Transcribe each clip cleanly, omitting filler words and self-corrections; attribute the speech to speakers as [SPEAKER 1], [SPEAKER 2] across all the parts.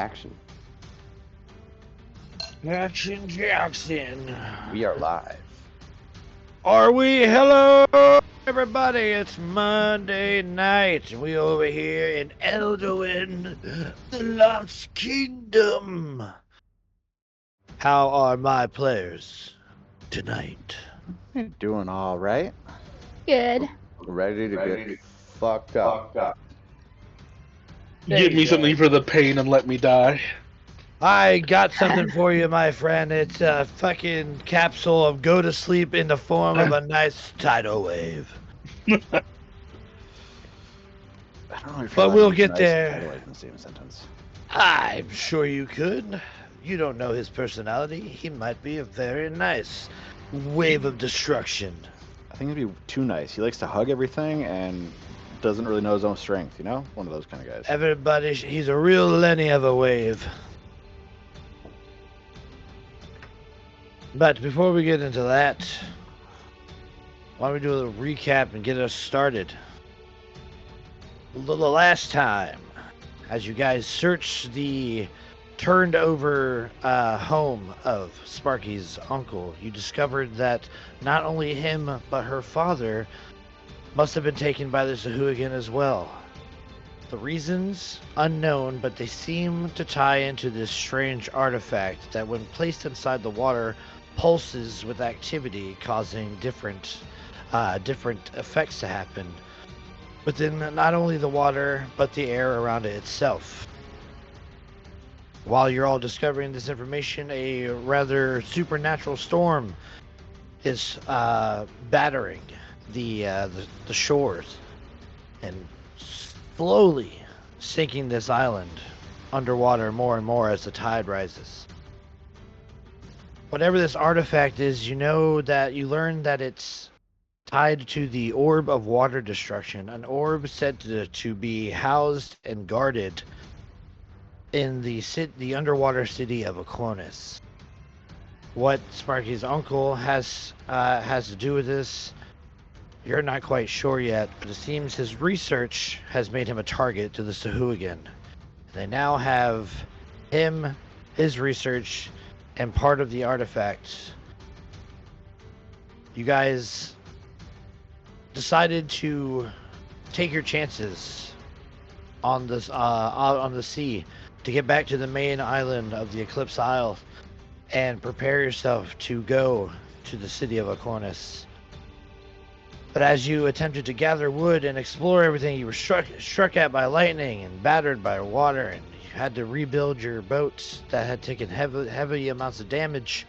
[SPEAKER 1] Action.
[SPEAKER 2] Action Jackson.
[SPEAKER 1] We are live.
[SPEAKER 2] Are we? Hello, everybody. It's Monday night, and we over here in Elderwynn, the Lost Kingdom. How are my players tonight?
[SPEAKER 1] You're doing all right.
[SPEAKER 3] Good.
[SPEAKER 1] Ready to get fucked up.
[SPEAKER 2] There
[SPEAKER 4] Give
[SPEAKER 2] you
[SPEAKER 4] me
[SPEAKER 2] go.
[SPEAKER 4] something for the pain and let me die.
[SPEAKER 2] I got something for you, my friend. It's a fucking capsule of go to sleep in the form of a nice tidal wave.
[SPEAKER 1] I don't know if
[SPEAKER 2] But
[SPEAKER 1] you're
[SPEAKER 2] we'll
[SPEAKER 1] allowed to
[SPEAKER 2] get
[SPEAKER 1] use nice
[SPEAKER 2] there.
[SPEAKER 1] and tidal wave in the same sentence.
[SPEAKER 2] I'm sure you could. You don't know his personality. He might be a very nice wave of destruction.
[SPEAKER 1] I think it'd be too nice. He likes to hug everything and doesn't really know his own strength, you know? One of those kind of guys.
[SPEAKER 2] Everybody, he's a real Lenny of a wave. But before we get into that, why don't we do a little recap and get us started? The last time, as you guys searched the turned over home of Sparky's uncle, you discovered that not only him but her father must have been taken by the Sahuagin as well. The reasons unknown, but they seem to tie into this strange artifact that when placed inside the water pulses with activity, causing different effects to happen within not only the water but the air around it itself. While you're all discovering this information, a rather supernatural storm is battering the shores and slowly sinking this island underwater more and more as the tide rises. Whatever this artifact is, you learn that it's tied to the orb of water destruction, an orb said to be housed and guarded in the underwater city of Eclipse. What Sparky's uncle has to do with this, you're not quite sure yet, but it seems his research has made him a target to the Sahuagin. They now have him, his research, and part of the artifact. You guys decided to take your chances on this on the sea to get back to the main island of the Eclipse Isles and prepare yourself to go to the city of Eclipse. But as you attempted to gather wood and explore everything, you were struck at by lightning and battered by water, and you had to rebuild your boats that had taken heavy amounts of damage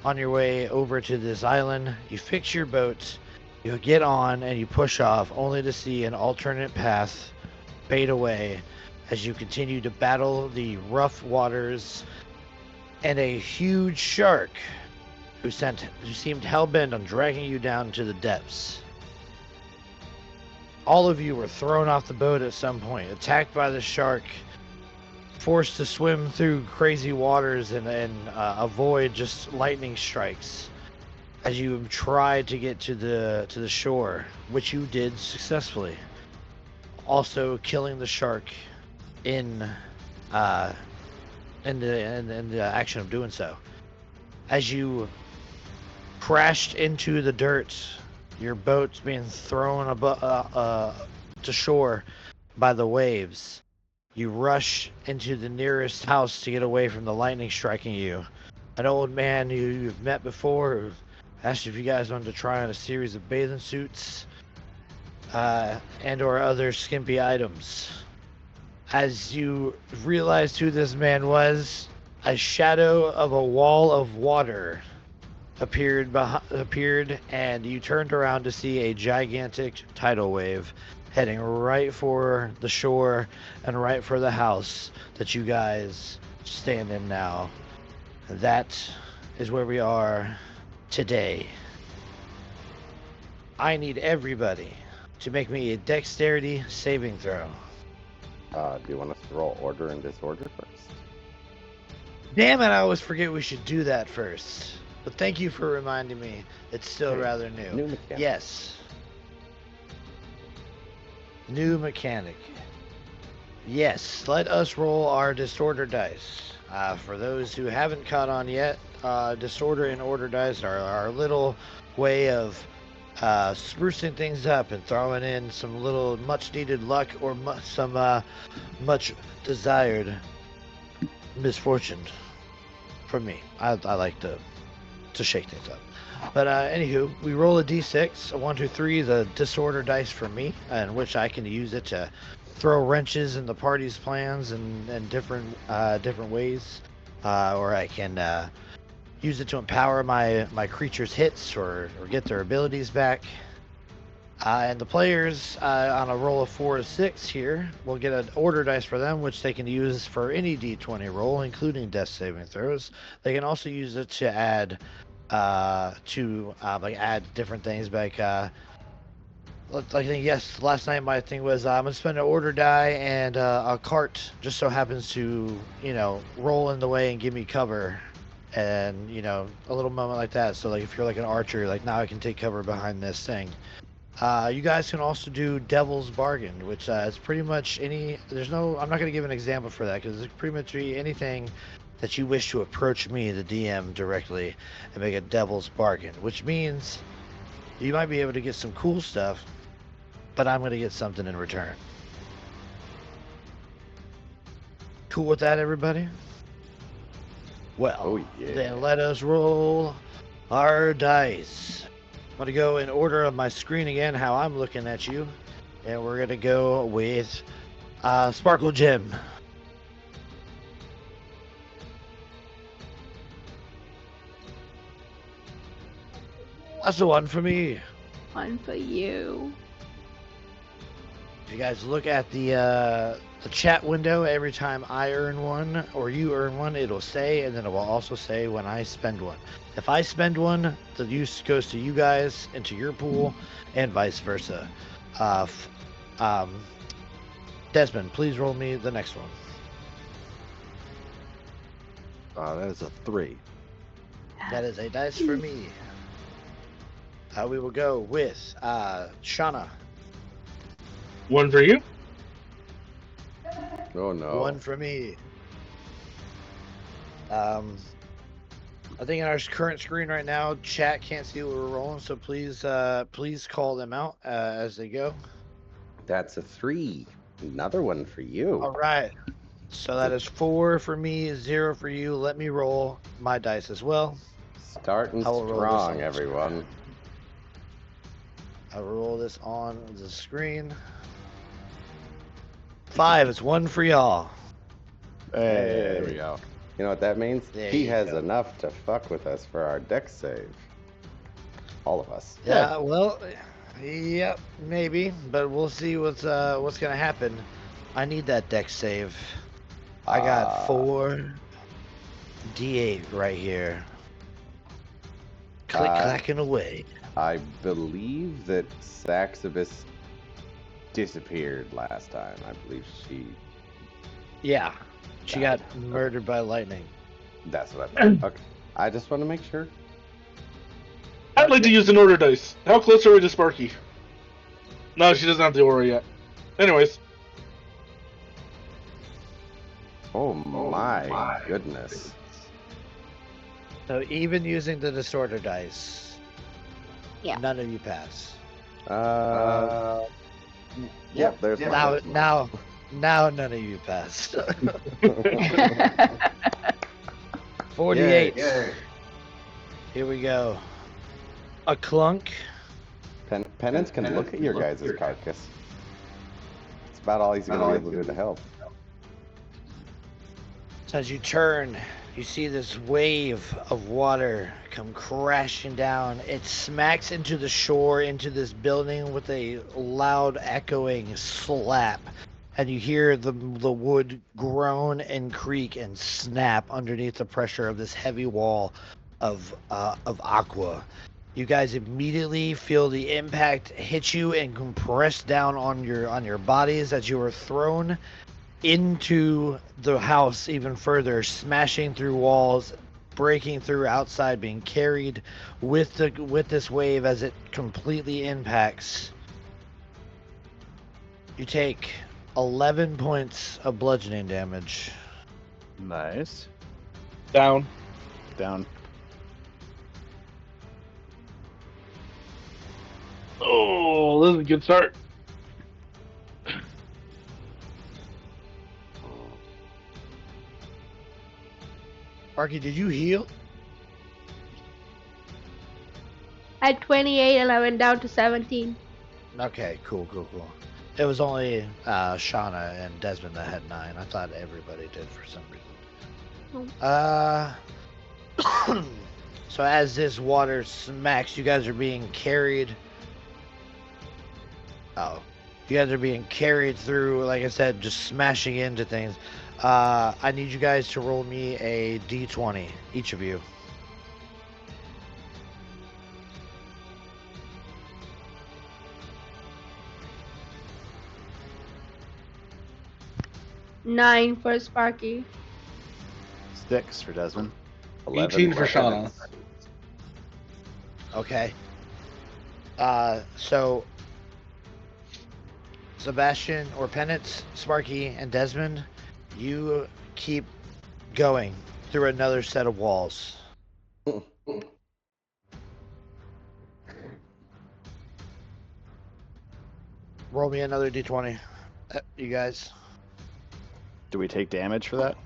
[SPEAKER 2] on your way over to this island. You fix your boats, you get on, and you push off, only to see an alternate path fade away as you continue to battle the rough waters and a huge shark who seemed hell-bent on dragging you down to the depths. All of you were thrown off the boat at some point, attacked by the shark, forced to swim through crazy waters and avoid just lightning strikes as you tried to get to the shore, which you did successfully. Also killing the shark in the action of doing so. As you crashed into the dirt, your boat's being thrown to shore by the waves. You rush into the nearest house to get away from the lightning striking you. An old man who you've met before who asked if you guys wanted to try on a series of bathing suits and or other skimpy items. As you realized who this man was, a shadow of a wall of water appeared, and you turned around to see a gigantic tidal wave heading right for the shore and right for the house that you guys stand in now. That is where we are today. I need everybody to make me a dexterity saving throw.
[SPEAKER 1] Do you want us to roll order and disorder first?
[SPEAKER 2] Damn it, I always forget we should do that first. But thank you for reminding me. It's still
[SPEAKER 1] Okay.
[SPEAKER 2] rather new.
[SPEAKER 1] New mechanic.
[SPEAKER 2] Yes. New mechanic. Yes, let us roll our disorder dice. For those who haven't caught on yet, disorder and order dice are our little way of sprucing things up and throwing in some little much needed luck or some much desired misfortune from me. I like to shake things up. But anywho, we roll a d6, a 1, 2, 3, the disorder dice for me, in which I can use it to throw wrenches in the party's plans and different ways, or I can use it to empower my creatures' hits or get their abilities back. And the players, on a roll of 4 to 6 here, will get an order dice for them, which they can use for any d20 roll, including death saving throws. They can also use it to add add different things like I think last night my thing was I'm gonna spend an order die and a cart just so happens to roll in the way and give me cover, and a little moment like that. So like if you're like an archer, like now I can take cover behind this thing. You guys can also do Devil's Bargain, which is pretty much I'm not going to give an example for that because it's pretty much anything that you wish to approach me, the DM, directly and make a Devil's Bargain, which means you might be able to get some cool stuff, but I'm going to get something in return. Cool with that, everybody? Well, then let us roll our dice. I'm going to go in order of my screen again, how I'm looking at you. And we're going to go with Sparkle Gem. That's the one for me.
[SPEAKER 3] One for you.
[SPEAKER 2] If you guys look at the chat window, every time I earn one or you earn one, it'll say, and then it will also say when I spend one. If I spend one, the use goes to you guys into your pool, and vice versa. Desmond, please roll me the next one.
[SPEAKER 1] That is a 3.
[SPEAKER 2] That is a dice for me. We will go with Shauna.
[SPEAKER 4] 1 for you.
[SPEAKER 5] Oh no.
[SPEAKER 2] 1 for me. I think on our current screen right now, chat can't see what we're rolling, so please call them out as they go.
[SPEAKER 5] That's a 3. Another 1 for you.
[SPEAKER 2] All right. So that is 4 for me, 0 for you. Let me roll my dice as well.
[SPEAKER 5] Starting strong, everyone.
[SPEAKER 2] I'll roll this on the screen. 5. It's 1 for y'all.
[SPEAKER 1] Hey, there we go.
[SPEAKER 5] You know what that means?
[SPEAKER 2] There
[SPEAKER 5] He
[SPEAKER 2] you
[SPEAKER 5] has
[SPEAKER 2] go.
[SPEAKER 5] enough to fuck with us for our deck save. All of us.
[SPEAKER 2] Yeah, well, yep, maybe, but we'll see what's gonna happen. I need that deck save. I got 4 D8 right here. Clacking away.
[SPEAKER 5] I believe that Saxibus disappeared last time. I believe she...
[SPEAKER 2] Yeah, she
[SPEAKER 5] died.
[SPEAKER 2] got murdered by lightning.
[SPEAKER 5] That's what I thought. Okay. I just want to make sure.
[SPEAKER 4] I'd like to use an order dice. How close are we to Sparky? No, she doesn't have the aura yet. Anyways.
[SPEAKER 5] Oh my goodness.
[SPEAKER 2] So even using the disorder dice,
[SPEAKER 3] Yeah.
[SPEAKER 2] none of you pass.
[SPEAKER 5] Yep, there's
[SPEAKER 2] Now none of you passed. 48.
[SPEAKER 5] Yay.
[SPEAKER 2] Here we go. A clunk.
[SPEAKER 5] Penance can look at your guys' carcass. It's about all he's going to be able to do to help.
[SPEAKER 2] So as you turn, you see this wave of water come crashing down. It smacks into the shore, into this building with a loud echoing slap. And you hear the wood groan and creak and snap underneath the pressure of this heavy wall of aqua. You guys immediately feel the impact hit you and compress down on your bodies as you are thrown into the house even further, smashing through walls, breaking through outside, being carried with this wave as it completely impacts. You take 11 points of bludgeoning damage.
[SPEAKER 1] Nice.
[SPEAKER 4] Down.
[SPEAKER 1] Down.
[SPEAKER 4] Oh, this is a good start.
[SPEAKER 2] Sparky, did you heal?
[SPEAKER 3] I had 28 and I went down to 17.
[SPEAKER 2] Okay, cool. It was only Shauna and Desmond that had 9. I thought everybody did for some reason. So as this water smacks, you guys are being carried. You guys are being carried through, like I said, just smashing into things. I need you guys to roll me a d20, each of you.
[SPEAKER 3] Nine for Sparky.
[SPEAKER 1] 6 for Desmond.
[SPEAKER 4] 18 for Shauna.
[SPEAKER 2] Okay. So Sebastian or Penance, Sparky, and Desmond, you keep going through another set of walls. Roll me another d20, you guys.
[SPEAKER 1] Do we take damage for that?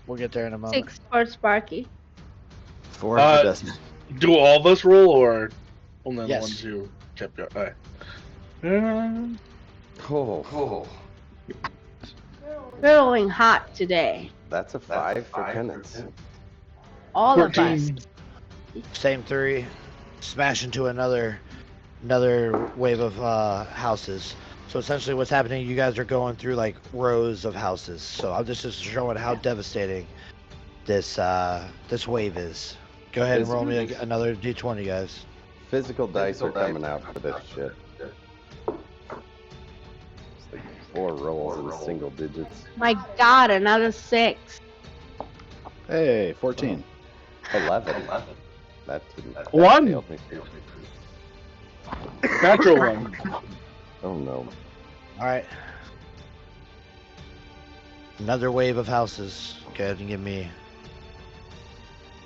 [SPEAKER 2] We'll get there in a moment.
[SPEAKER 3] 6 for Sparky.
[SPEAKER 1] 4 for Desmond.
[SPEAKER 4] Do all of us roll, or only the
[SPEAKER 2] Yes.
[SPEAKER 4] ones who kept going? Alright.
[SPEAKER 5] Oh,
[SPEAKER 3] We're rolling hot today.
[SPEAKER 5] that's a 5 for penance.
[SPEAKER 3] All of us.
[SPEAKER 4] 14.
[SPEAKER 2] Same 3. Smash into another wave of houses. So essentially what's happening, you guys are going through like rows of houses. So I'm just showing how devastating this wave is. Go ahead and roll me another d20, guys.
[SPEAKER 5] Physical dice are coming out for this shit. It's like 4 rolls in single digits.
[SPEAKER 3] My God, another 6.
[SPEAKER 1] Hey, 14.
[SPEAKER 5] 11. That didn't. that
[SPEAKER 4] 1.
[SPEAKER 5] failed me.
[SPEAKER 4] Natural 1.
[SPEAKER 5] Oh no.
[SPEAKER 2] All right. Another wave of houses. Go ahead and give me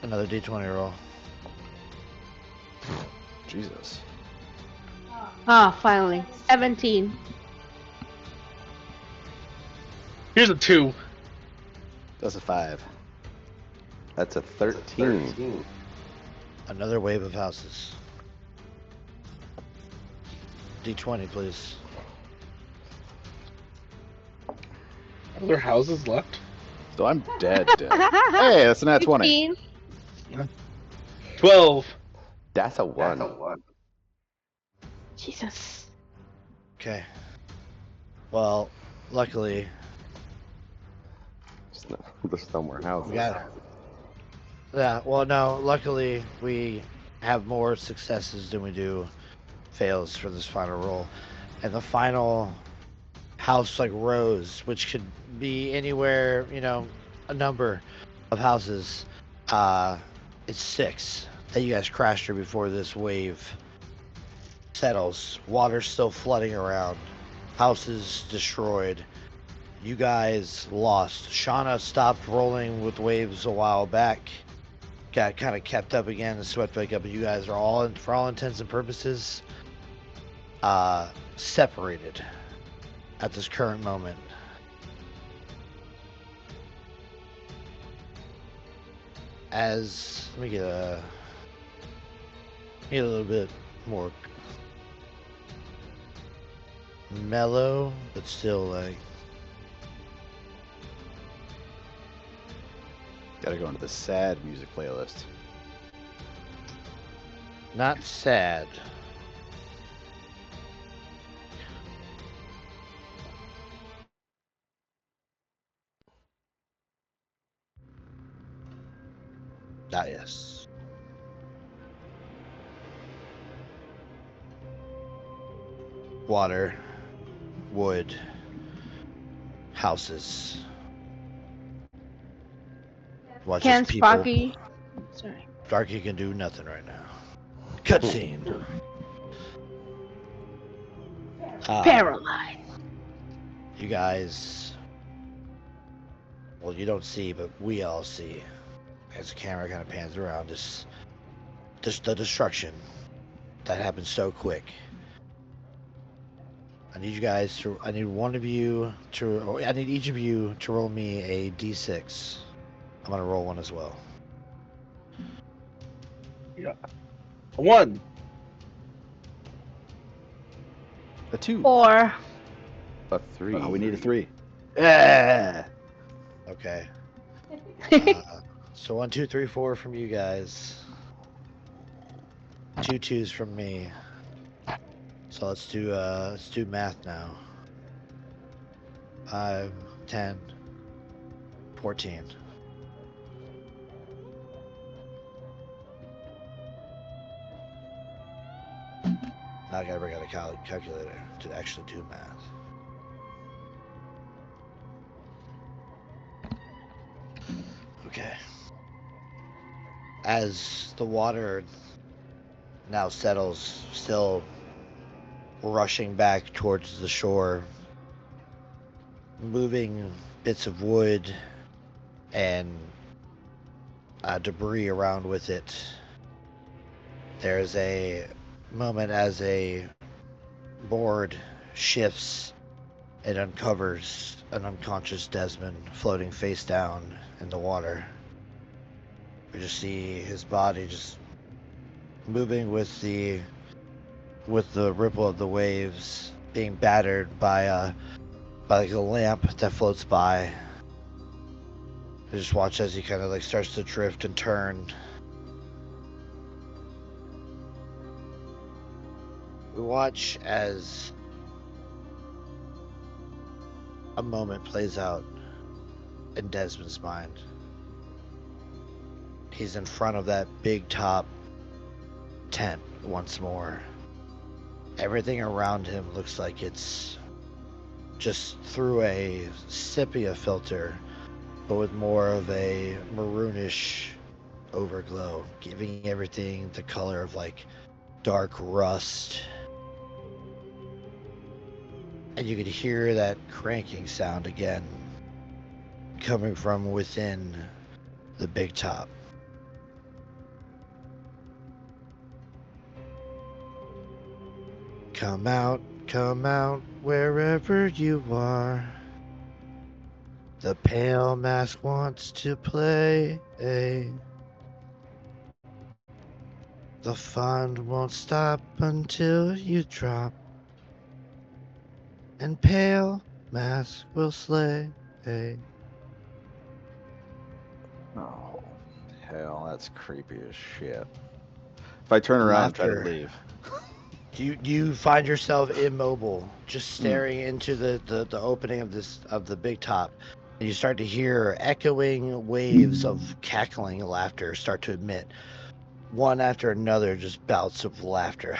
[SPEAKER 2] another d20 roll.
[SPEAKER 1] Jesus.
[SPEAKER 3] Ah, finally. 17.
[SPEAKER 4] Here's a 2.
[SPEAKER 1] That's a 5.
[SPEAKER 5] That's a 13.
[SPEAKER 2] Another wave of houses. d20, please.
[SPEAKER 4] Are there houses left?
[SPEAKER 1] So I'm dead. Hey, that's a nat 20.
[SPEAKER 3] 15.
[SPEAKER 4] 12.
[SPEAKER 5] That's a 1.
[SPEAKER 3] Jesus.
[SPEAKER 2] Okay. Well, luckily
[SPEAKER 5] There's no more houses.
[SPEAKER 2] we got. Yeah. Well, no. Luckily we have more successes than we do fails for this final roll, and the final house like rows, which could be anywhere, a number of houses. It's 6 that you guys crashed through before this wave settles. Water still flooding around. Houses destroyed. You guys lost. Shauna stopped rolling with waves a while back. Got kind of kept up again and swept back up. But you guys are all, for all intents and purposes, separated at this current moment. Let me get a little bit more mellow, but still like.
[SPEAKER 1] Gotta go into the sad music playlist.
[SPEAKER 2] Not sad. Yes. Water, wood, houses. Watch
[SPEAKER 3] Can
[SPEAKER 2] as people.
[SPEAKER 3] Sparky. Sorry.
[SPEAKER 2] Sparky can do nothing right now. Cutscene.
[SPEAKER 3] Paralyzed.
[SPEAKER 2] You guys, well, you don't see, but we all see, as the camera kind of pans around, this the destruction that happened so quick. I need one of you to, I need each of you to roll me a d6. I'm gonna roll one as well.
[SPEAKER 4] Yeah. 1.
[SPEAKER 1] A 2.
[SPEAKER 3] 4.
[SPEAKER 5] A 3.
[SPEAKER 1] Oh, we need a 3.
[SPEAKER 2] Yeah. Okay. So 1, 2, 3, 4 from you guys. 2 2s from me. So let's do math now. 5, 10, 14. Now I gotta bring out a calculator to actually do math. Okay. As the water now settles, still rushing back towards the shore, moving bits of wood and debris around with it, there's a moment as a board shifts and uncovers an unconscious Desmond floating face down in the water. We just see his body just moving with the ripple of the waves, being battered by like a lamp that floats by. We just watch as he kind of like starts to drift and turn. We watch as a moment plays out in Desmond's mind. He's in front of that big top tent once more. Everything around him looks like it's just through a sepia filter, but with more of a maroonish overglow, giving everything the color of like dark rust. And you could hear that cranking sound again, coming from within the big top. Come out, wherever you are. The pale mask wants to play. The fun won't stop until you drop. And pale mask will slay.
[SPEAKER 1] Oh, hell, that's creepy as shit. If I turn around and try to
[SPEAKER 2] Laughter.
[SPEAKER 1] leave.
[SPEAKER 2] You find yourself immobile, just staring into the opening of the big top. And you start to hear echoing waves of cackling laughter start to emit. One after another, just bouts of laughter.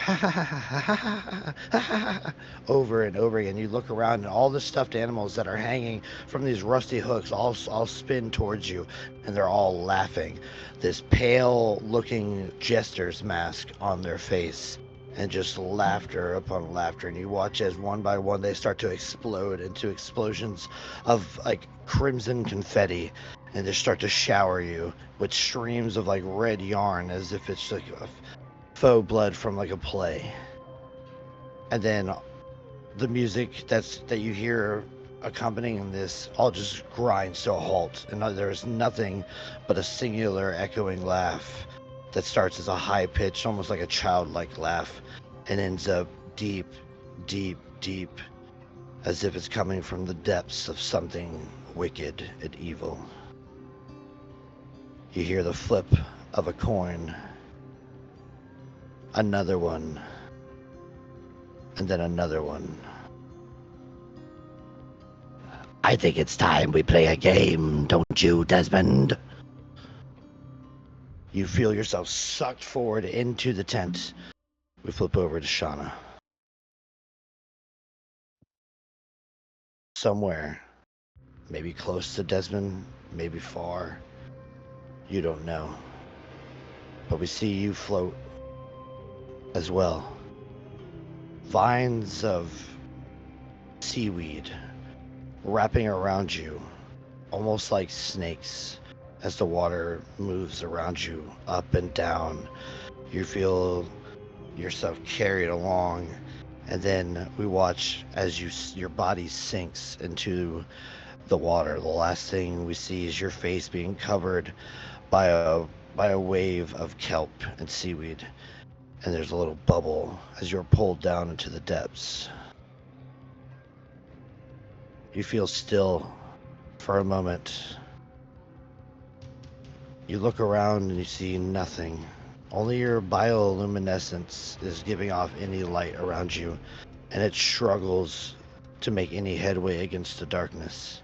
[SPEAKER 2] Over and over again. You look around and all the stuffed animals that are hanging from these rusty hooks all spin towards you, and they're all laughing. This pale looking jester's mask on their face, and just laughter upon laughter. And you watch as one by one they start to explode into explosions of like crimson confetti, and they start to shower you with streams of like red yarn as if it's like a faux blood from like a play. And then the music that you hear accompanying this all just grinds to a halt, and there's nothing but a singular echoing laugh that starts as a high pitch, almost like a childlike laugh, and ends up deep, deep, deep, as if it's coming from the depths of something wicked and evil. You hear the flip of a coin, another one, and then another one. I think it's time we play a game, don't you, Desmond? You feel yourself sucked forward into the tent. We flip over to Shauna. Somewhere, maybe close to Desmond, maybe far, you don't know. But we see you float as well. Vines of seaweed wrapping around you, almost like snakes, as the water moves around you up and down. You feel yourself carried along, and then we watch as your body sinks into the water. The last thing we see is your face being covered by a wave of kelp and seaweed, and there's a little bubble as you're pulled down into the depths. You feel still for a moment. You look around and you see nothing. Only your bioluminescence is giving off any light around you, and it struggles to make any headway against the darkness.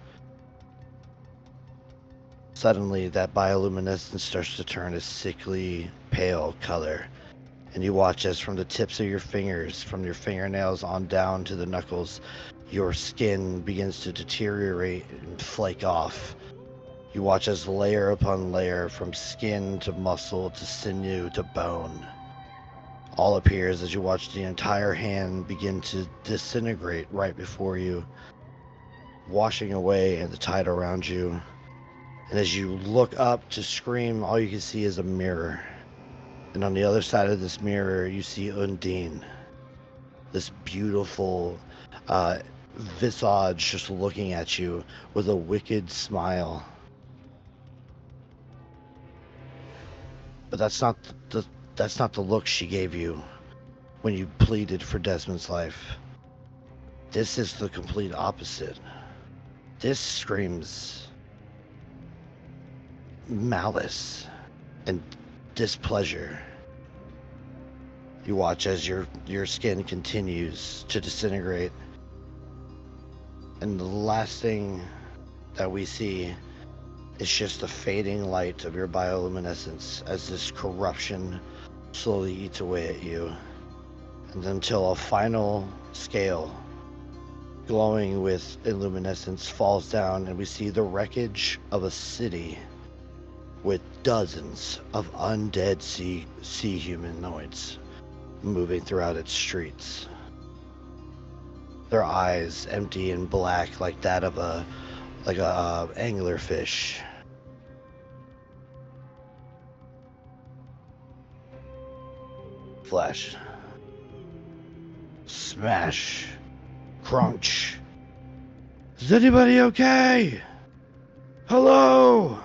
[SPEAKER 2] Suddenly, that bioluminescence starts to turn a sickly, pale color, and you watch as from the tips of your fingers, from your fingernails on down to the knuckles, your skin begins to deteriorate and flake off. You watch as layer upon layer, from skin to muscle to sinew to bone, all appears as you watch the entire hand begin to disintegrate right before you, washing away in the tide around you. And as you look up to scream, all you can see is a mirror. And on the other side of this mirror, you see Undine. This beautiful visage just looking at you with a wicked smile. But that's not the look she gave you when you pleaded for Desmond's life. This is the complete opposite. This screams malice and displeasure. You watch as your skin continues to disintegrate, and the last thing that we see is just the fading light of your bioluminescence as this corruption slowly eats away at you, and until a final scale glowing with illuminescence falls down, and we see the wreckage of a city with dozens of undead sea humanoids moving throughout its streets. Their eyes empty and black like that of a anglerfish. Flash. Smash. Crunch. Is anybody okay? Hello?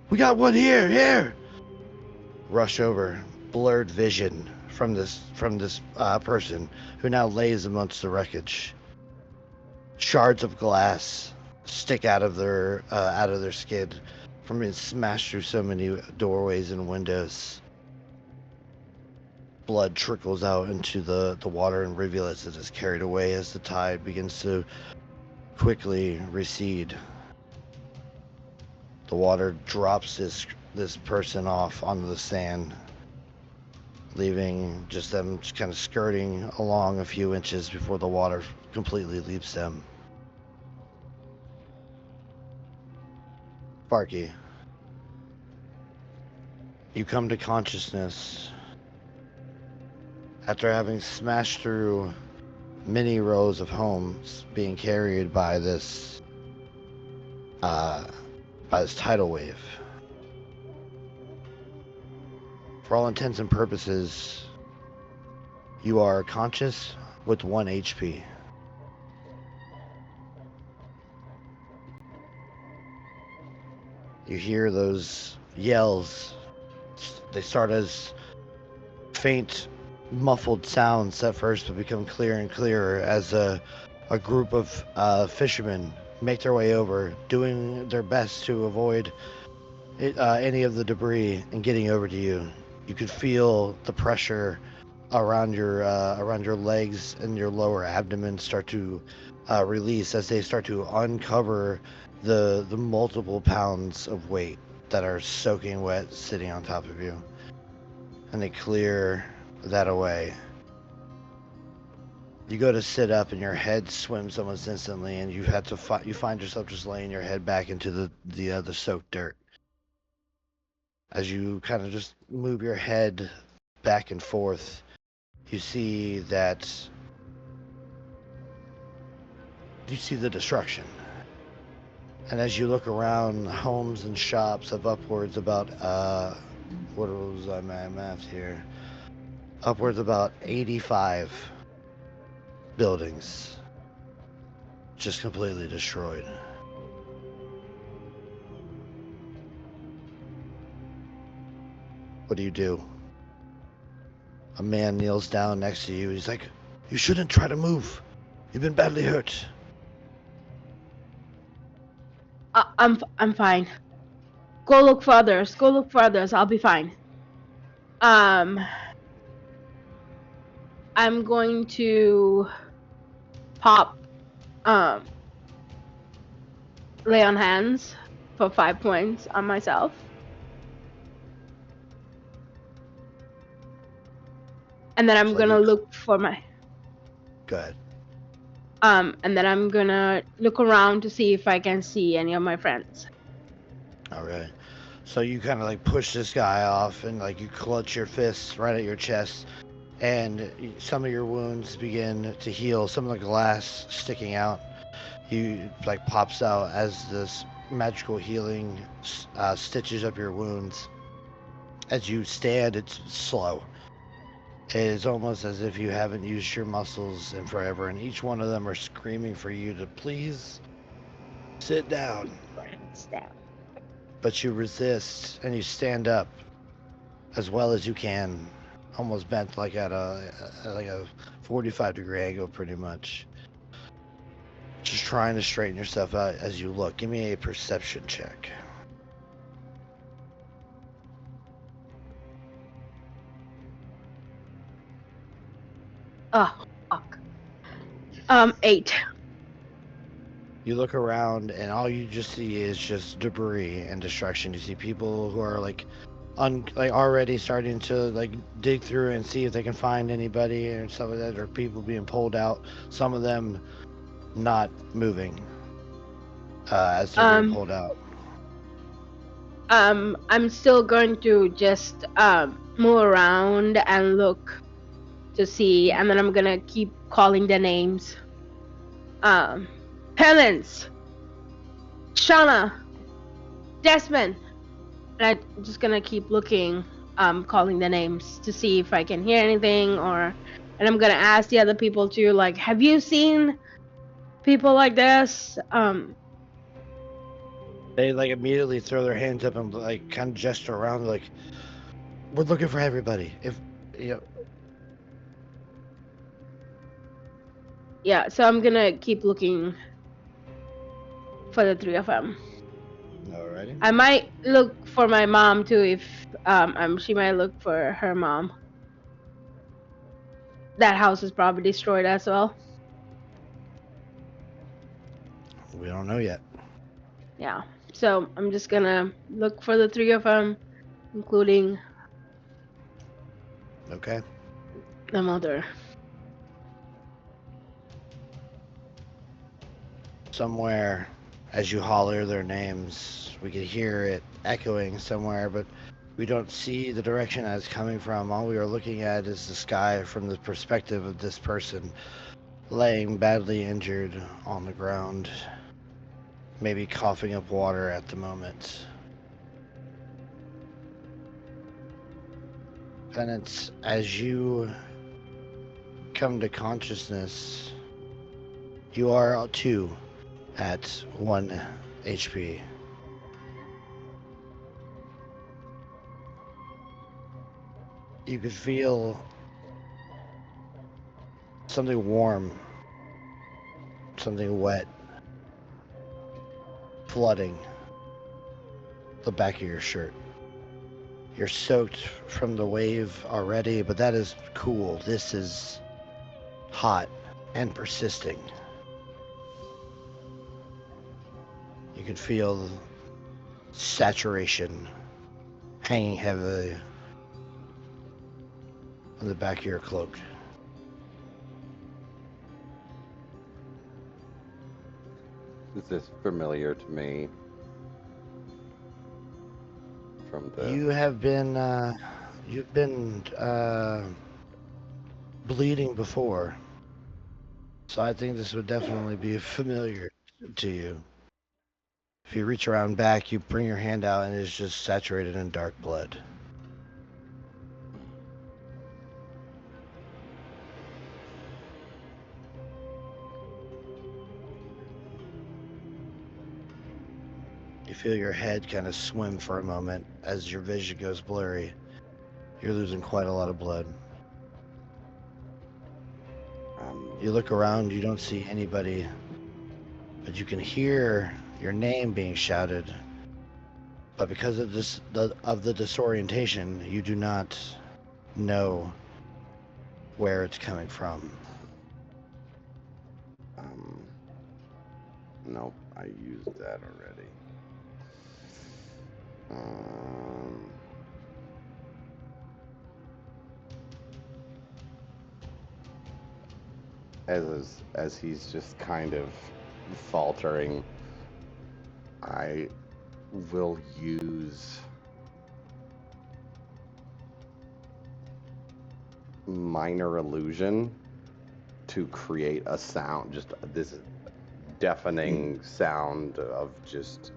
[SPEAKER 2] We got one here. Rush over, blurred vision from this person who now lays amongst the wreckage. Shards of glass stick out of their skin from being smashed through so many doorways and windows. Blood trickles out into the water and rivulets that is carried away as the tide begins to quickly recede. The water drops this person off onto the sand, leaving just them kind of skirting along a few inches before the water completely leaves them. Sparky, you come to consciousness after having smashed through many rows of homes, being carried by this tidal wave. For all intents and purposes, you are conscious with 1 HP. You hear those yells. They start as faint, muffled sounds at first, but become clearer and clearer as a group of fishermen make their way over, doing their best to avoid any of the debris and getting over to you. You could feel the pressure around your legs and your lower abdomen start to release as they start to uncover the multiple pounds of weight that are soaking wet sitting on top of you, and they clear that away. You go to sit up and your head swims almost instantly, and you find yourself just laying your head back into the soaked dirt. As you kind of just move your head back and forth, you see that you see the destruction. And as you look around, homes and shops of upwards about, what was my math here? Upwards about 85 buildings just completely destroyed. What do you do? A man kneels down next to you. He's like, "You shouldn't try to move. You've been badly hurt."
[SPEAKER 3] I'm fine. Go look for others. Go look for others. I'll be fine. I'm going to pop lay on hands for 5 points on myself. And then I'm gonna look for my.
[SPEAKER 2] Go ahead.
[SPEAKER 3] And then I'm gonna look around to see if I can see any of my friends.
[SPEAKER 2] All right. So you kind of like push this guy off and like you clutch your fists right at your chest, and some of your wounds begin to heal. Some of the glass sticking out, you like pops out as this magical healing stitches up your wounds. As you stand, it's slow. It is almost as if you haven't used your muscles in forever, and each one of them are screaming for you to please sit down. But you resist, and you stand up as well as you can, almost bent like at a 45-degree angle, pretty much. Just trying to straighten yourself out as you look. Give me a perception check.
[SPEAKER 3] Oh, fuck. 8.
[SPEAKER 2] You look around, and all you just see is just debris and destruction. You see people who are like already starting to like dig through and see if they can find anybody and stuff like that, or people being pulled out. Some of them not moving as they're being pulled out.
[SPEAKER 3] I'm still going to just move around and look to see, and then I'm gonna keep calling the names. Penance, Shauna, Desmond, and I'm just gonna keep looking, calling the names to see if I can hear anything, and I'm gonna ask the other people too, like, have you seen people like this?
[SPEAKER 2] They like immediately throw their hands up and like kind of gesture around, like, we're looking for everybody. If you know.
[SPEAKER 3] Yeah, so I'm gonna keep looking for the 3 of them.
[SPEAKER 2] Alrighty.
[SPEAKER 3] I might look for my mom too, if she might look for her mom. That house is probably destroyed as well.
[SPEAKER 2] We don't know yet.
[SPEAKER 3] Yeah, so I'm just gonna look for the 3 of them, including
[SPEAKER 2] Okay.
[SPEAKER 3] the mother.
[SPEAKER 2] Somewhere, as you holler their names, we could hear it echoing somewhere, but we don't see the direction that it's coming from. All we are looking at is the sky from the perspective of this person laying badly injured on the ground, maybe coughing up water at the moment. Penance, as you come to consciousness, you are too at 1 HP. You could feel something warm, something wet, flooding the back of your shirt. You're soaked from the wave already, but that is cool. This is hot and persisting. You can feel saturation hanging heavily on the back of your cloak.
[SPEAKER 5] Is this familiar to me? From the...
[SPEAKER 2] You have been, bleeding before. So I think this would definitely be familiar to you. If you reach around back, you bring your hand out and it's just saturated in dark blood. You feel your head kind of swim for a moment as your vision goes blurry. You're losing quite a lot of blood. You look around, you don't see anybody, but you can hear your name being shouted. But because of the disorientation, you do not know where it's coming from.
[SPEAKER 5] Nope, I used that already. As he's just kind of faltering, I will use minor illusion to create a sound, just this deafening sound of just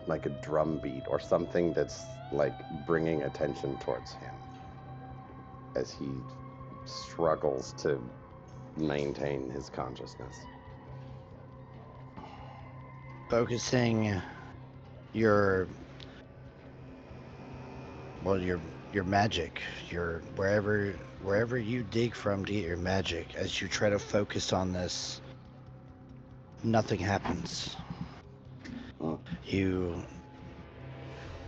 [SPEAKER 5] like a drum beat or something that's like bringing attention towards him as he struggles to maintain his consciousness.
[SPEAKER 2] Focusing your magic, wherever you dig from to get your magic, as you try to focus on this, nothing happens. You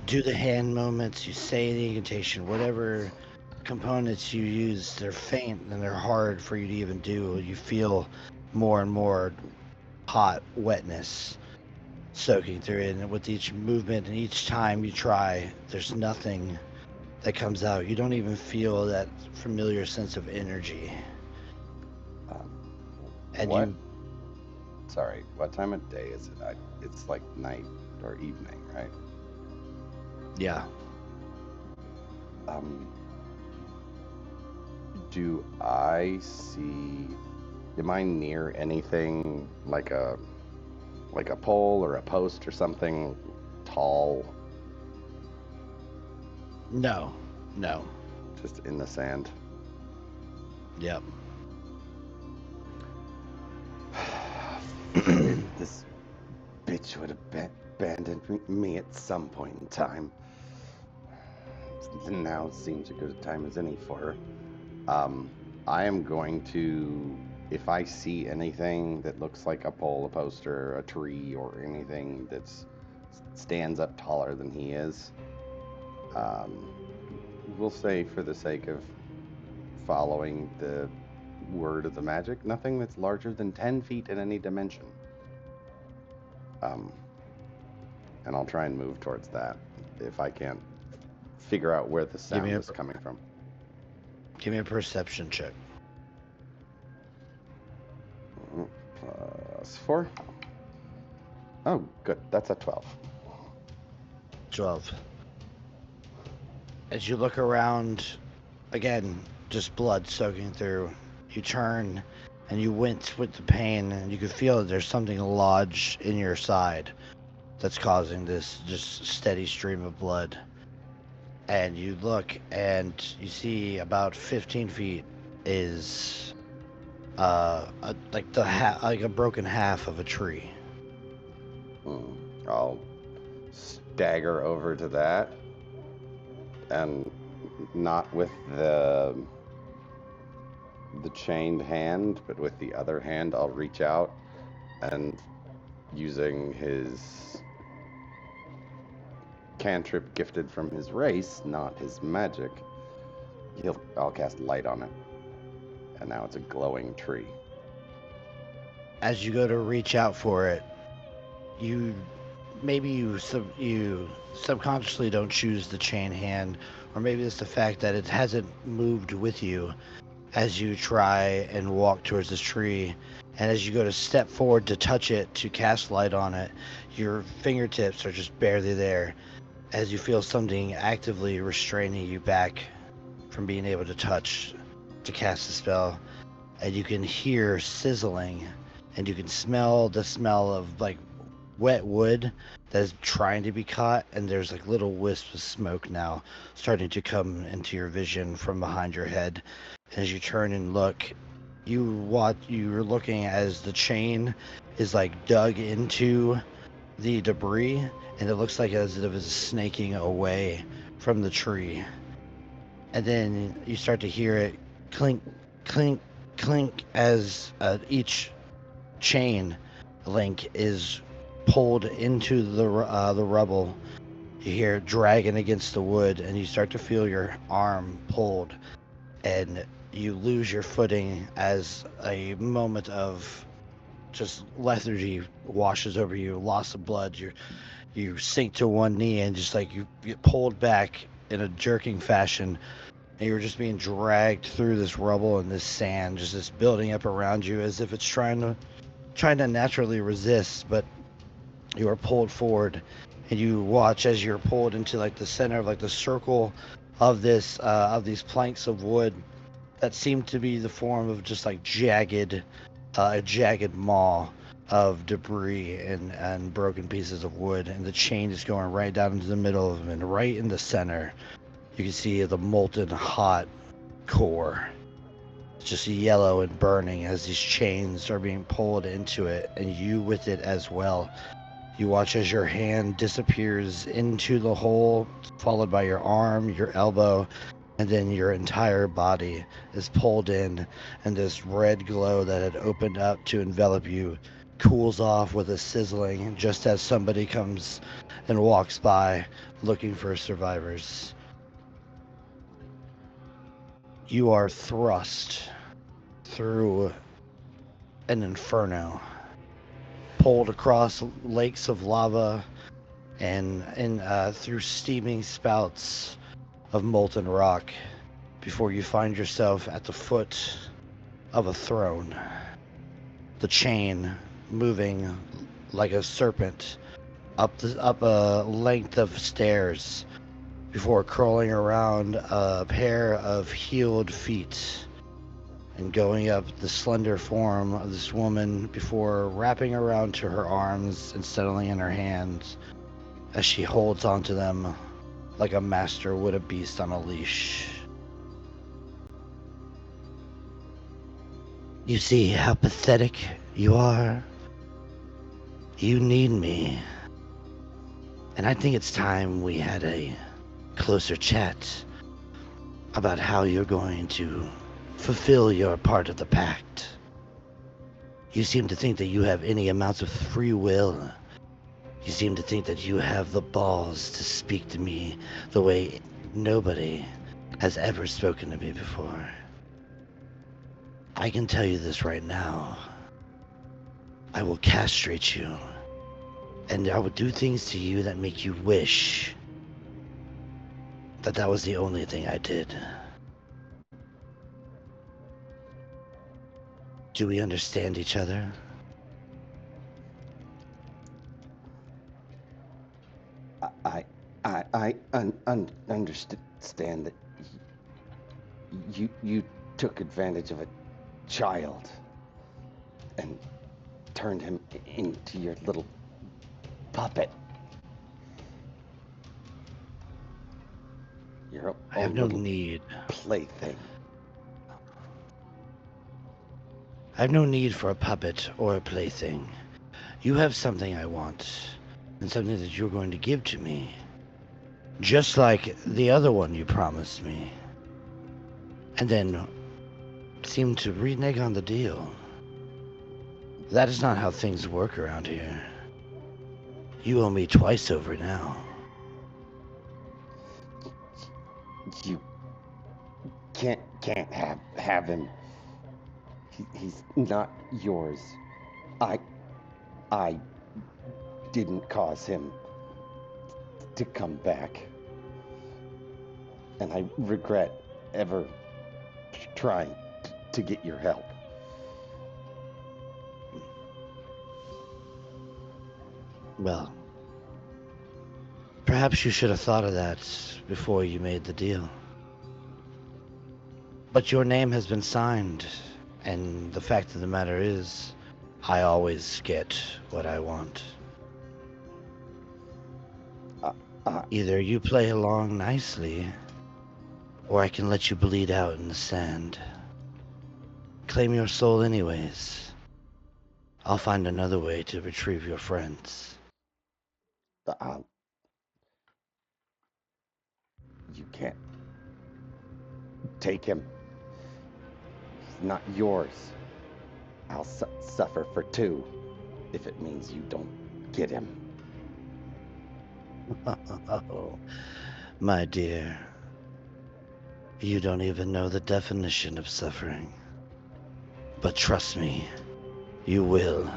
[SPEAKER 2] do the hand movements, you say the incantation, whatever components you use, they're faint and they're hard for you to even do. You feel more and more hot wetness soaking through it, and with each movement and each time you try, there's nothing that comes out. You don't even feel that familiar sense of energy. And
[SPEAKER 5] what? Sorry, what time of day is it? It's like night or evening, right?
[SPEAKER 2] Yeah.
[SPEAKER 5] Do I see? Am I near anything like a pole or a post or something tall?
[SPEAKER 2] No.
[SPEAKER 5] Just in the sand.
[SPEAKER 2] Yep.
[SPEAKER 5] This bitch would have abandoned me at some point in time. Now seems a good time as any for her. I am going to, if I see anything that looks like a pole, a poster, a tree, or anything that stands up taller than he is, we'll say for the sake of following the word of the magic, nothing that's larger than 10 feet in any dimension. And I'll try and move towards that if I can't figure out where the sound is coming from.
[SPEAKER 2] Give me a perception check.
[SPEAKER 5] +4. Oh, good. That's a 12.
[SPEAKER 2] 12. As you look around, again, just blood soaking through, you turn and you wince with the pain, and you can feel that there's something lodged in your side that's causing this just steady stream of blood. And you look and you see about 15 feet is like a broken half of a tree.
[SPEAKER 5] I'll stagger over to that, and not with the chained hand, but with the other hand, I'll reach out and, using his cantrip gifted from his race, not his magic, I'll cast light on it, and now it's a glowing tree.
[SPEAKER 2] As you go to reach out for it, you subconsciously don't choose the chain hand, or maybe it's the fact that it hasn't moved with you as you try and walk towards this tree. And as you go to step forward to touch it, to cast light on it, your fingertips are just barely there. as you feel something actively restraining you back from being able to cast the spell, and you can hear sizzling, and you can smell the smell of like wet wood that is trying to be caught, and there's like little wisps of smoke now starting to come into your vision from behind your head. And as you turn and look, you're looking as the chain is like dug into the debris, and it looks like as if it's snaking away from the tree. And then you start to hear it clink, clink, clink as each chain link is pulled into the rubble. You hear it dragging against the wood, and you start to feel your arm pulled, and you lose your footing as a moment of just lethargy washes over you, loss of blood. You sink to one knee, and just like you get pulled back in a jerking fashion, and you're just being dragged through this rubble and this sand, just this building up around you as if it's trying to naturally resist, but you are pulled forward, and you watch as you're pulled into like the center of like the circle of this of these planks of wood that seem to be the form of just like a jagged maw of debris and broken pieces of wood, and the chain is going right down into the middle of them, and right in the center you can see the molten hot core. It's just yellow and burning as these chains are being pulled into it, and you with it as well. You watch as your hand disappears into the hole, followed by your arm, your elbow, and then your entire body is pulled in, and this red glow that had opened up to envelop you cools off with a sizzling just as somebody comes and walks by looking for survivors. You are thrust through an inferno, pulled across lakes of lava and through steaming spouts of molten rock before you find yourself at the foot of a throne. The chain moving like a serpent up a length of stairs before crawling around a pair of heeled feet and going up the slender form of this woman before wrapping around to her arms and settling in her hands as she holds onto them like a master would a beast on a leash. You see how pathetic you are? You need me. And I think it's time we had a closer chat about how you're going to fulfill your part of the pact. You seem to think that you have any amount of free will. You seem to think that you have the balls to speak to me the way nobody has ever spoken to me before. I can tell you this right now. I will castrate you, and I will do things to you that make you wish that was the only thing I did. Do we understand each other?
[SPEAKER 5] I understand that you took advantage of a child and turned him into your little puppet. Your
[SPEAKER 2] I have no need.
[SPEAKER 5] Plaything.
[SPEAKER 2] I have no need for a puppet or a plaything. You have something I want, and something that you're going to give to me. Just like the other one you promised me. And then seemed to renege on the deal. That is not how things work around here. You owe me twice over now.
[SPEAKER 5] You can't have him. He's not yours. I didn't cause him to come back. And I regret ever trying to get your help.
[SPEAKER 2] Well, Perhaps you should have thought of that before you made the deal. But your name has been signed, and the fact of the matter is, I always get what I want. Either you play along nicely, or I can let you bleed out in the sand. Claim your soul anyways. I'll find another way to retrieve your friends.
[SPEAKER 5] You can't take him. He's not yours. I'll suffer for 2 if it means you don't get him.
[SPEAKER 2] Oh, my dear, you don't even know the definition of suffering. But trust me, you will.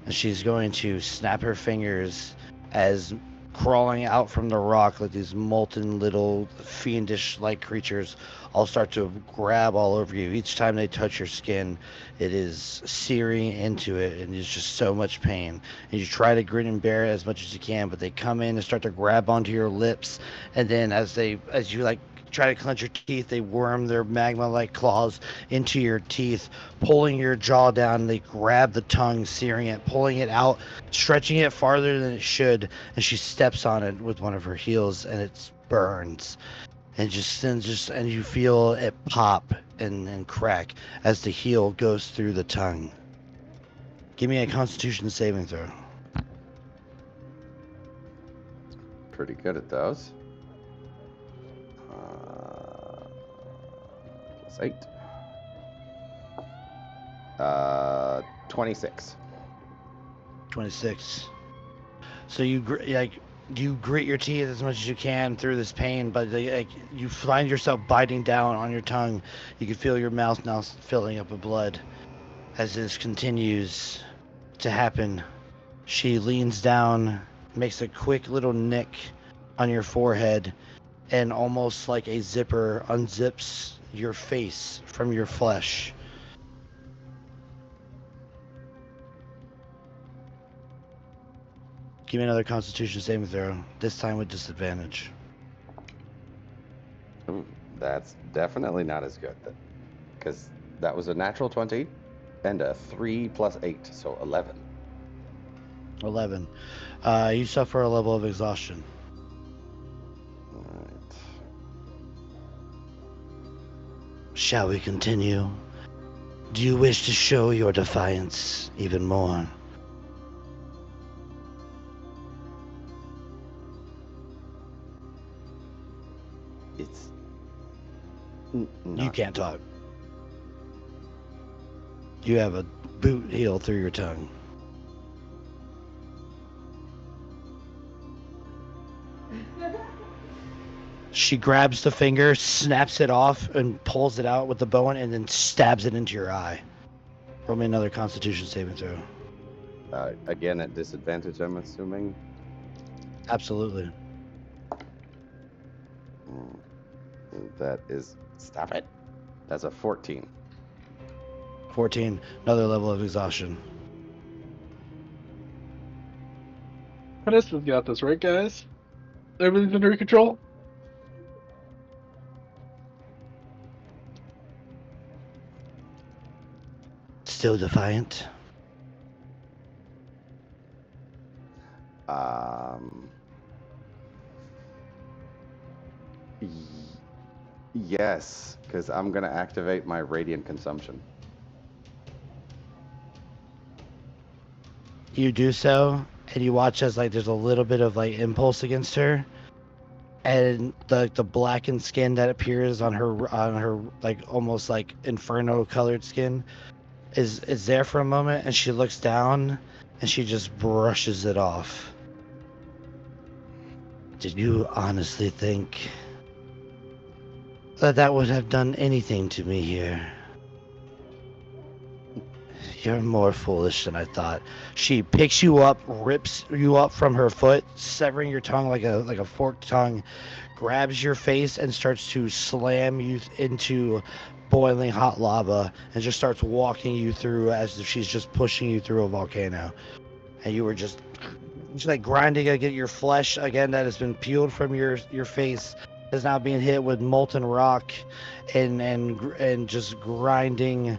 [SPEAKER 2] And she's going to snap her fingers as crawling out from the rock like these molten little fiendish-like creatures all start to grab all over you. Each time they touch your skin, it is searing into it, and there's just so much pain. And you try to grin and bear it as much as you can, but they come in and start to grab onto your lips, and then as you like try to clench your teeth, they worm their magma-like claws into your teeth, pulling your jaw down. They grab the tongue, searing it, pulling it out, stretching it farther than it should, and she steps on it with one of her heels, and it burns. And and you feel it pop and crack as the heel goes through the tongue. Give me a Constitution saving throw.
[SPEAKER 5] Pretty good at those. +8. 26.
[SPEAKER 2] 26. So you grit your teeth as much as you can through this pain, but you find yourself biting down on your tongue. You can feel your mouth now filling up with blood. As this continues to happen, she leans down, makes a quick little nick on your forehead, and almost like a zipper unzips your face from your flesh. Give me another Constitution saving throw, this time with disadvantage.
[SPEAKER 5] That's definitely not as good, because that was a natural 20 and a 3 + 8, so 11.
[SPEAKER 2] 11. You suffer a level of exhaustion.
[SPEAKER 5] Alright.
[SPEAKER 2] Shall we continue? Do you wish to show your defiance even more?
[SPEAKER 5] It's...
[SPEAKER 2] You can't talk. You have a boot heel through your tongue. She grabs the finger, snaps it off, and pulls it out with the bone, and then stabs it into your eye. Roll me another Constitution saving throw.
[SPEAKER 5] Again, at disadvantage, I'm assuming.
[SPEAKER 2] Absolutely.
[SPEAKER 5] That is... Stop it. That's a 14.
[SPEAKER 2] 14. Another level of exhaustion.
[SPEAKER 4] Vanessa's got this, right, guys? Everything's under control?
[SPEAKER 2] Still defiant?
[SPEAKER 5] Yes, because I'm going to activate my radiant consumption.
[SPEAKER 2] You do so, and you watch as there's a little bit of impulse against her, and the blackened skin that appears on her almost inferno colored skin is there for a moment, and she looks down and she just brushes it off. Did you honestly think that would have done anything to me here? You're more foolish than I thought. She picks you up, rips you up from her foot, severing your tongue like a forked tongue, grabs your face and starts to slam you into boiling hot lava, and just starts walking you through as if she's just pushing you through a volcano. And you were just It's like grinding against your flesh again that has been peeled from your face is now being hit with molten rock and just grinding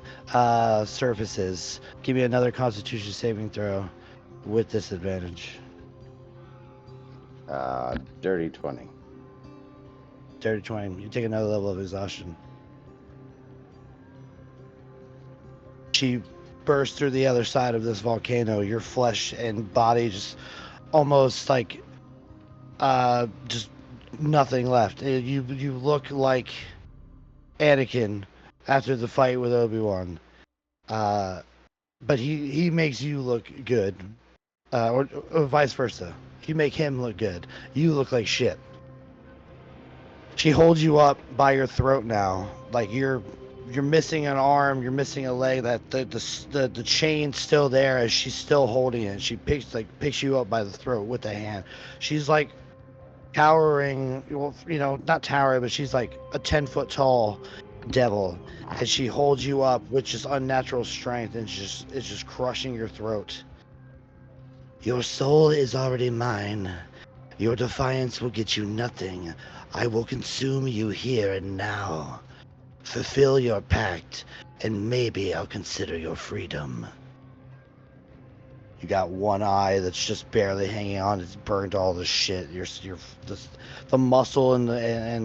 [SPEAKER 2] surfaces. Give me another Constitution saving throw with disadvantage.
[SPEAKER 5] Dirty 20.
[SPEAKER 2] Dirty 20. You take another level of exhaustion. She burst through the other side of this volcano. Your flesh and body just almost like just nothing left. You look like Anakin after the fight with Obi-Wan. But he makes you look good. Or vice versa. You make him look good. You look like shit. She holds you up by your throat now, like you're missing an arm, you're missing a leg. That the chain's still there as she's still holding it. She picks you up by the throat with the hand. She's like towering, well, not towering, but she's like a 10-foot tall devil, and she holds you up with just unnatural strength, and it's just crushing your throat. Your soul is already mine. Your defiance will get you nothing. I will consume you here and now. Fulfill your pact, and maybe I'll consider your freedom. You got one eye that's just barely hanging on. It's burned all the shit. The muscle and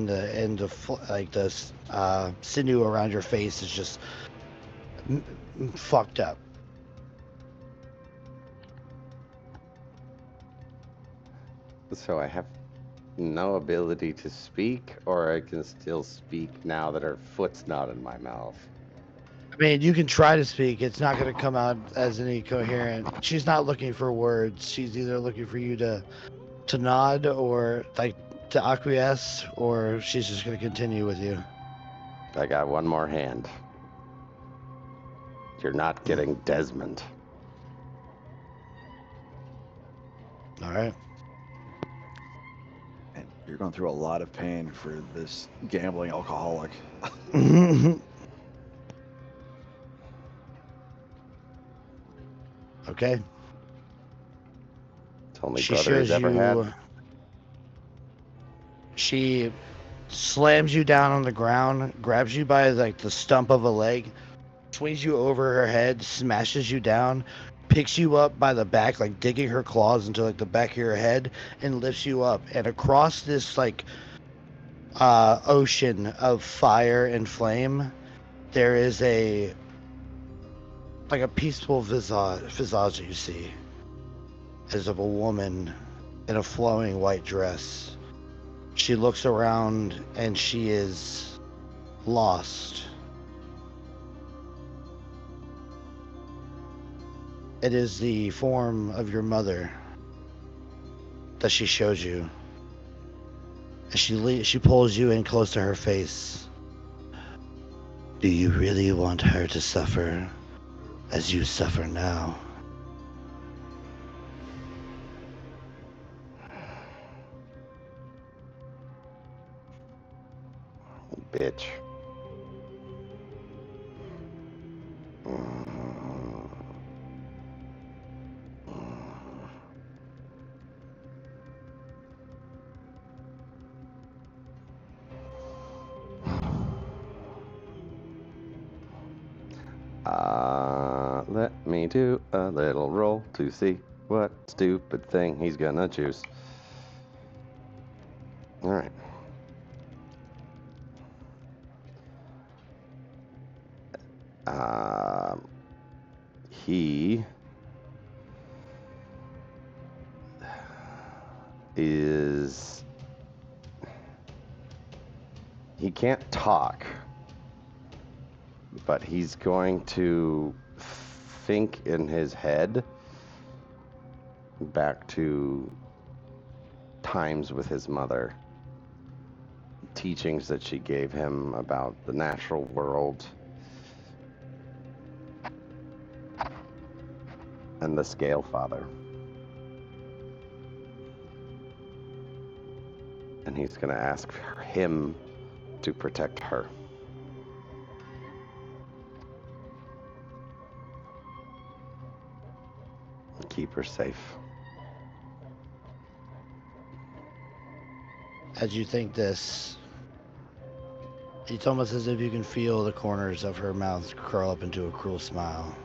[SPEAKER 2] the sinew around your face is just fucked up.
[SPEAKER 5] So I have no ability to speak, or I can still speak now that her foot's not in my mouth.
[SPEAKER 2] I mean, you can try to speak. It's not going to come out as any coherent. She's not looking for words. She's either looking for you to nod or like to acquiesce, or she's just going to continue with you.
[SPEAKER 5] I got one more hand. You're not getting Desmond.
[SPEAKER 2] All right.
[SPEAKER 1] And you're going through a lot of pain for this gambling alcoholic.
[SPEAKER 2] Okay.
[SPEAKER 5] It's only
[SPEAKER 2] She
[SPEAKER 5] brother he's
[SPEAKER 2] shows
[SPEAKER 5] ever had.
[SPEAKER 2] you. She slams you down on the ground, grabs you by like the stump of a leg, swings you over her head, smashes you down, picks you up by the back, like digging her claws into like the back of your head, and lifts you up. And across this like ocean of fire and flame, there is a peaceful visage you see, as of a woman in a flowing white dress. She looks around and she is lost. It is the form of your mother that she shows you. And she pulls you in close to her face. Do you really want her to suffer as you suffer now?
[SPEAKER 5] Bitch. Let me do a little roll to see what stupid thing he's gonna choose. Alright. He is... He can't talk, but he's going to think in his head back to times with his mother, teachings that she gave him about the natural world and the Scale Father. And he's going to ask him to protect her. Keep her safe.
[SPEAKER 2] As you think this, it's almost as if you can feel the corners of her mouth curl up into a cruel smile.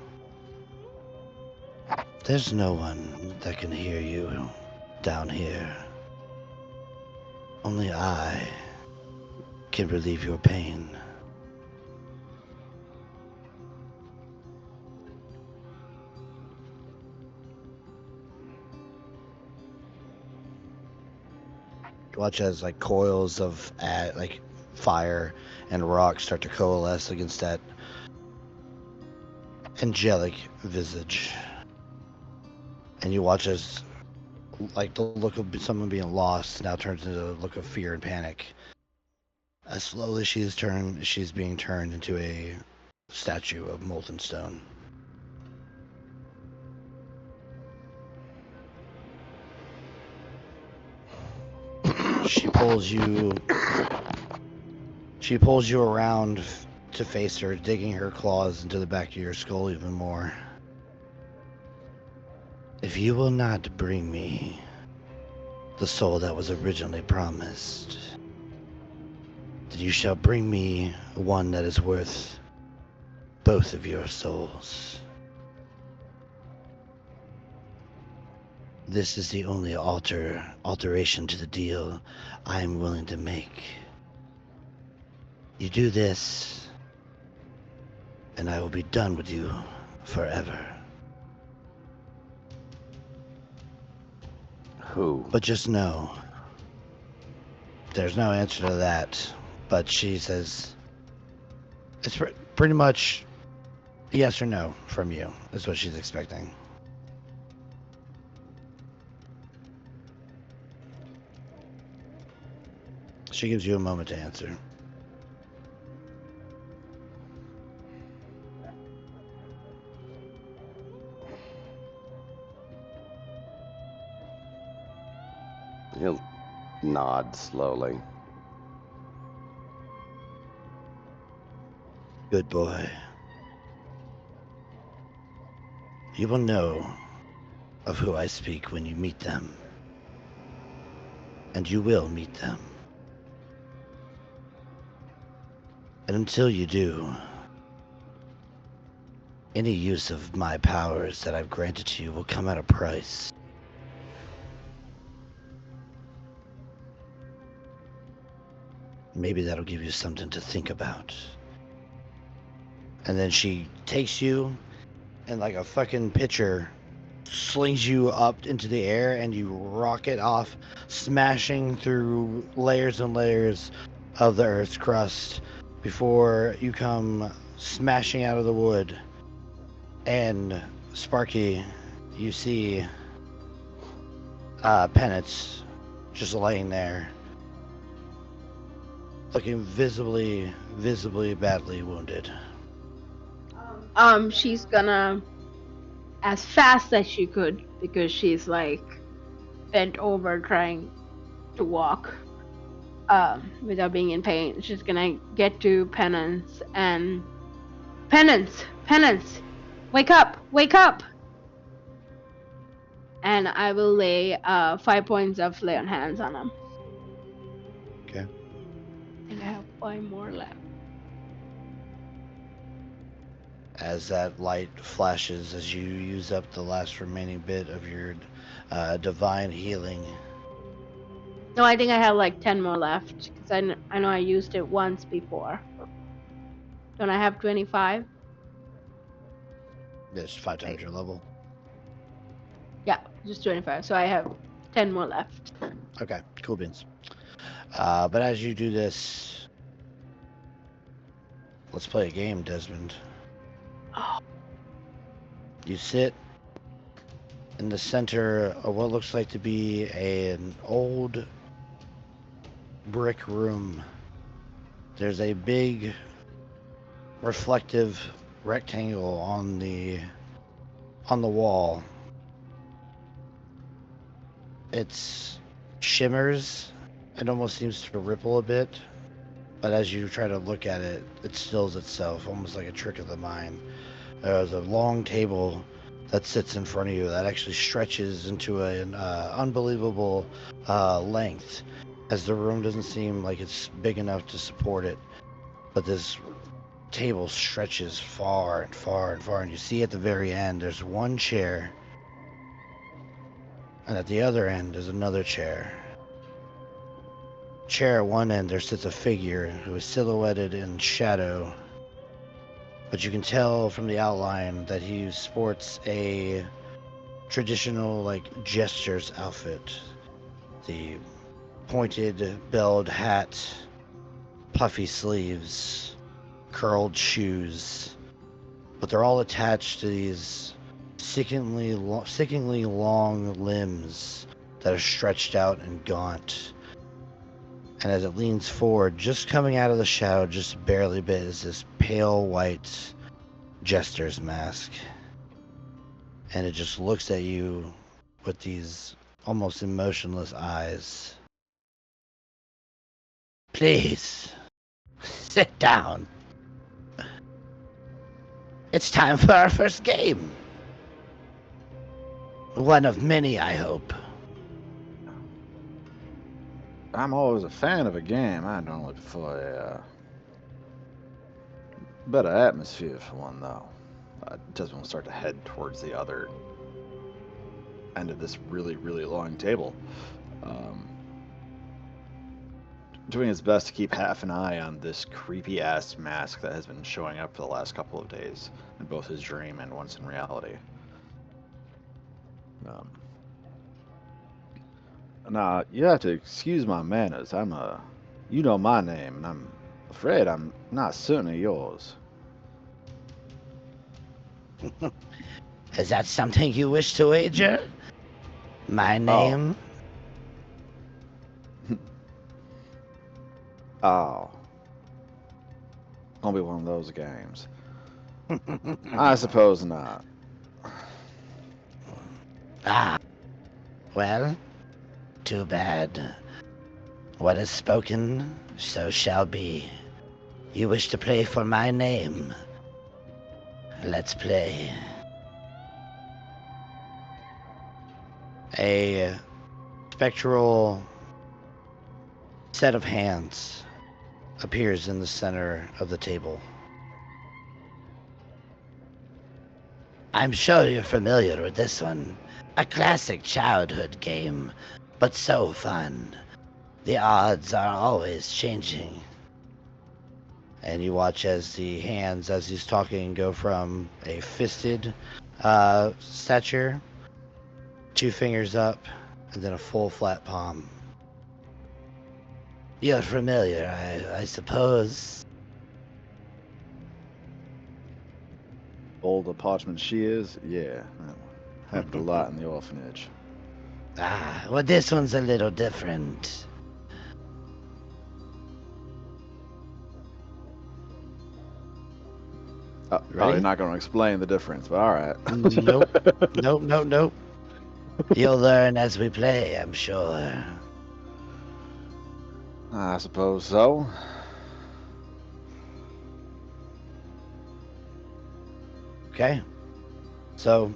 [SPEAKER 2] There's no one that can hear you down here. Only I can relieve your pain. Watch as like coils of like fire and rock start to coalesce against that angelic visage. And you watch as like the look of someone being lost now turns into a look of fear and panic. As slowly she's being turned into a statue of molten stone. She pulls you around to face her, digging her claws into the back of your skull even more. If you will not bring me the soul that was originally promised, then you shall bring me one that is worth both of your souls. This is the only alteration to the deal I am willing to make. You do this, and I will be done with you forever.
[SPEAKER 5] Who?
[SPEAKER 2] But just know, there's no answer to that. But she says, it's pretty much yes or no from you, is what she's expecting. She gives you a moment to answer.
[SPEAKER 5] He'll nod slowly.
[SPEAKER 2] Good boy. You will know of who I speak when you meet them. And you will meet them. And until you do, any use of my powers that I've granted to you will come at a price. Maybe that'll give you something to think about. And then she takes you and like a fucking pitcher slings you up into the air and you rocket off, smashing through layers and layers of the Earth's crust before you come smashing out of the wood. And Sparky, you see Penance just laying there, looking visibly badly wounded.
[SPEAKER 3] She's gonna, as fast as she could, because she's like bent over trying to walk without being in pain. She's gonna get to Penance and Penance, wake up! And I will lay 5 points of lay on hands on him.
[SPEAKER 2] Okay.
[SPEAKER 3] And I have 5 more left.
[SPEAKER 2] As that light flashes, as you use up the last remaining bit of your divine healing.
[SPEAKER 3] No, I think I have like 10 more left, because I know I used it once before. Don't I have 25?
[SPEAKER 2] It's 5 times your level.
[SPEAKER 3] Yeah, just 25. So I have 10 more left.
[SPEAKER 2] Okay, cool beans. But as you do this, let's play a game, Desmond.
[SPEAKER 3] Oh.
[SPEAKER 2] You sit in the center of what looks like to be an old brick room. There's a big reflective rectangle on the wall. It shimmers. It almost seems to ripple a bit, but as you try to look at it, it stills itself, almost like a trick of the mind. There's a long table that sits in front of you that actually stretches into an unbelievable length. as the room doesn't seem like it's big enough to support it. But this table stretches far and far and far, and you see at the very end there's one chair, and at the other end there's another chair. Chair at one end there sits a figure who is silhouetted in shadow, but you can tell from the outline that he sports a traditional jester's outfit. The pointed belled hat, puffy sleeves, curled shoes, but they're all attached to these sickeningly long limbs that are stretched out and gaunt. And as it leans forward, just coming out of the shadow, just barely bit, is this pale white jester's mask. And it just looks at you with these almost emotionless eyes. Please, sit down. It's time for our first game. One of many, I hope.
[SPEAKER 1] I'm always a fan of a game. I don't look for a better atmosphere for one, though. Just want to start to head towards the other end of this really, really long table. Doing his best to keep half an eye on this creepy-ass mask that has been showing up for the last couple of days in both his dream and once in reality. Now, you have to excuse my manners. You know my name, and I'm afraid I'm not certain of yours.
[SPEAKER 2] Is that something you wish to wager? My name?
[SPEAKER 1] Oh. Won't be one of those games. I suppose not.
[SPEAKER 2] Ah. Well, too bad. What is spoken, so shall be. You wish to play for my name? Let's play. A spectral set of hands appears in the center of the table. I'm sure you're familiar with this one. A classic childhood game, but so fun. The odds are always changing. And you watch as the hands, as he's talking, go from a fisted stature, 2 fingers up, and then a full flat palm. You're familiar, I suppose.
[SPEAKER 1] Old a parchment she is? Yeah. Happened a lot in the orphanage.
[SPEAKER 2] Ah, well, this one's a little different.
[SPEAKER 1] Probably not going to explain the difference, but all right.
[SPEAKER 2] Nope. You'll learn as we play, I'm sure.
[SPEAKER 1] I suppose so.
[SPEAKER 2] Okay. So,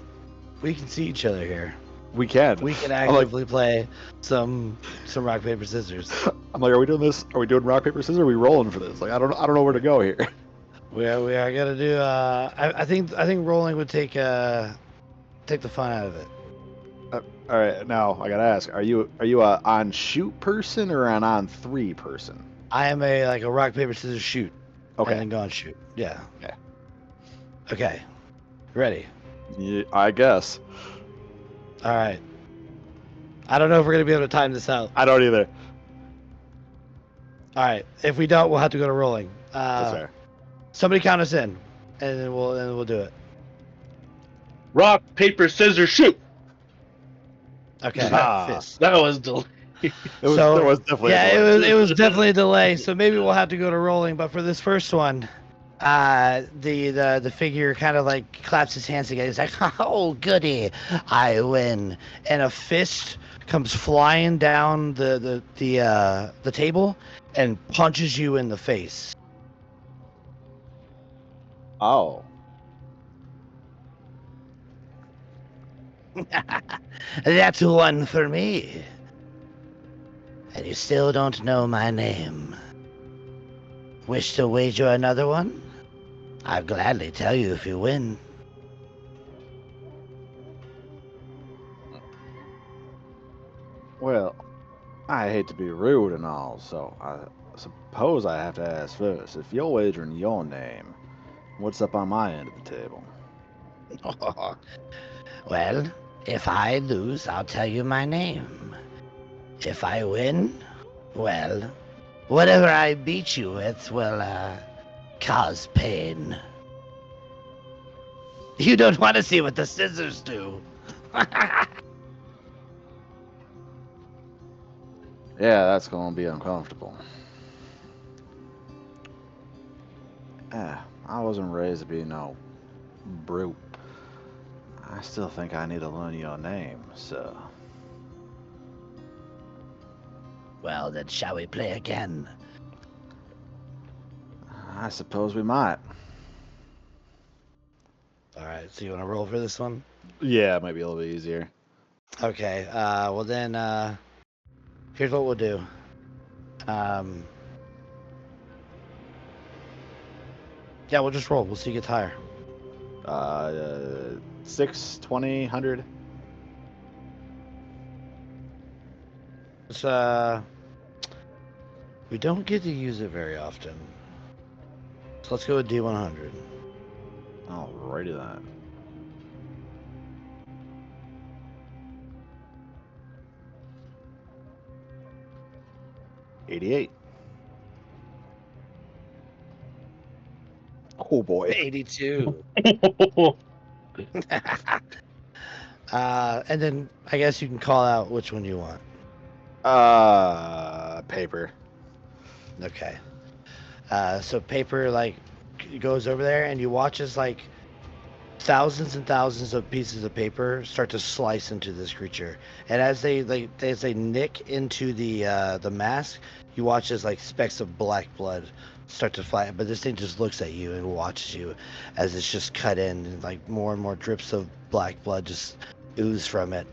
[SPEAKER 2] we can see each other here.
[SPEAKER 1] We can.
[SPEAKER 2] We can actively play some rock, paper, scissors.
[SPEAKER 1] I'm like, are we doing this? Are we doing rock, paper, scissors? Or are we rolling for this? Like, I don't know where to go here.
[SPEAKER 2] We are gonna do. I think rolling would take the fun out of it.
[SPEAKER 1] All right, now I gotta ask: Are you a on shoot person or an on 3 person?
[SPEAKER 2] I am a rock, paper, scissors shoot.
[SPEAKER 1] Okay.
[SPEAKER 2] And then go and shoot. Yeah.
[SPEAKER 1] Okay.
[SPEAKER 2] Okay. Ready?
[SPEAKER 1] Yeah, I guess.
[SPEAKER 2] All right. I don't know if we're gonna be able to time this out.
[SPEAKER 1] I don't either.
[SPEAKER 2] All right. If we don't, we'll have to go to rolling.
[SPEAKER 1] That's fair.
[SPEAKER 2] Somebody count us in, and then we'll do it.
[SPEAKER 4] Rock, paper, scissors, shoot.
[SPEAKER 2] Okay. Fist.
[SPEAKER 4] That was delayed.
[SPEAKER 1] There was definitely a delay.
[SPEAKER 2] it was definitely a delay. So maybe we'll have to go to rolling. But for this first one, the figure kind of claps his hands together. He's like, "Oh, goody, I win!" And a fist comes flying down the table and punches you in the face.
[SPEAKER 1] Oh.
[SPEAKER 2] That's one for me. And you still don't know my name. Wish to wager another one? I'll gladly tell you if you win.
[SPEAKER 1] Well, I hate to be rude and all, so I suppose I have to ask first. If you're wagering your name, what's up on my end of the table?
[SPEAKER 2] Well, if I lose, I'll tell you my name. If I win, well, whatever I beat you with will, cause pain. You don't want to see what the scissors do.
[SPEAKER 1] Yeah, that's gonna be uncomfortable. I wasn't raised to be no brute. I still think I need to learn your name, so.
[SPEAKER 2] Well, then shall we play again?
[SPEAKER 1] I suppose we might.
[SPEAKER 2] Alright, so you want to roll for this one?
[SPEAKER 1] Yeah, it might be a little bit easier.
[SPEAKER 2] Okay, well then, here's what we'll do. Yeah, we'll just roll. We'll see who gets higher.
[SPEAKER 1] 6, 20, 100.
[SPEAKER 2] It's, we don't get to use it very often. So let's go with D100.
[SPEAKER 1] Alrighty then. $88. Oh boy.
[SPEAKER 2] 82. And then I guess you can call out which one you want.
[SPEAKER 1] Paper.
[SPEAKER 2] Okay. So paper like goes over there, and you watch as like thousands and thousands of pieces of paper start to slice into this creature, and as they nick into the mask, you watch as like specks of black blood start to fly. But this thing just looks at you and watches you as it's just cut in, and like more and more drips of black blood just ooze from it.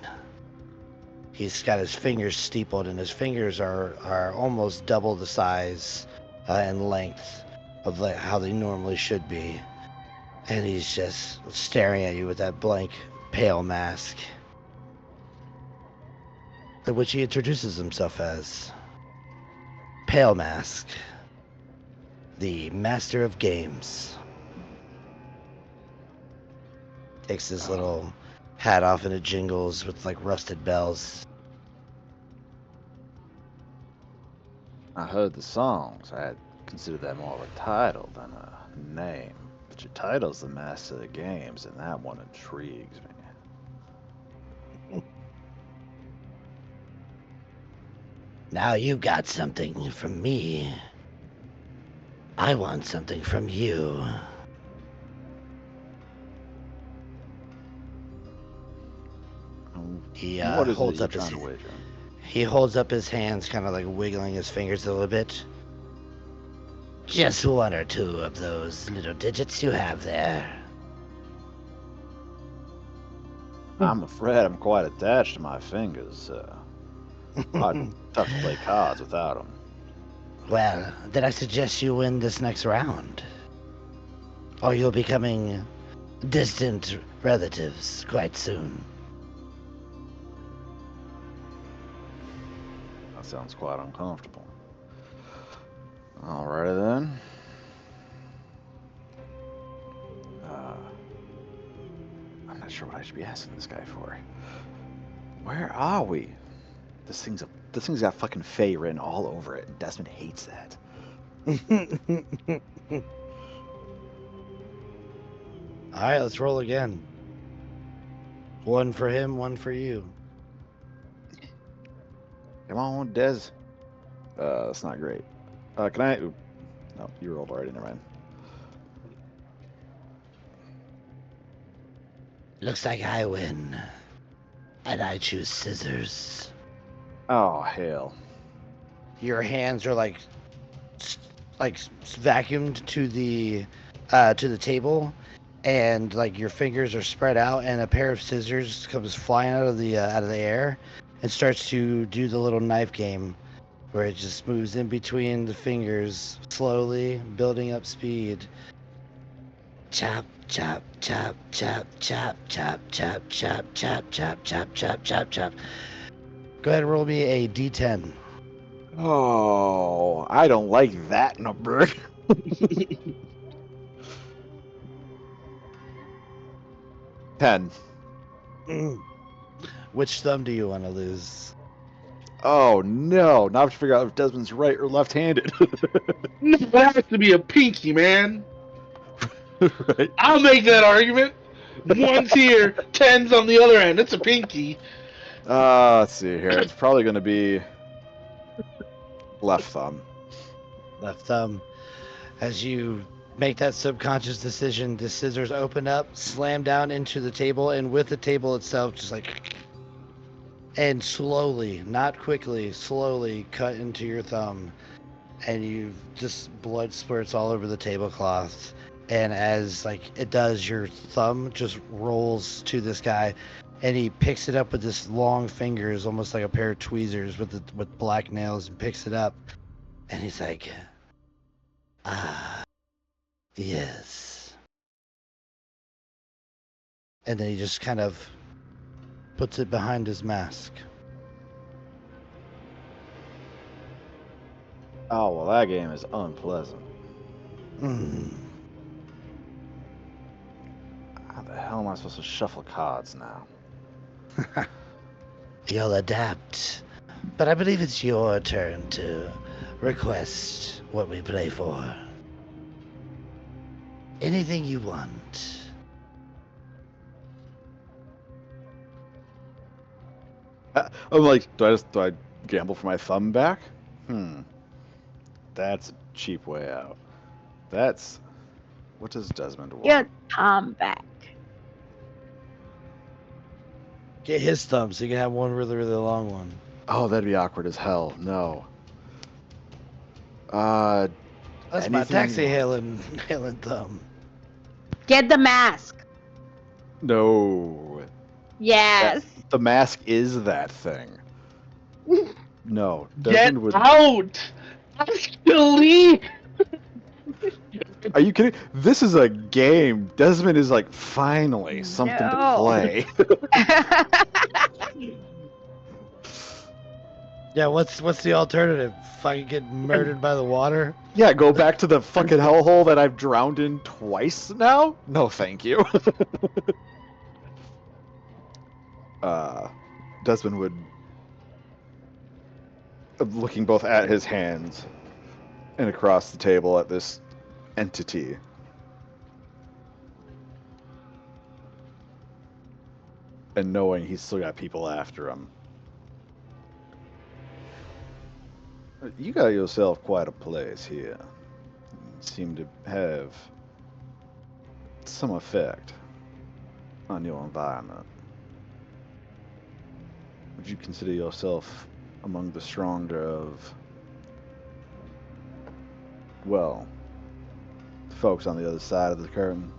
[SPEAKER 2] He's got his fingers steepled, and his fingers are almost double the size and length of like how they normally should be. And he's just staring at you with that blank, pale mask. Which he introduces himself as Pale Mask, the Master of Games. Takes his little hat off and it jingles with like rusted bells.
[SPEAKER 1] I heard the songs. I'd consider that more of a title than a name. But your title's the Master of the Games, and that one intrigues me.
[SPEAKER 2] Now you got something from me. I want something from you. He
[SPEAKER 1] What is
[SPEAKER 2] holds
[SPEAKER 1] it
[SPEAKER 2] up
[SPEAKER 1] you're
[SPEAKER 2] his
[SPEAKER 1] trying to wager?
[SPEAKER 2] He holds up his hands, kind of like wiggling his fingers a little bit. Just one or two of those little digits you have there.
[SPEAKER 1] I'm afraid I'm quite attached to my fingers. Tough to play cards without them.
[SPEAKER 2] Well, then I suggest you win this next round. Or you'll be becoming distant relatives quite soon.
[SPEAKER 1] That sounds quite uncomfortable. Alrighty then. I'm not sure what I should be asking this guy for. Where are we? This thing's got fucking Faye written all over it, and Desmond hates that.
[SPEAKER 2] Alright, let's roll again. One for him, one for you.
[SPEAKER 1] Come on, Des. That's not great. Can I? Ooh. No, you rolled already. Never mind.
[SPEAKER 2] Looks like I win. And I choose scissors.
[SPEAKER 1] Oh hell!
[SPEAKER 2] Your hands are like vacuumed to the table, and like your fingers are spread out, and a pair of scissors comes flying out of the air and starts to do the little knife game where it just moves in between the fingers, slowly building up speed. Chop, chop, chop, chop, chop, chop, chop, chop, chop, chop, chop, chop, chop, chop. Go ahead and roll me a d10.
[SPEAKER 1] Oh, I don't like that number. 10.
[SPEAKER 2] Which thumb do you want to lose?
[SPEAKER 1] Oh no! Now I have to figure out if Desmond's right or left-handed.
[SPEAKER 4] No, it has to be a pinky, man.
[SPEAKER 1] Right?
[SPEAKER 4] I'll make that argument. One's here, 10's on the other end. It's a pinky.
[SPEAKER 1] Let's see here. It's probably going to be left thumb.
[SPEAKER 2] Left thumb. As you make that subconscious decision, the scissors open up, slam down into the table, and with the table itself, just like, and slowly, not quickly, slowly cut into your thumb, and you just blood spurts all over the tablecloth. And as like it does, your thumb just rolls to this guy, and he picks it up with this long fingers, almost like a pair of tweezers with black nails, and picks it up, and he's like, "Ah, yes." And then he just kind of puts it behind his mask.
[SPEAKER 1] Oh, well, that game is unpleasant. How the hell am I supposed to shuffle cards now?
[SPEAKER 2] You'll adapt. But I believe it's your turn to request what we play for. Anything you want.
[SPEAKER 1] I'm like, do I gamble for my thumb back? That's a cheap way out. What does Desmond want?
[SPEAKER 3] Your Tom back.
[SPEAKER 2] Get his thumb so you can have one really, really long one.
[SPEAKER 1] Oh, that'd be awkward as hell. No. That's
[SPEAKER 2] That's my taxi hailing thumb.
[SPEAKER 3] Get the mask.
[SPEAKER 1] No.
[SPEAKER 3] Yes.
[SPEAKER 1] The mask is that thing. No.
[SPEAKER 4] Get
[SPEAKER 1] Desmond would.
[SPEAKER 4] out! Actually!
[SPEAKER 1] Are you kidding? This is a game. Desmond is like, finally, something to
[SPEAKER 3] No.
[SPEAKER 1] play.
[SPEAKER 2] Yeah, what's the alternative? Fucking get murdered by the water?
[SPEAKER 1] Yeah, go back to the fucking hellhole that I've drowned in twice now? No, thank you. Desmond would, looking both at his hands and across the table at this entity, and knowing he's still got people after him. You got yourself quite a place here. You seem to have some effect on your environment. Would you consider yourself among the stronger of, well, the folks on the other side of the curtain?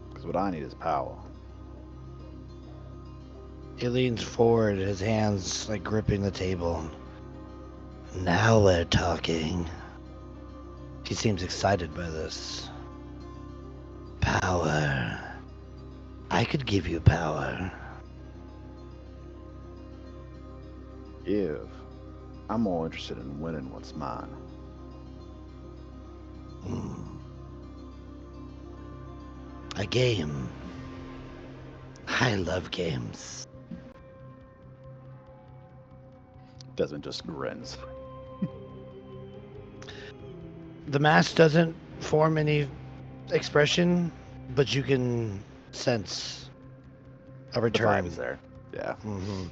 [SPEAKER 1] Because what I need is power.
[SPEAKER 2] He leans forward, his hands like gripping the table. Now we're talking. He seems excited by this. Power. I could give you power.
[SPEAKER 1] I'm more interested in winning what's mine.
[SPEAKER 2] A game. I love games.
[SPEAKER 1] Desmond just grins.
[SPEAKER 2] The mask doesn't form any expression, but you can sense a
[SPEAKER 1] The
[SPEAKER 2] return.
[SPEAKER 1] vibe's there. Yeah.
[SPEAKER 2] Mm-hmm.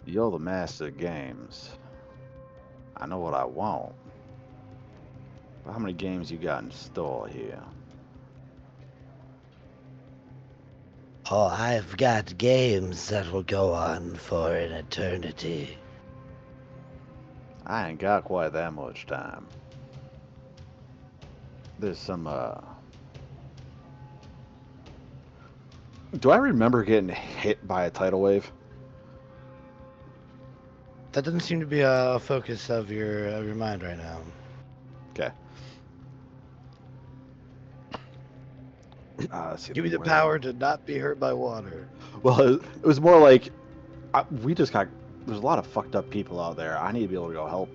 [SPEAKER 1] You're the master of games. I know what I want. But how many games you got in store here?
[SPEAKER 2] Oh, I've got games that will go on for an eternity.
[SPEAKER 1] I ain't got quite that much time. There's some. Do I remember getting hit by a tidal wave?
[SPEAKER 2] That doesn't seem to be a focus of your mind right now.
[SPEAKER 1] Okay. Let's see
[SPEAKER 2] Give me the
[SPEAKER 1] where-
[SPEAKER 2] power to not be hurt by water.
[SPEAKER 1] Well, it was more like we just got. There's a lot of fucked up people out there. I need to be able to go help.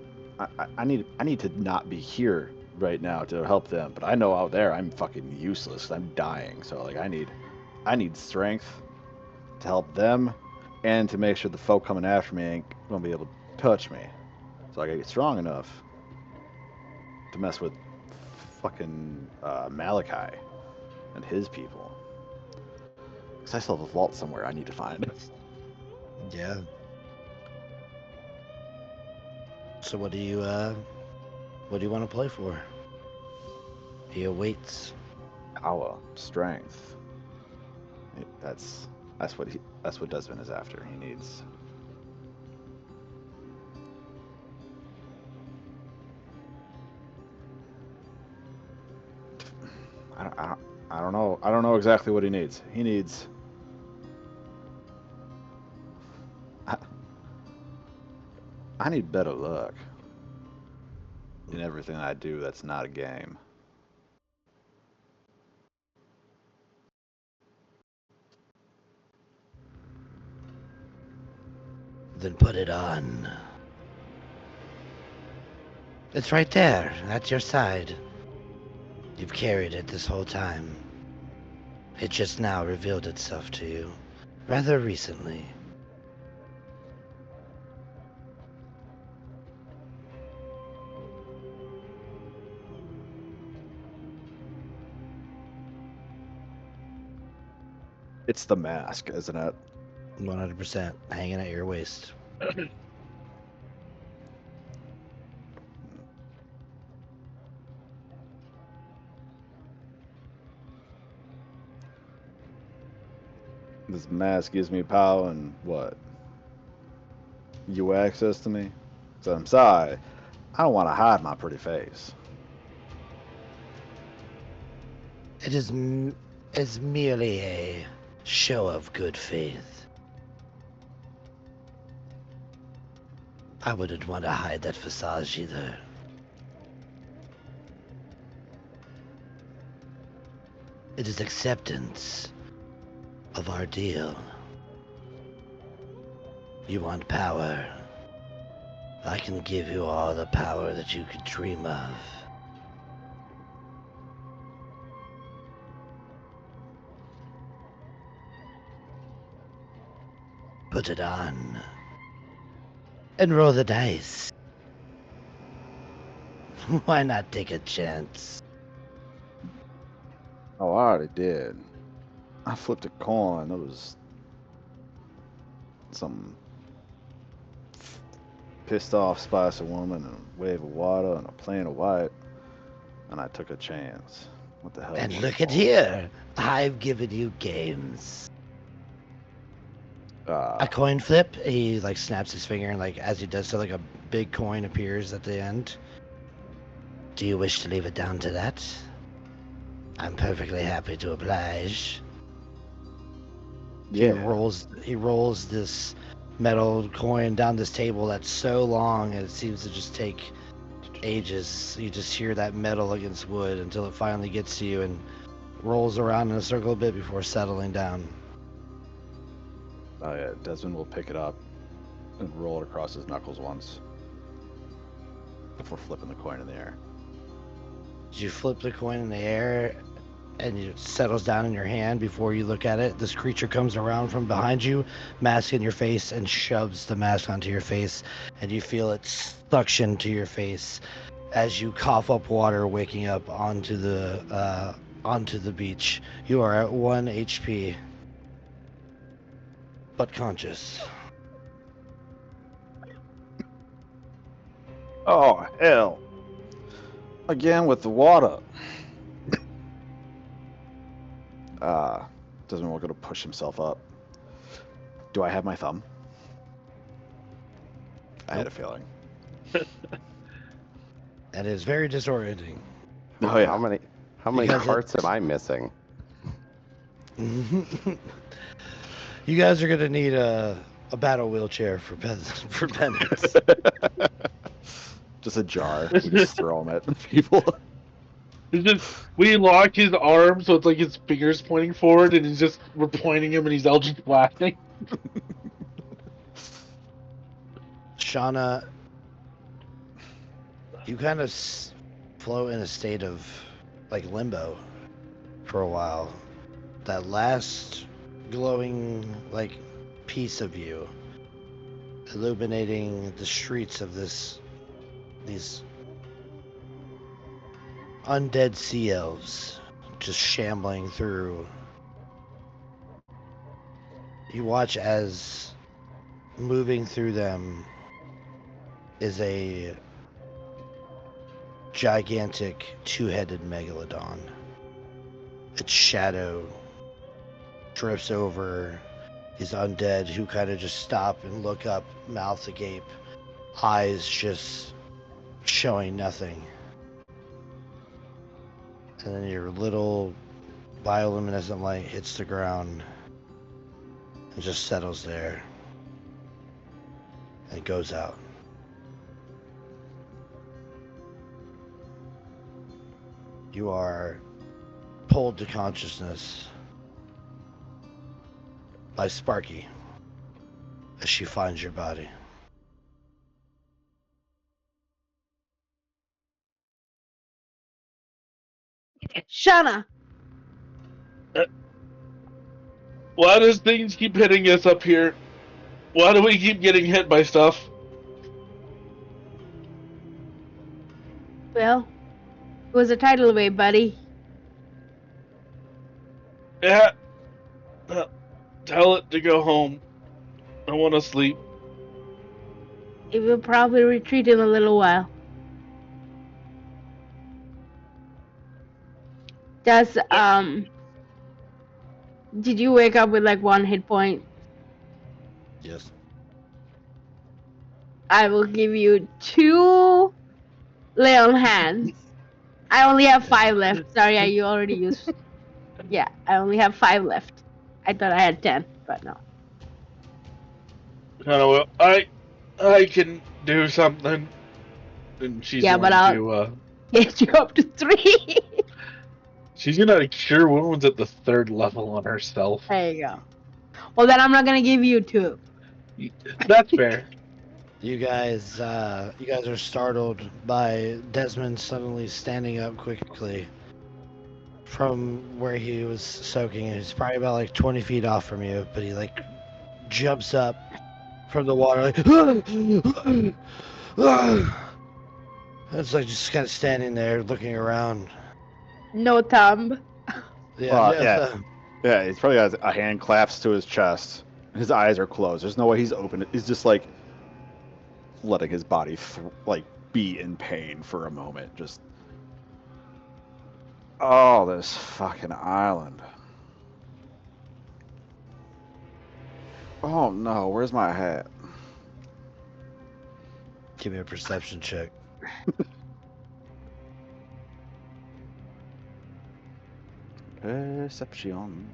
[SPEAKER 1] I need to not be here right now to help them. But I know out there I'm fucking useless. I'm dying. So like I need strength to help them, and to make sure the folk coming after me ain't gonna be able to touch me. So I gotta get strong enough to mess with fucking Malachi and his people. Because I still have a vault somewhere I need to find.
[SPEAKER 2] Yeah. So what do you want to play for? He awaits.
[SPEAKER 1] Our strength. That's what Desmond is after. He needs. I don't know. I don't know exactly what he needs. He needs. I need better luck in everything I do that's not a game.
[SPEAKER 2] Then put it on. It's right there, at your side. You've carried it this whole time. It just now revealed itself to you, rather recently.
[SPEAKER 1] It's the mask, isn't it?
[SPEAKER 2] 100% hanging at your waist.
[SPEAKER 1] This mask gives me power and what? You access to me? So I'm sorry. I don't want to hide my pretty face.
[SPEAKER 2] It is merely a show of good faith. I wouldn't want to hide that facade either. It is acceptance of our deal. You want power. I can give you all the power that you could dream of. Put it on. And roll the dice. Why not take a chance?
[SPEAKER 1] Oh, I already did. I flipped a coin. There was some pissed off spicy woman and a wave of water and a plane of white, and I took a chance. What the hell?
[SPEAKER 2] And look at here. I've given you games. A coin flip. He like snaps his finger, and like as he does so, like a big coin appears at the end. Do you wish to leave it down to that? I'm perfectly happy to oblige.
[SPEAKER 1] Yeah.
[SPEAKER 2] He rolls this metal coin down this table that's so long, and it seems to just take ages. You just hear that metal against wood until it finally gets to you and rolls around in a circle a bit before settling down.
[SPEAKER 1] Oh yeah, Desmond will pick it up and roll it across his knuckles once before flipping the coin in the air.
[SPEAKER 2] You flip the coin in the air and it settles down in your hand. Before you look at it, this creature comes around from behind you, mask in your face, and shoves the mask onto your face, and you feel it suction to your face as you cough up water, waking up onto the beach. You are at 1 HP, but conscious.
[SPEAKER 1] Oh hell! Again with the water. Desmond will go to push himself up. Do I have my thumb? I had a feeling.
[SPEAKER 2] That is very disorienting.
[SPEAKER 1] Oh yeah.
[SPEAKER 5] How many
[SPEAKER 2] Because
[SPEAKER 5] parts am I missing?
[SPEAKER 2] You guys are gonna need a battle wheelchair for penance.
[SPEAKER 1] Just a jar. We just throw them at people.
[SPEAKER 4] It's just we lock his arm so it's like his fingers pointing forward, and we're pointing him, and he's Eldritch blasting.
[SPEAKER 2] Shauna, you kind of float in a state of like limbo for a while. That last glowing like piece of you illuminating the streets of these undead sea elves just shambling through. You watch as moving through them is a gigantic two-headed megalodon. Its shadow drifts over these undead who kind of just stop and look up, mouths agape, eyes just showing nothing. And then your little bioluminescent light hits the ground and just settles there and goes out. You are pulled to consciousness by Sparky as she finds your body.
[SPEAKER 3] Shauna,
[SPEAKER 4] Why does things keep hitting us up here? Why do we keep getting hit by stuff?
[SPEAKER 3] well, it was a tidal wave, buddy.
[SPEAKER 4] Yeah. Tell it to go home. I want to sleep.
[SPEAKER 3] It will probably retreat in a little while. Does did you wake up with like 1 hit point?
[SPEAKER 2] Yes.
[SPEAKER 3] I will give you 2 lay on hands. I only have 5 left. Sorry, you already used. Yeah, I only have 5 left. I thought I had 10, but no.
[SPEAKER 4] I can do something. And she's
[SPEAKER 3] Yeah,
[SPEAKER 4] going
[SPEAKER 3] but I'll
[SPEAKER 4] to
[SPEAKER 3] get you up to 3.
[SPEAKER 4] she's gonna cure wounds at the 3rd level on herself.
[SPEAKER 3] There you go. Well, then I'm not gonna give you 2.
[SPEAKER 4] That's fair.
[SPEAKER 2] You guys are startled by Desmond suddenly standing up quickly from where he was soaking. He's probably about like 20 feet off from you, but he like jumps up from the water like it's like just kind of standing there looking around.
[SPEAKER 3] No thumb.
[SPEAKER 2] Yeah.
[SPEAKER 1] Yeah, he's probably got a hand claps to his chest. His eyes are closed. There's no way he's open. He's just like letting his body be in pain for a moment. Just this fucking island. Oh no, where's my hat?
[SPEAKER 2] Give me a perception check.
[SPEAKER 1] Perception.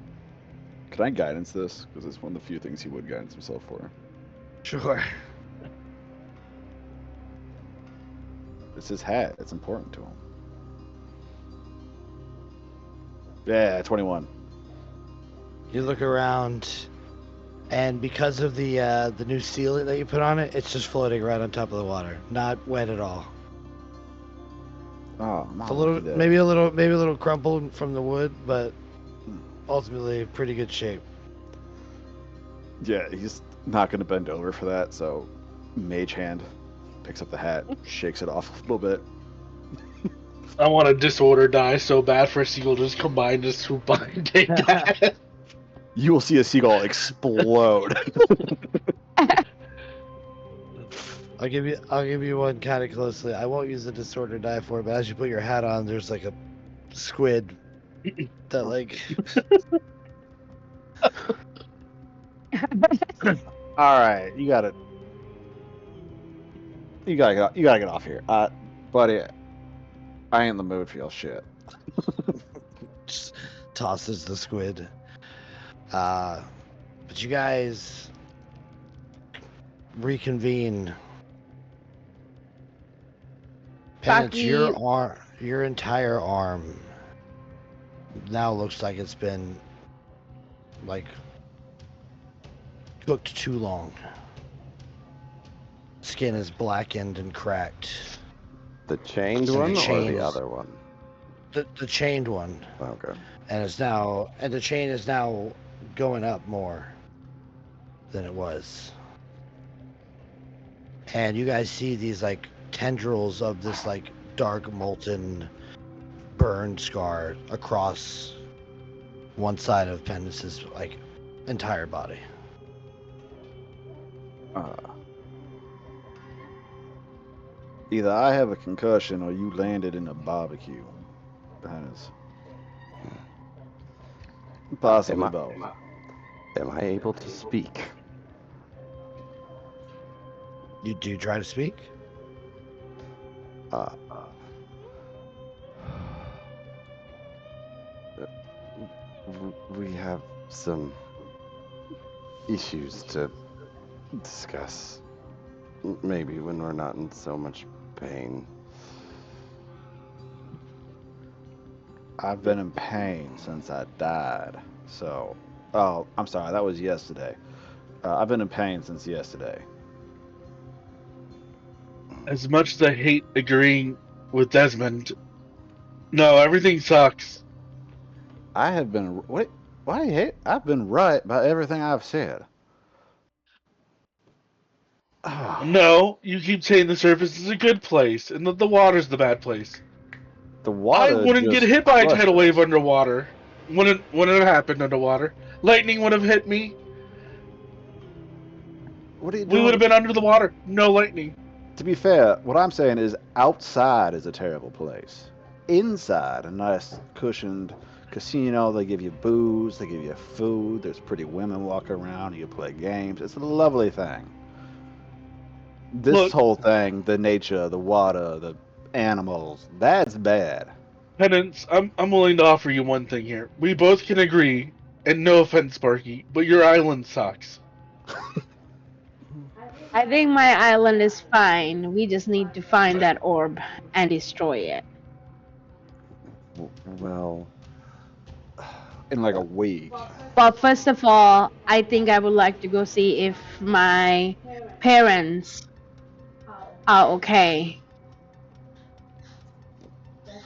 [SPEAKER 1] Can I guidance this? Because it's one of the few things he would guidance himself for.
[SPEAKER 2] Sure.
[SPEAKER 1] It's his hat. It's important to him. Yeah, 21.
[SPEAKER 2] You look around, and because of the new sealant that you put on it, it's just floating right on top of the water, not wet at all.
[SPEAKER 1] Oh,
[SPEAKER 2] It's a little, maybe a little crumpled from the wood, but ultimately pretty good shape.
[SPEAKER 1] Yeah, he's not going to bend over for that, so mage hand picks up the hat, shakes it off a little bit.
[SPEAKER 4] I want a disorder die so bad for a seagull to just come by and just swoop by and take that.
[SPEAKER 1] You will see a seagull explode.
[SPEAKER 2] I'll give you one kind of closely. I won't use the disorder die for it, but as you put your hat on, there's like a squid that like.
[SPEAKER 1] All right, you gotta get off here, buddy. I ain't in the mood for your shit.
[SPEAKER 2] tosses the squid. But you guys reconvene. Penance,
[SPEAKER 3] Sparky,
[SPEAKER 2] your entire arm now looks like it's been like cooked too long. Skin is blackened and cracked.
[SPEAKER 5] The chained
[SPEAKER 2] And
[SPEAKER 5] one
[SPEAKER 2] the
[SPEAKER 5] or
[SPEAKER 2] chain-
[SPEAKER 5] the other one?
[SPEAKER 2] The chained one.
[SPEAKER 5] Okay.
[SPEAKER 2] And the chain is now going up more than it was. And you guys see these like tendrils of this like dark molten burn scar across one side of Penance's like entire body.
[SPEAKER 1] Either I have a concussion or you landed in a barbecue. Penance. Possibly both.
[SPEAKER 5] Am I able to speak?
[SPEAKER 2] You do try to speak?
[SPEAKER 5] Uh, we have some issues to discuss. Maybe when we're not in so much pain.
[SPEAKER 1] I've been in pain since I died. So, oh, I'm sorry, that was yesterday. I've been in pain since yesterday.
[SPEAKER 4] As much as I hate agreeing with Desmond, no, everything sucks.
[SPEAKER 1] I have been wait. Why do you hate? I've been right by everything I've said.
[SPEAKER 4] No, you keep saying the surface is a good place and that the water's the bad place.
[SPEAKER 1] The water.
[SPEAKER 4] I wouldn't get
[SPEAKER 1] just
[SPEAKER 4] hit by a tidal
[SPEAKER 1] crushes.
[SPEAKER 4] wave underwater. When it happened underwater, lightning would have hit me.
[SPEAKER 1] What are you
[SPEAKER 4] We
[SPEAKER 1] doing?
[SPEAKER 4] would have been under the water. No lightning.
[SPEAKER 1] To be fair, what I'm saying is outside is a terrible place. Inside, a nice cushioned casino. They give you booze, they give you food. There's pretty women walking around. You play games. It's a lovely thing. This
[SPEAKER 4] Look.
[SPEAKER 1] whole thing, the nature, the water, the animals, that's bad.
[SPEAKER 4] Penance, I'm willing to offer you one thing here. We both can agree, and no offense, Sparky, but your island sucks.
[SPEAKER 3] I think my island is fine. We just need to find that orb and destroy it.
[SPEAKER 5] Well,
[SPEAKER 1] In like a week.
[SPEAKER 3] But first of all, I think I would like to go see if my parents are okay.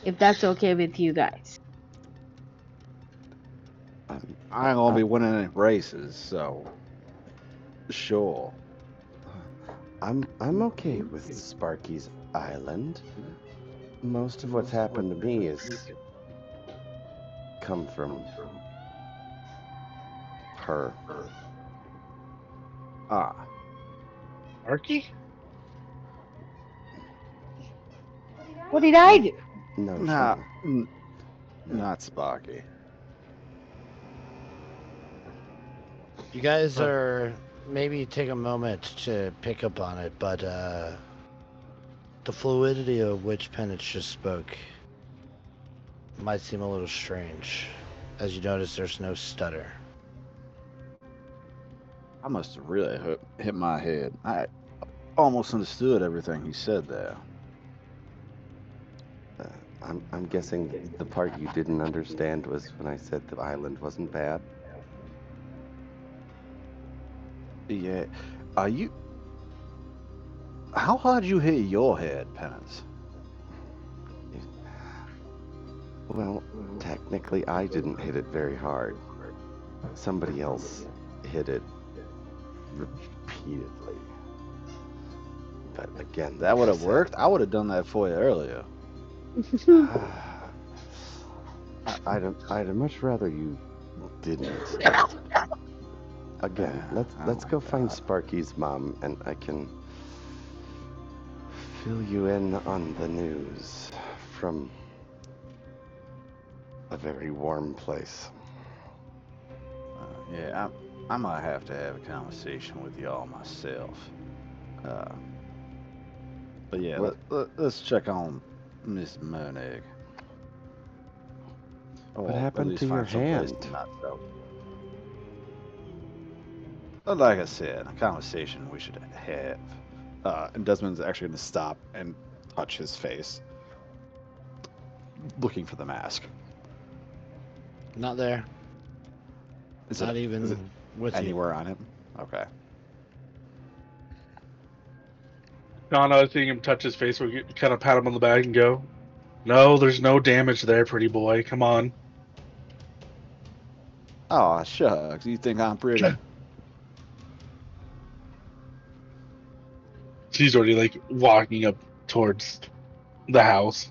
[SPEAKER 3] If that's okay with you guys.
[SPEAKER 1] I ain't gonna be winning any races, so sure.
[SPEAKER 5] I'm okay with Sparky's island. Most of what's happened to me is come from her.
[SPEAKER 1] Ah,
[SPEAKER 4] Sparky?
[SPEAKER 3] What did I do?
[SPEAKER 5] No,
[SPEAKER 1] nah,
[SPEAKER 5] Shauna.
[SPEAKER 1] not Sparky.
[SPEAKER 2] You guys are maybe take a moment to pick up on it, but the fluidity of which Penance just spoke might seem a little strange. As you notice, there's no stutter.
[SPEAKER 1] I must have really hit my head. I almost understood everything he said there.
[SPEAKER 5] I'm guessing the part you didn't understand was when I said the island wasn't bad.
[SPEAKER 1] Yeah. Are you... How hard you hit your head, Penance?
[SPEAKER 5] Well, technically I didn't hit it very hard. Somebody else hit it repeatedly. But again,
[SPEAKER 1] That would have worked? I would have done that for you earlier.
[SPEAKER 5] I'd much rather you didn't. Again, let's go find Sparky's mom, and I can fill you in on the news from a very warm place.
[SPEAKER 1] Yeah, I might have to have a conversation with y'all myself. But yeah, let's check on Miss Monig. Well,
[SPEAKER 5] happened
[SPEAKER 1] at least
[SPEAKER 5] to your
[SPEAKER 1] find someplace
[SPEAKER 5] hand?
[SPEAKER 1] not so. But like I said, a conversation we should have. And Desmond's actually going to stop and touch his face, looking for the mask.
[SPEAKER 2] Not there.
[SPEAKER 1] Is
[SPEAKER 2] Not
[SPEAKER 1] it
[SPEAKER 2] even with you.
[SPEAKER 1] anywhere on him? Okay.
[SPEAKER 4] Shauna, seeing him touch his face, we kind of pat him on the back and go, "No, there's no damage there, pretty boy. Come on."
[SPEAKER 1] Oh, shucks. You think I'm pretty?
[SPEAKER 4] She's already like walking up towards the house.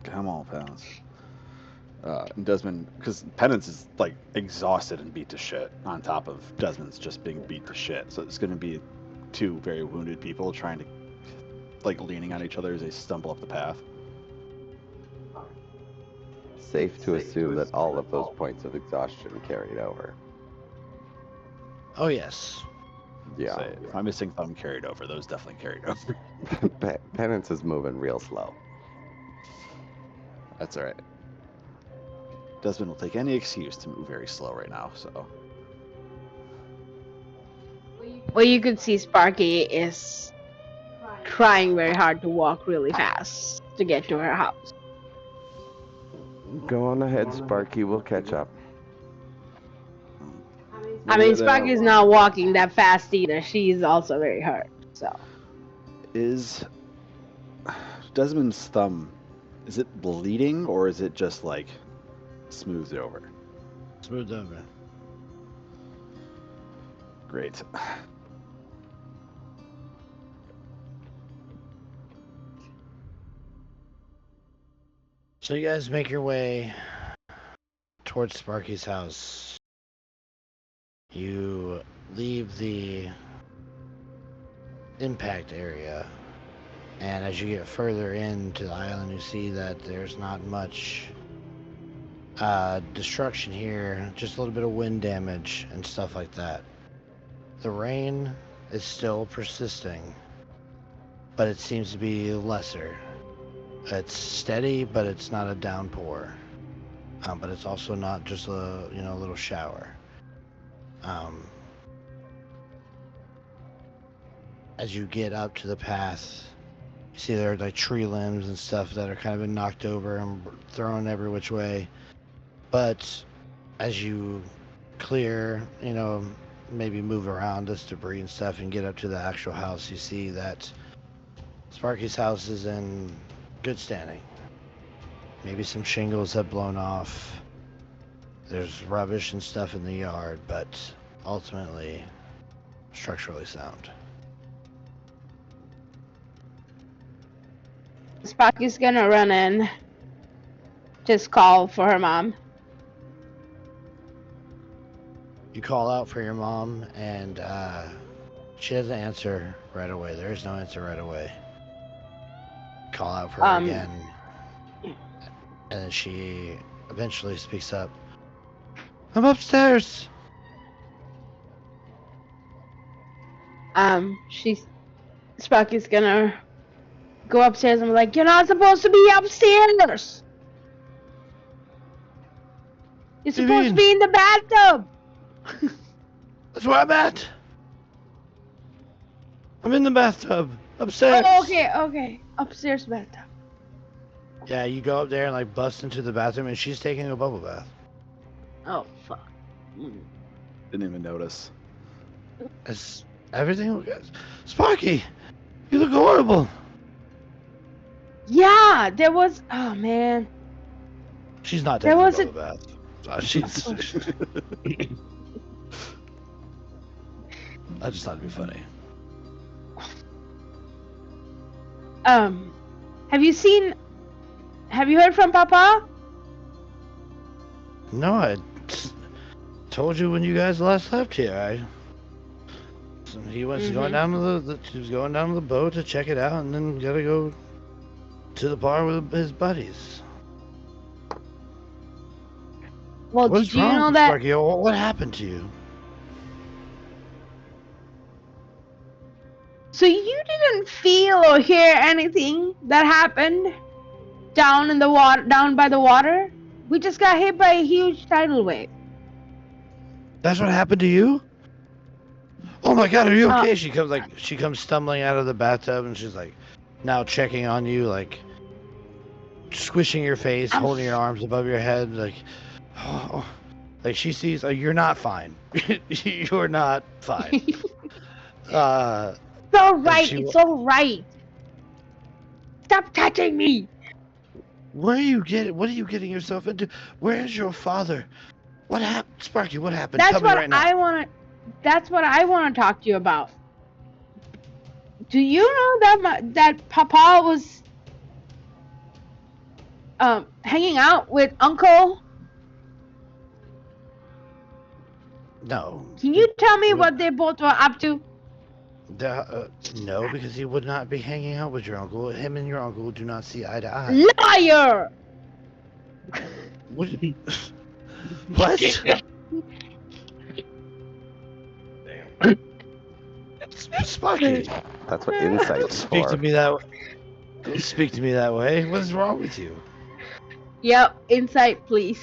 [SPEAKER 1] Come on, Penance. And Desmond, because Penance is like exhausted and beat to shit, on top of Desmond's just being beat to shit. So it's going to be two very wounded people trying to, like, leaning on each other as they stumble up the path.
[SPEAKER 5] Safe to assume that all of those points of exhaustion carried over.
[SPEAKER 2] Oh yes.
[SPEAKER 5] Yeah.
[SPEAKER 1] So if my missing thumb carried over, those definitely carried over.
[SPEAKER 5] Penance is moving real slow.
[SPEAKER 1] That's all right. Desmond will take any excuse to move very slow right now, so.
[SPEAKER 3] Well, you could see Sparky is trying very hard to walk really fast to get to her house.
[SPEAKER 5] Go on ahead, Sparky. We'll catch up.
[SPEAKER 3] I mean, Sparky's not walking that fast either. She's also very hurt, so.
[SPEAKER 1] Is Desmond's thumb, is it bleeding or is it just like smoothed over?
[SPEAKER 2] Smooth over.
[SPEAKER 1] Great.
[SPEAKER 2] So you guys make your way towards Sparky's house. You leave the impact area, and as you get further into the island, you see that there's not much destruction here, just a little bit of wind damage and stuff like that. The rain is still persisting, but it seems to be lesser. It's steady, but it's not a downpour. But it's also not just a little shower. As you get up to the path, you see there are like tree limbs and stuff that are kind of been knocked over and thrown every which way. But as you clear, maybe move around this debris and stuff and get up to the actual house, you see that Sparky's house is in good standing. Maybe some shingles have blown off. There's rubbish and stuff in the yard, but ultimately structurally sound.
[SPEAKER 3] Sparky's gonna run in. Just call for her mom.
[SPEAKER 2] You call out for your mom, and she doesn't answer right away. There is no answer right away. Call out for her again, and then she eventually speaks up. I'm upstairs.
[SPEAKER 3] Sparky's gonna go upstairs and be like, "You're not supposed to be upstairs. You're supposed to be in the bathtub."
[SPEAKER 2] That's where I'm at. I'm in the bathtub upstairs.
[SPEAKER 3] Oh, okay. Upstairs bathtub.
[SPEAKER 2] Yeah, you go up there and like bust into the bathroom, and she's taking a bubble bath.
[SPEAKER 3] Oh fuck.
[SPEAKER 1] Didn't even notice.
[SPEAKER 2] Is everything? Sparky, you look horrible.
[SPEAKER 3] Yeah, there was. Oh man.
[SPEAKER 2] She's not
[SPEAKER 3] There
[SPEAKER 2] taking a
[SPEAKER 3] was a-
[SPEAKER 2] bubble bath. She's. I just thought it'd be funny.
[SPEAKER 3] Have you heard from Papa?
[SPEAKER 2] No, I told you when you guys last left here. He was going down to he was going down to the boat to check it out, and then gotta go to the bar with his buddies.
[SPEAKER 3] Well,
[SPEAKER 2] What's
[SPEAKER 3] did you
[SPEAKER 2] wrong,
[SPEAKER 3] know that?
[SPEAKER 2] Sparky? What happened to you?
[SPEAKER 3] So you didn't feel or hear anything that happened? down in the water, down by the water. We just got hit by a huge tidal wave.
[SPEAKER 2] That's what happened to you? Oh my God, are you
[SPEAKER 3] Uh,
[SPEAKER 2] okay? She comes stumbling out of the bathtub, and she's like, now checking on you, like squishing your face,
[SPEAKER 3] I'm
[SPEAKER 2] holding your arms above your head, like, oh, like she sees, you're not fine. You're not fine. Uh,
[SPEAKER 3] It's all
[SPEAKER 2] and
[SPEAKER 3] right.
[SPEAKER 2] she,
[SPEAKER 3] It's all right. Stop touching me.
[SPEAKER 2] what are you getting yourself into? Where's your father? What happened, Sparky? What happened?
[SPEAKER 3] That's
[SPEAKER 2] Tell me
[SPEAKER 3] what
[SPEAKER 2] right now.
[SPEAKER 3] I want to. That's what I want to talk to you about. Do you know that Papa was hanging out with Uncle?
[SPEAKER 2] No.
[SPEAKER 3] Can you tell me what they both were up to?
[SPEAKER 2] No, because he would not be hanging out with your uncle. Him and your uncle do not see eye to eye.
[SPEAKER 3] Liar!
[SPEAKER 2] What? What? Sparky,
[SPEAKER 5] That's what insight's
[SPEAKER 2] speak to
[SPEAKER 5] for.
[SPEAKER 2] me that. Don't speak to me that way. What is wrong with you?
[SPEAKER 3] Yep, insight, please.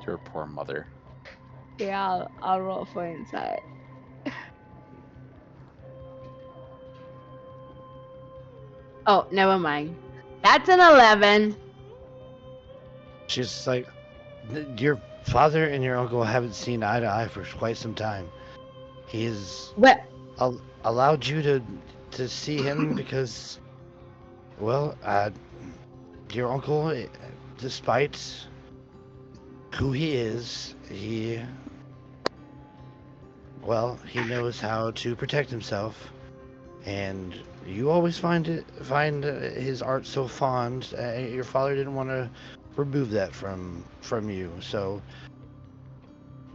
[SPEAKER 1] Your poor mother.
[SPEAKER 3] Yeah, I'll roll for insight. Oh, never mind. That's an 11.
[SPEAKER 2] She's like, your father and your uncle haven't seen eye to eye for quite some time. He has
[SPEAKER 3] Well,
[SPEAKER 2] allowed you to see him because, well, your uncle, despite who he is, he knows how to protect himself, and you always find his art so fond. Your father didn't want to remove that from you, so.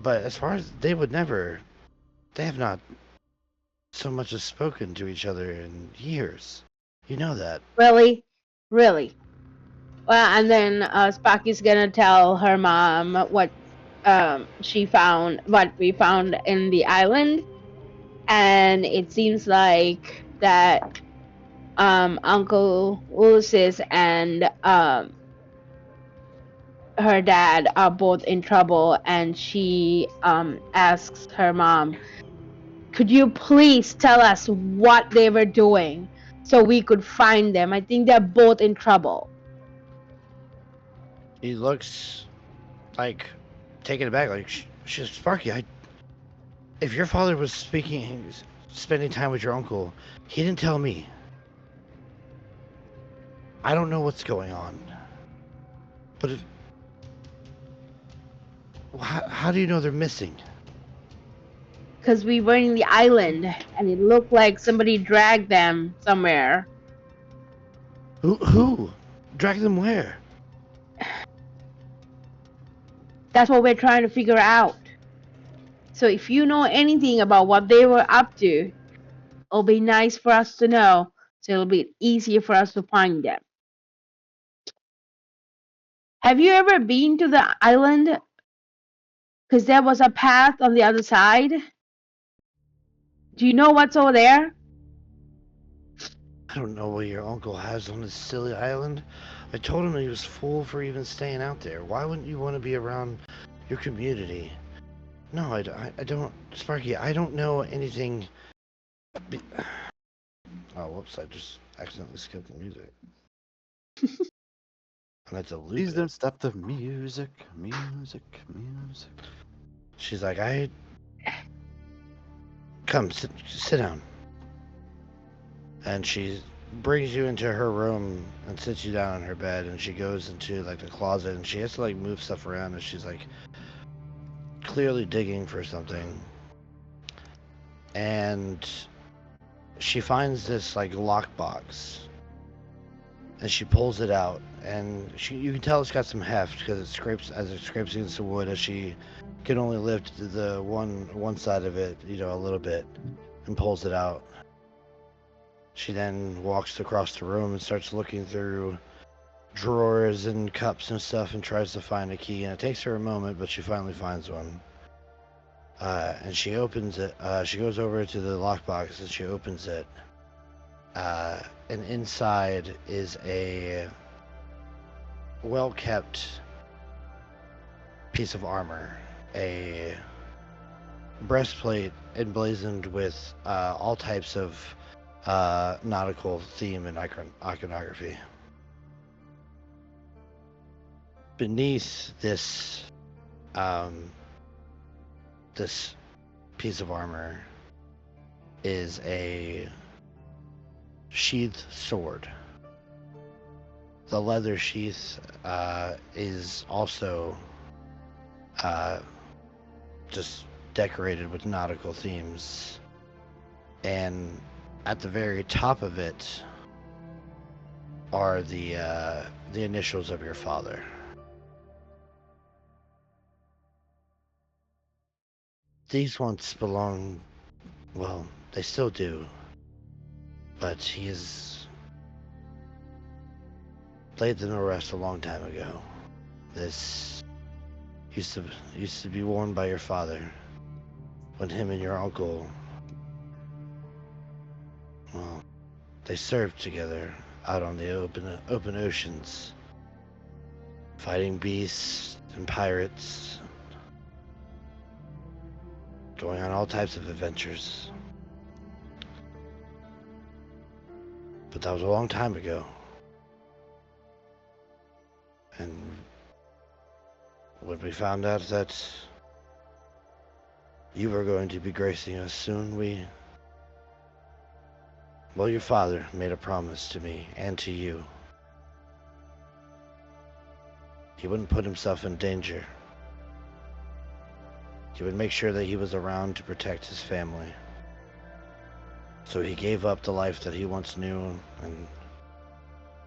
[SPEAKER 2] But as far as they have not so much as spoken to each other in years. You know that.
[SPEAKER 3] really? Really? Well, and then Sparky's gonna tell her mom what what we found in the island, and it seems like that Uncle Ulysses and her dad are both in trouble, and she asks her mom, could you please tell us what they were doing so we could find them? I think they're both in trouble.
[SPEAKER 2] He looks like taken aback, like she's Sparky. If your father was spending time with your uncle, he didn't tell me. I don't know what's going on. But how do you know they're missing?
[SPEAKER 3] Because we were in the island and it looked like somebody dragged them somewhere.
[SPEAKER 2] Who? Drag them where?
[SPEAKER 3] That's what we're trying to figure out. So if you know anything about what they were up to, it'll be nice for us to know, so it'll be easier for us to find them. Have you ever been to the island? Because there was a path on the other side. Do you know what's over there?
[SPEAKER 2] I don't know what your uncle has on this silly island. I told him he was fool for even staying out there. Why wouldn't you want to be around your community? No, I don't, Sparky, I don't know anything. Oh, whoops, I just accidentally skipped the music. And that's a loop.
[SPEAKER 1] Please don't stop the music.
[SPEAKER 2] She's like, come, sit down. And she brings you into her room and sits you down on her bed, and she goes into like the closet, and she has to like move stuff around, and she's like clearly digging for something. And she finds this like lockbox, and she pulls it out, and you can tell it's got some heft because it scrapes against the wood, as she can only lift the one side of it, a little bit, and pulls it out. She then walks across the room and starts looking through drawers and cups and stuff and tries to find a key, and it takes her a moment, but she finally finds one. And she opens it. She goes over to the lockbox and she opens it. and inside is a well-kept piece of armor, a breastplate emblazoned with all types of nautical theme and iconography. Beneath this this piece of armor is a sheathed sword. The leather sheath is also just decorated with nautical themes, and at the very top of it are the initials of your father. These once belonged, well, they still do, but he has laid them to rest a long time ago. This used to be worn by your father when him and your uncle, well, they served together out on the open oceans, fighting beasts and pirates, going on all types of adventures. But that was a long time ago. And when we found out that you were going to be gracing us soon, well, your father made a promise to me and to you. He wouldn't put himself in danger. He would make sure that he was around to protect his family. So he gave up the life that he once knew and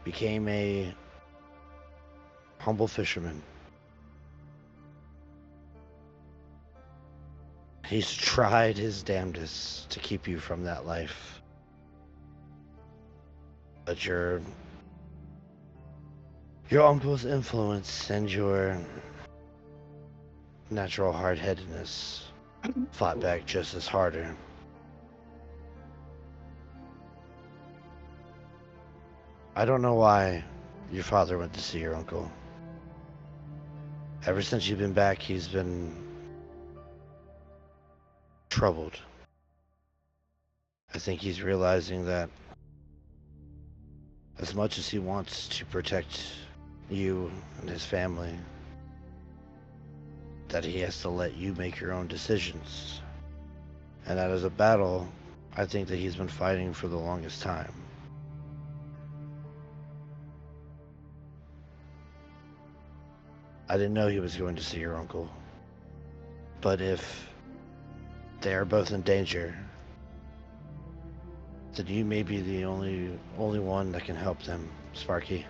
[SPEAKER 2] became a humble fisherman. He's tried his damnedest to keep you from that life. But your uncle's influence and your natural hard-headedness fought back just as harder. I don't know why your father went to see your uncle. Ever since you've been back, he's been troubled. I think he's realizing that as much as he wants to protect you and his family, that he has to let you make your own decisions. And that is a battle I think that he's been fighting for the longest time. I didn't know he was going to see your uncle. But if they are both in danger, then you may be the only one that can help them, Sparky.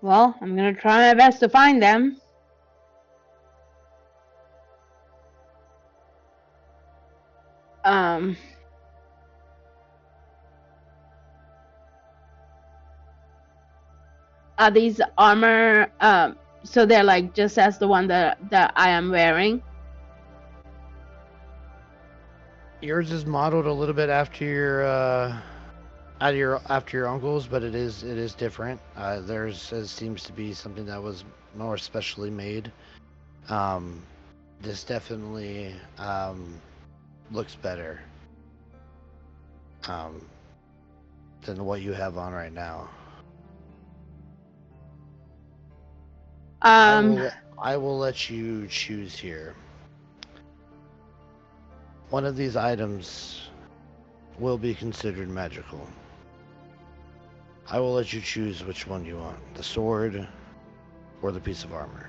[SPEAKER 3] Well, I'm gonna try my best to find them. Are these armor, so they're like just as the one that I am wearing?
[SPEAKER 2] Yours is modeled a little bit after your uncle's, but it is different. Theirs seems to be something that was more specially made. This definitely looks better than what you have on right now. I will let you choose here. One of these items will be considered magical. I will let you choose which one you want, the sword or the piece of armor.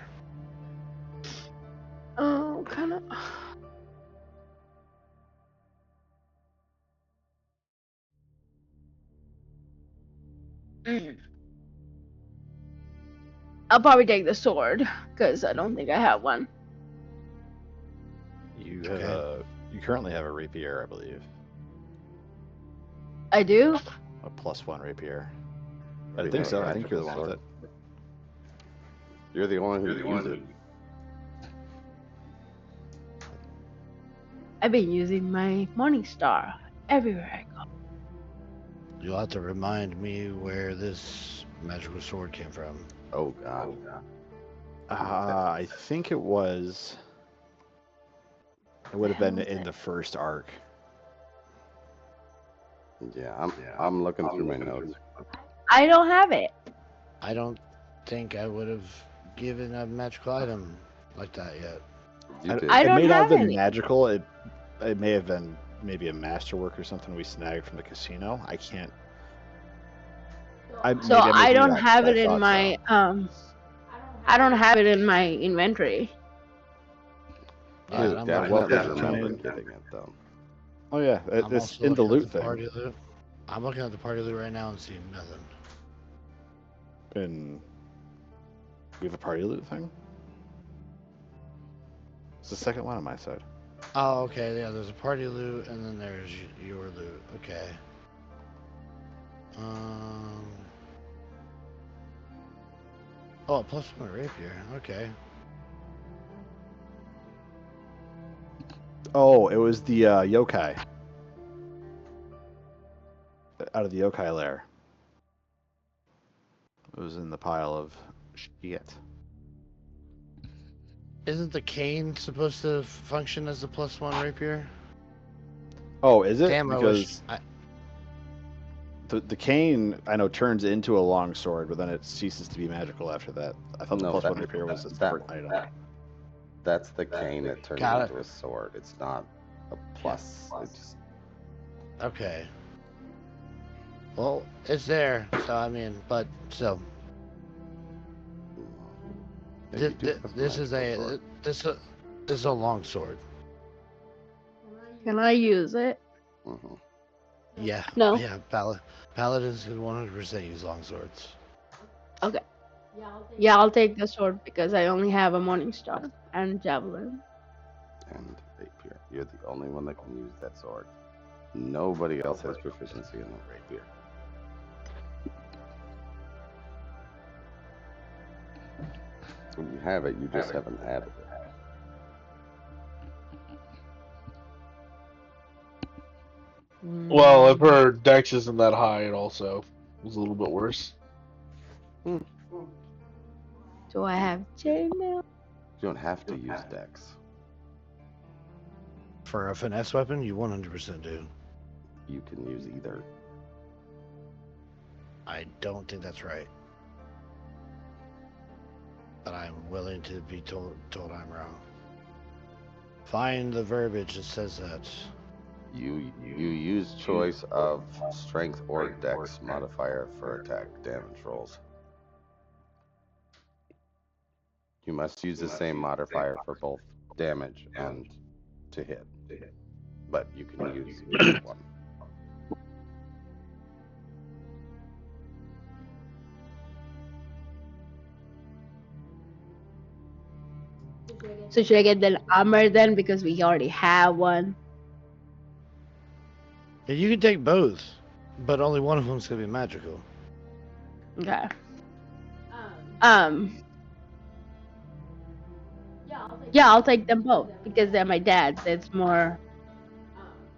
[SPEAKER 3] Oh, kind of. I'll probably take the sword because I don't think I have one.
[SPEAKER 1] You
[SPEAKER 2] Okay.
[SPEAKER 1] you currently have a rapier, I believe.
[SPEAKER 3] I do?
[SPEAKER 1] A +1 rapier. I
[SPEAKER 5] Already
[SPEAKER 1] think
[SPEAKER 5] have a
[SPEAKER 1] so. I think
[SPEAKER 5] magical
[SPEAKER 1] you're the one with
[SPEAKER 5] sword.
[SPEAKER 1] it.
[SPEAKER 5] You're the only one who uses it.
[SPEAKER 3] I've been using my Morning Star everywhere I go.
[SPEAKER 2] You'll have to remind me where this magical sword came from.
[SPEAKER 5] Oh God.
[SPEAKER 1] I think it was. It would have been in the first arc.
[SPEAKER 5] Yeah, I'm looking through my notes.
[SPEAKER 3] I don't have it.
[SPEAKER 2] I don't think I would have given a magical item like that yet.
[SPEAKER 5] You did.
[SPEAKER 3] I
[SPEAKER 1] It
[SPEAKER 3] don't
[SPEAKER 1] may not
[SPEAKER 3] have
[SPEAKER 1] have been
[SPEAKER 3] any.
[SPEAKER 1] magical. It may have been maybe a masterwork or something we snagged from the casino. I can't.
[SPEAKER 3] So I don't
[SPEAKER 1] that,
[SPEAKER 3] have
[SPEAKER 1] but
[SPEAKER 3] it
[SPEAKER 1] I
[SPEAKER 3] in
[SPEAKER 1] thought
[SPEAKER 3] my
[SPEAKER 1] so.
[SPEAKER 3] I don't have it in my inventory.
[SPEAKER 2] Yeah,
[SPEAKER 5] I
[SPEAKER 2] and I'm
[SPEAKER 5] definitely
[SPEAKER 2] looking at
[SPEAKER 5] remember
[SPEAKER 1] the-
[SPEAKER 5] getting it though.
[SPEAKER 1] Oh yeah,
[SPEAKER 2] I'm
[SPEAKER 1] it's
[SPEAKER 2] also
[SPEAKER 1] in the
[SPEAKER 2] looking at
[SPEAKER 1] loot
[SPEAKER 2] the
[SPEAKER 1] thing.
[SPEAKER 2] party loot. I'm looking at the party loot right now and seeing nothing.
[SPEAKER 1] And we have a party loot thing. It's the second one on my side.
[SPEAKER 2] Oh, okay. Yeah, there's a party loot, and then there's your loot. Okay. Oh, plus one rapier. Okay.
[SPEAKER 1] Oh, it was the yokai. Out of the yokai lair. It was in the pile of shit.
[SPEAKER 2] Isn't the cane supposed to function as a plus one rapier?
[SPEAKER 1] Oh, is it?
[SPEAKER 2] Damn,
[SPEAKER 1] Because
[SPEAKER 2] I
[SPEAKER 1] the cane, I know, turns into a long sword, but then it ceases to be magical after that. I thought the
[SPEAKER 5] No,
[SPEAKER 1] plus
[SPEAKER 5] that-
[SPEAKER 1] one rapier was a
[SPEAKER 5] that-
[SPEAKER 1] separate item.
[SPEAKER 5] That's the cane that turns
[SPEAKER 2] Got it.
[SPEAKER 5] into a sword. It's not a plus. It just
[SPEAKER 2] okay. Well, it's there, so I mean, but so
[SPEAKER 5] yeah, you do have a
[SPEAKER 2] this is
[SPEAKER 5] magical
[SPEAKER 2] a
[SPEAKER 5] sword.
[SPEAKER 2] this is a long sword.
[SPEAKER 3] Can I use it?
[SPEAKER 5] Mhm.
[SPEAKER 2] Yeah.
[SPEAKER 3] No.
[SPEAKER 2] Yeah. Paladins can 100% use long swords.
[SPEAKER 3] Okay. Yeah, I'll take the sword because I only have a Morning Star and javelin.
[SPEAKER 5] And rapier. You're the only one that can use that sword. Nobody else has proficiency in the rapier. When you have it, you just haven't added it.
[SPEAKER 4] Well, if her dex isn't that high, it also was a little bit worse.
[SPEAKER 3] Do I have chainmail?
[SPEAKER 5] You don't have to use dex.
[SPEAKER 2] For a finesse weapon, you 100% do.
[SPEAKER 5] You can use either.
[SPEAKER 2] I don't think that's right. But I'm willing to be told I'm wrong. Find the verbiage that says that.
[SPEAKER 5] You use choice of strength or dex modifier for attack damage rolls. You must use the same modifier for both damage and to hit. But you can use either one.
[SPEAKER 3] So should I get the armor then because we already have one?
[SPEAKER 2] Yeah, you can take both, but only one of them's gonna be magical.
[SPEAKER 3] Okay. Yeah, I'll take them both because they're my dad's. It's more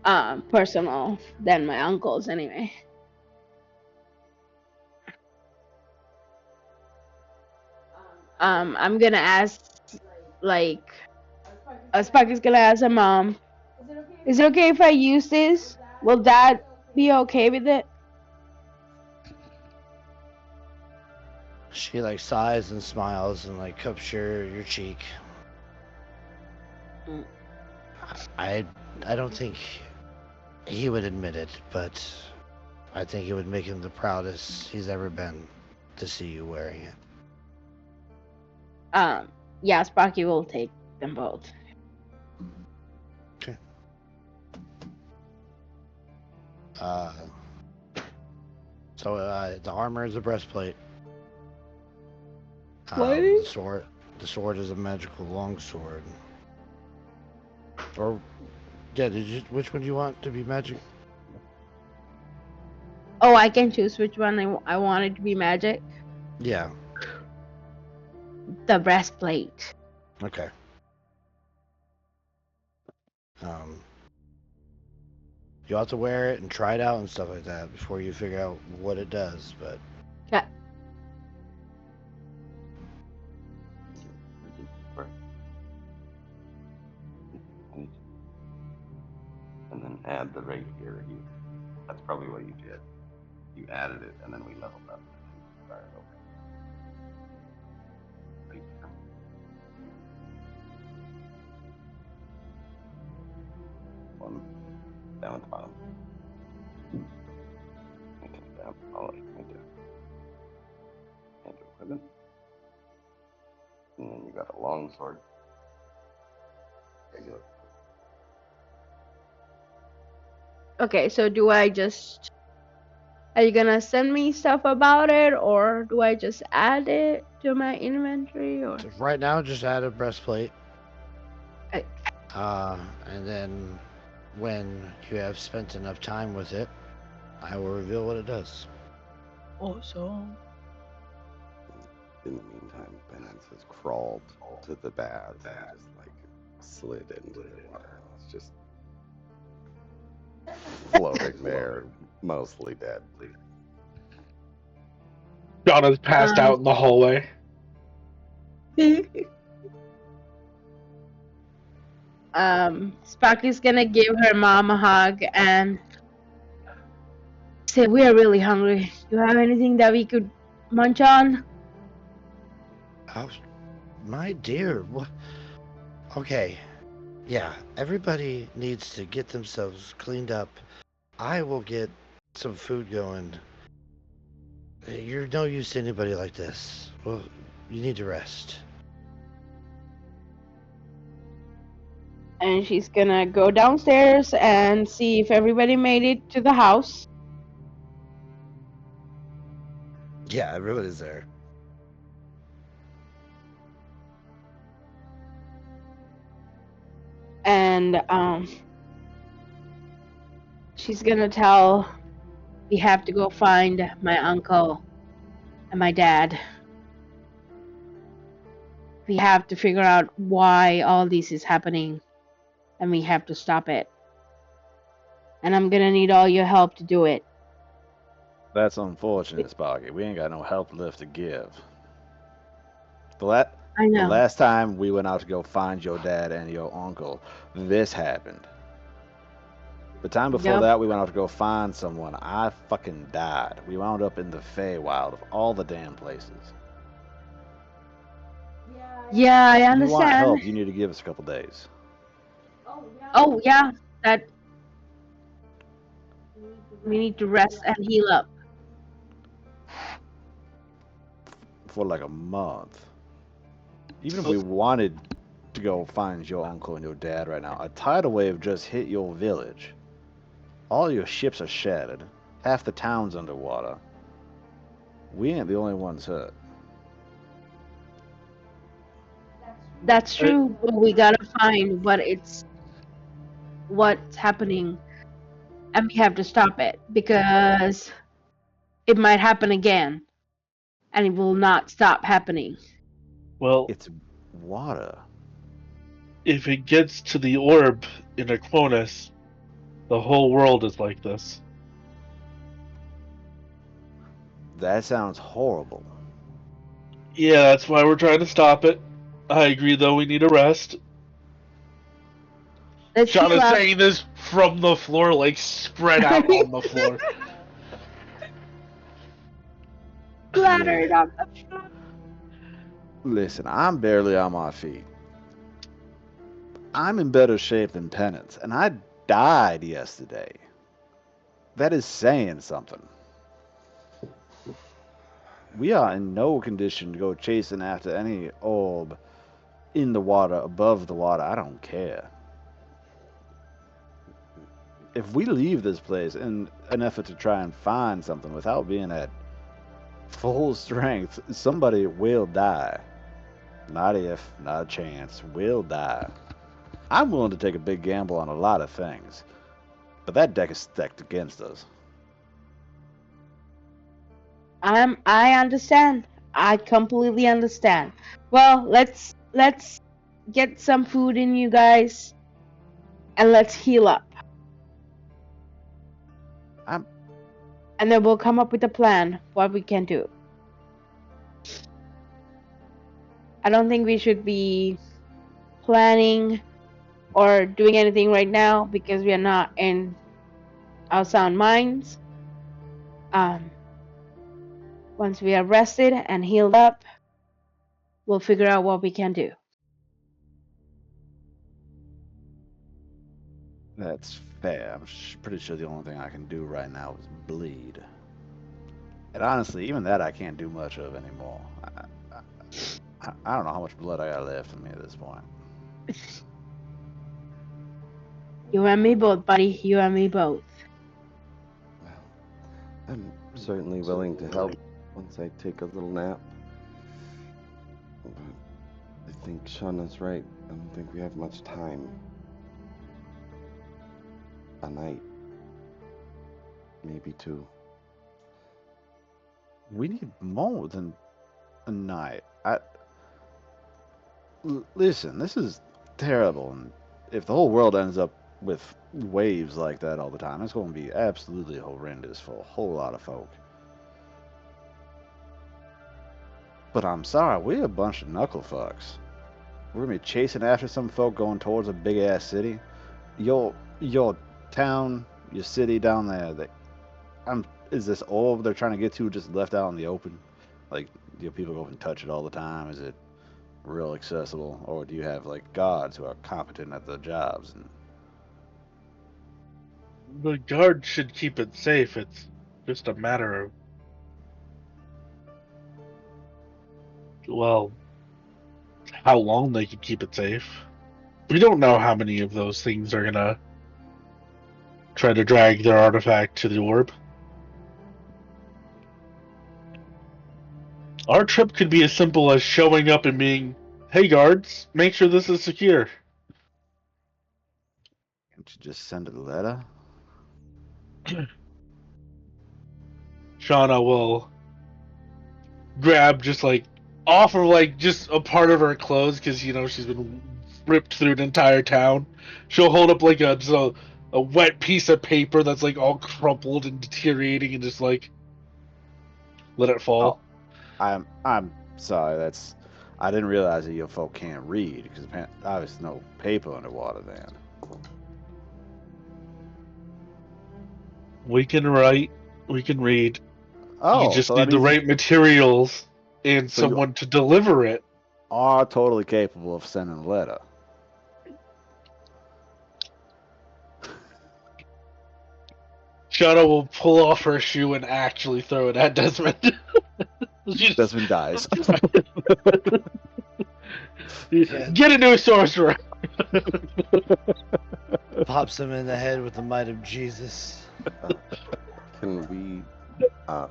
[SPEAKER 3] personal than my uncle's anyway. I'm gonna ask, like, Sparky's gonna ask her mom, is it okay if I use this? Will Dad be okay with it?
[SPEAKER 2] She like sighs and smiles and like cups your cheek.
[SPEAKER 3] Mm.
[SPEAKER 2] I don't think he would admit it, but I think it would make him the proudest he's ever been to see you wearing it.
[SPEAKER 3] Yeah, Sparky will take them both.
[SPEAKER 2] Okay. So the armor is a breastplate.
[SPEAKER 3] What?
[SPEAKER 2] The sword is a magical longsword. Or yeah, which one do you want to be magic?
[SPEAKER 3] Oh, I can choose which one I want it to be magic.
[SPEAKER 2] Yeah.
[SPEAKER 3] The breastplate.
[SPEAKER 2] Okay. You'll have to wear it and try it out and stuff like that before you figure out what it does. But
[SPEAKER 3] Okay.
[SPEAKER 5] And then add the rate here. That's probably what you did. You added it, and then we leveled up. Alright, okay. Right here. One down at the bottom. Right down. All right, right there. And equipment. And then you got a long sword. Regular.
[SPEAKER 3] Okay, so do I just... Are you gonna send me stuff about it, or do I just add it to my inventory, or...
[SPEAKER 2] so right now, just add a breastplate.
[SPEAKER 3] Okay.
[SPEAKER 2] And then when you have spent enough time with it, I will reveal what it does.
[SPEAKER 3] Awesome.
[SPEAKER 5] In the meantime, Penance has crawled to the bath and just like slid into the water. It's just floating there, mostly dead.
[SPEAKER 4] Donna's passed out in the hallway.
[SPEAKER 3] Sparky's gonna give her mom a hug and say, "We are really hungry. Do you have anything that we could munch on?"
[SPEAKER 2] Oh, my dear. What? Okay. Yeah, everybody needs to get themselves cleaned up. I will get some food going. You're no use to anybody like this. Well, you need to rest.
[SPEAKER 3] And she's gonna go downstairs and see if everybody made it to the house.
[SPEAKER 2] Yeah, everybody's there.
[SPEAKER 3] And she's gonna tell, we have to go find my uncle and my dad. We have to figure out why all this is happening, and we have to stop it. And I'm gonna need all your help to do it.
[SPEAKER 1] That's unfortunate, Sparky. We ain't got no help left to give. The
[SPEAKER 3] I know.
[SPEAKER 1] last time we went out to go find your dad and your uncle, this happened. The time before
[SPEAKER 3] Yep.
[SPEAKER 1] that, we went out to go find someone. I fucking died. We wound up in the Feywild of all the damn places.
[SPEAKER 3] Yeah, I
[SPEAKER 1] If you want
[SPEAKER 3] understand.
[SPEAKER 1] help, you need to give us a couple days.
[SPEAKER 3] Oh yeah, that we need to rest and heal up.
[SPEAKER 1] For like a month. Even if we wanted to go find your uncle and your dad right now, a tidal wave just hit your village. All your ships are shattered. Half the town's underwater. We ain't the only ones hurt.
[SPEAKER 3] That's true, but we gotta find what's happening, and we have to stop it because it might happen again, and it will not stop happening.
[SPEAKER 4] Well,
[SPEAKER 1] It's water.
[SPEAKER 4] if it gets to the orb in Aquonus, the whole world is like this.
[SPEAKER 1] That sounds horrible.
[SPEAKER 4] Yeah, that's why we're trying to stop it. I agree, though, we need a rest.
[SPEAKER 3] Let's
[SPEAKER 4] Sean
[SPEAKER 3] heal
[SPEAKER 4] is
[SPEAKER 3] up.
[SPEAKER 4] saying this from the floor, like spread out on the floor.
[SPEAKER 3] Splattered on the floor.
[SPEAKER 1] Listen, I'm barely on my feet. I'm in better shape than Penance, and I died yesterday. That is saying something. We are in no condition to go chasing after any orb in the water, above the water. I don't care. If we leave this place in an effort to try and find something without being at full strength, somebody will die. Not if, not a chance, will die. I'm willing to take a big gamble on a lot of things, but that deck is stacked against us.
[SPEAKER 3] I understand. I completely understand. Well, let's get some food in you guys, and let's heal up. and then we'll come up with a plan what we can do. I don't think we should be planning or doing anything right now because we are not in our sound minds. Once we are rested and healed up, we'll figure out what we can do.
[SPEAKER 1] That's fair. I'm pretty sure the only thing I can do right now is bleed. And honestly, even that I can't do much of anymore. I don't know how much blood I got left in me at this point.
[SPEAKER 3] You and me both, buddy. You and me both.
[SPEAKER 5] Well, I'm certainly willing to help once I take a little nap. But I think Shauna's right. I don't think we have much time. A night. Maybe two.
[SPEAKER 1] We need more than a night. Listen, this is terrible, and if the whole world ends up with waves like that all the time, it's going to be absolutely horrendous for a whole lot of folk. But I'm sorry, we're a bunch of knuckle fucks. We're gonna be chasing after some folk going towards a big ass city. Your town, your city down there. Is this all they're trying to get to just left out in the open? Like, do people go and touch it all the time? Is it real accessible, or do you have like guards who are competent at their jobs? And
[SPEAKER 4] The guard should keep it safe. It's just a matter of, well, how long they can keep it safe. We don't know how many of those things are gonna try to drag their artifact to the orb. Our trip could be as simple as showing up and being, "Hey guards, make sure this is secure."
[SPEAKER 1] can't you just send a letter?
[SPEAKER 4] Shauna will grab just like off of like just a part of her clothes because she's been ripped through an entire town. She'll hold up like a wet piece of paper that's like all crumpled and deteriorating and just like let it fall.
[SPEAKER 1] I'm sorry. I didn't realize that your folk can't read because obviously no paper underwater then.
[SPEAKER 4] We can write, we can read.
[SPEAKER 1] Oh,
[SPEAKER 4] You just
[SPEAKER 1] so that
[SPEAKER 4] need the
[SPEAKER 1] means
[SPEAKER 4] right materials and
[SPEAKER 1] so you
[SPEAKER 4] someone to deliver it.
[SPEAKER 1] are totally capable of sending a letter.
[SPEAKER 4] Shauna will pull off her shoe and actually throw it at Desmond.
[SPEAKER 1] Desmond dies.
[SPEAKER 4] Get a new sorcerer.
[SPEAKER 2] Pops him in the head with the might of Jesus.
[SPEAKER 5] Can we,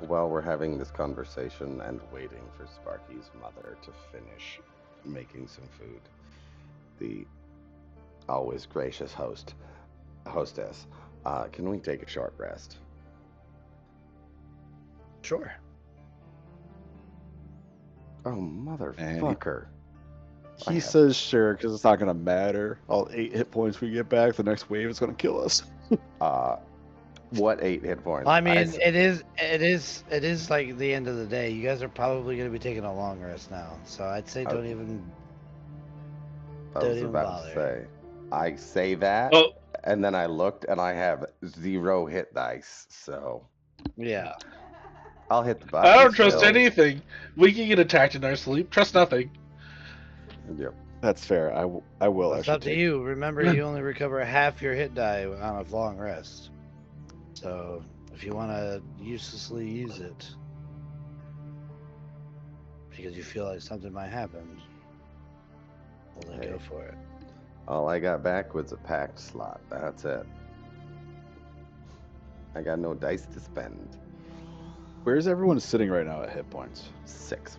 [SPEAKER 5] while we're having this conversation and waiting for Sparky's mother to finish making some food, the always gracious hostess, can we take a short rest?
[SPEAKER 2] Sure.
[SPEAKER 5] Oh, motherfucker.
[SPEAKER 1] He says sure because it's not gonna matter. All 8 hit points we get back, the next wave is gonna kill us.
[SPEAKER 5] What 8 hit points?
[SPEAKER 2] I mean, it is like the end of the day. You guys are probably going to be taking a long rest now, so I'd say don't even bother.
[SPEAKER 5] To say. I say that, and then I looked and I have 0 hit dice, so
[SPEAKER 2] Yeah.
[SPEAKER 5] I'll hit the button.
[SPEAKER 4] I don't trust anything. We can get attacked in our sleep. Trust nothing.
[SPEAKER 5] Yep.
[SPEAKER 1] That's fair. I will.
[SPEAKER 2] It's up to you. Remember, you only recover half your hit die on a long rest. So if you want to uselessly use it because you feel like something might happen, well then go for it.
[SPEAKER 5] All I got back was a packed slot. That's it. I got no dice to spend.
[SPEAKER 1] Where's everyone sitting right now at hit points?
[SPEAKER 5] 6.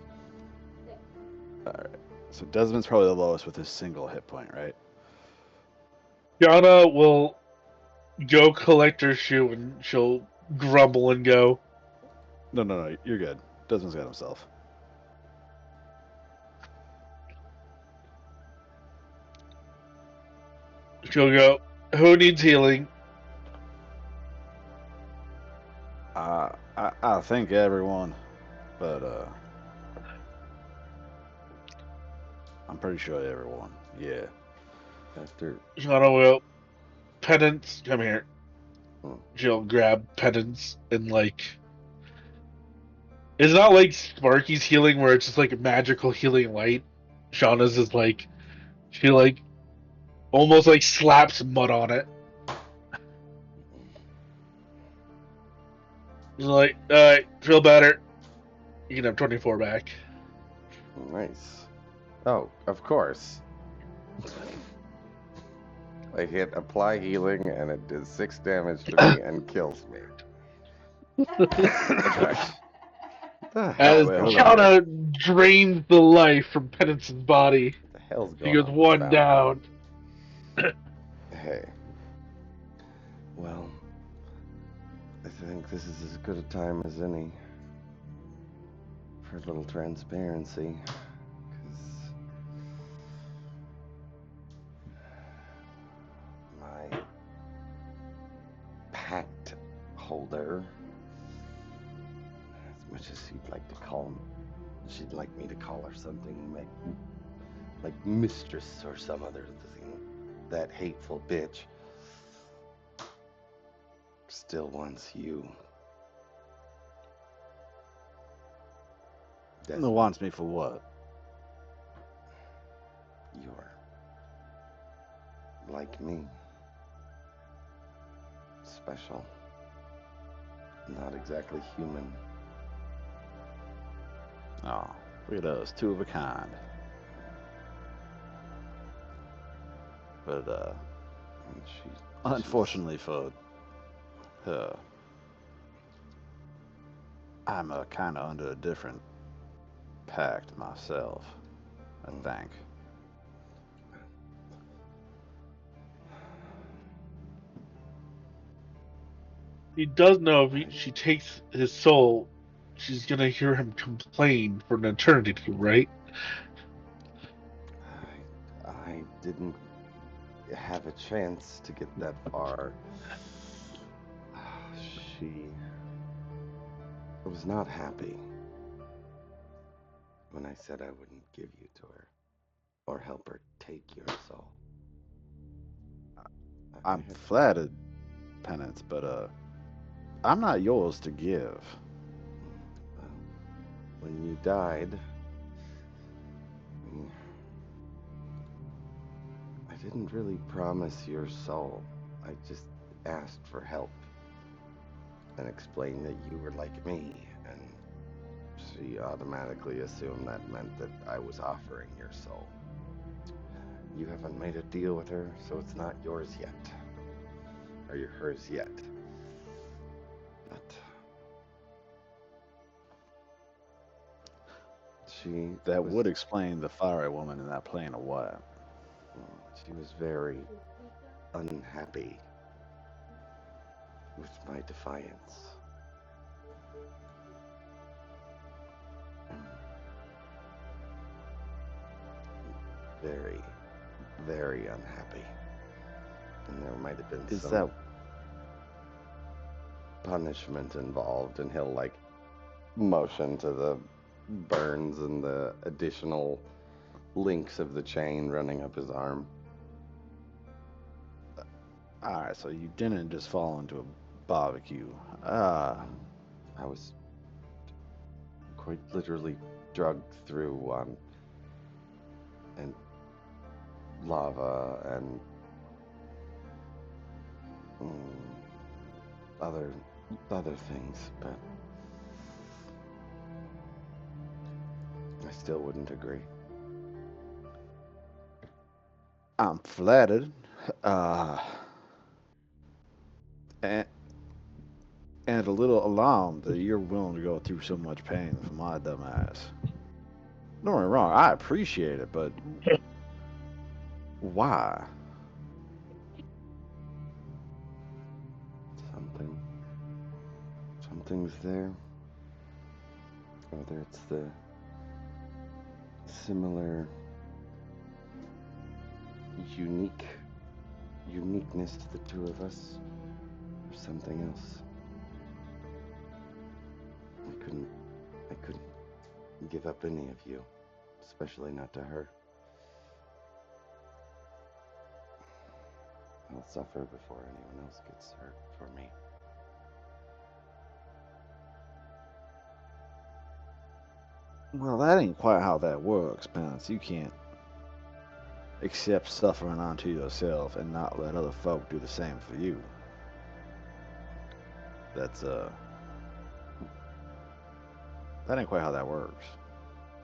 [SPEAKER 1] Alright. So Desmond's probably the lowest with his single hit point, right?
[SPEAKER 4] Yana will go collect her shoe and she'll grumble and go.
[SPEAKER 1] No, you're good. Desmond's got himself.
[SPEAKER 4] She'll go, who needs healing?
[SPEAKER 1] I think everyone, but I'm pretty sure everyone. Yeah.
[SPEAKER 5] After
[SPEAKER 4] Shauna will Penance, come here.
[SPEAKER 5] Hmm.
[SPEAKER 4] She'll grab Penance and like. It's not like Sparky's healing where it's just like a magical healing light. Shauna's is like she like almost like slaps mud on it. She's like, alright, feel better. You can have 24 back.
[SPEAKER 5] nice. Oh, of course. I hit apply healing and it does 6 damage to me and kills me.
[SPEAKER 1] Tracks.
[SPEAKER 5] The
[SPEAKER 4] As
[SPEAKER 5] hell's
[SPEAKER 1] wait,
[SPEAKER 5] going
[SPEAKER 1] hold
[SPEAKER 5] on?
[SPEAKER 1] on.
[SPEAKER 4] Shauna drains the life from Penance's body,
[SPEAKER 5] What the hell's
[SPEAKER 4] she
[SPEAKER 5] going
[SPEAKER 4] goes
[SPEAKER 5] on?
[SPEAKER 4] one down.
[SPEAKER 5] Hey. Well, I think this is as good a time as any for a little transparency. Because my pact holder, as much as she'd like to call him, she'd like me to call her something like mistress or some other thing, that hateful bitch, still wants you.
[SPEAKER 1] Who wants me for what?
[SPEAKER 5] You're like me. Special. Not exactly human.
[SPEAKER 1] Oh, look at us, 2 of a kind. But
[SPEAKER 5] And she's
[SPEAKER 1] unfortunately for her, I'm kind of under a different pact myself, I think.
[SPEAKER 4] He does know if she takes his soul, she's gonna hear him complain for an eternity, right?
[SPEAKER 5] I didn't have a chance to get that far. She was not happy when I said I wouldn't give you to her or help her take your soul.
[SPEAKER 1] I'm flattered, Penance, but I'm not yours to give.
[SPEAKER 5] Well, when you died, I didn't really promise your soul. I just asked for help and explained that you were like me, and she automatically assumed that meant that I was offering your soul. You haven't made a deal with her, so it's not yours yet. Or you're hers yet. But
[SPEAKER 1] That would explain the fiery woman in that plane of white.
[SPEAKER 5] she was very unhappy with my defiance. Very, very unhappy. And there might have been
[SPEAKER 1] Is
[SPEAKER 5] some
[SPEAKER 1] that
[SPEAKER 5] punishment involved, and he'll like motion to the burns and the additional links of the chain running up his arm.
[SPEAKER 1] alright? So you didn't just fall into a barbecue.
[SPEAKER 5] I was quite literally drugged through and lava and other things, but I still wouldn't agree.
[SPEAKER 1] I'm flattered, uh, and a little alarmed that you're willing to go through so much pain for my dumb ass. Don't get me wrong, I appreciate it, but why?
[SPEAKER 5] Something's there. Whether it's the similar uniqueness to the two of us, or something else. give up any of you, especially not to her. I'll suffer before anyone else gets hurt for me.
[SPEAKER 1] Well, that ain't quite how that works, Pence. You can't accept suffering onto yourself and not let other folk do the same for you. That's, that ain't quite how that works.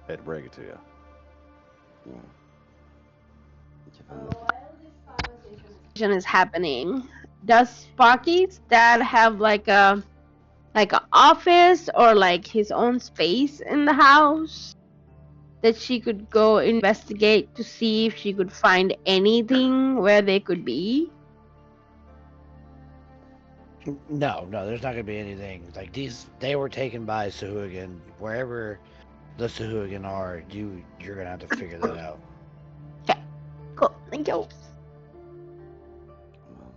[SPEAKER 1] Hate to break it to you.
[SPEAKER 5] Yeah. Given
[SPEAKER 3] While this conversation is happening, does Sparky's dad have like a office or like his own space in the house that she could go investigate to see if she could find anything where they could be?
[SPEAKER 2] No, there's not gonna be anything like these. They were taken by Sahuagin. Wherever the Sahuagin are, you're gonna have to figure that out.
[SPEAKER 3] Okay, cool. Thank you.
[SPEAKER 5] well,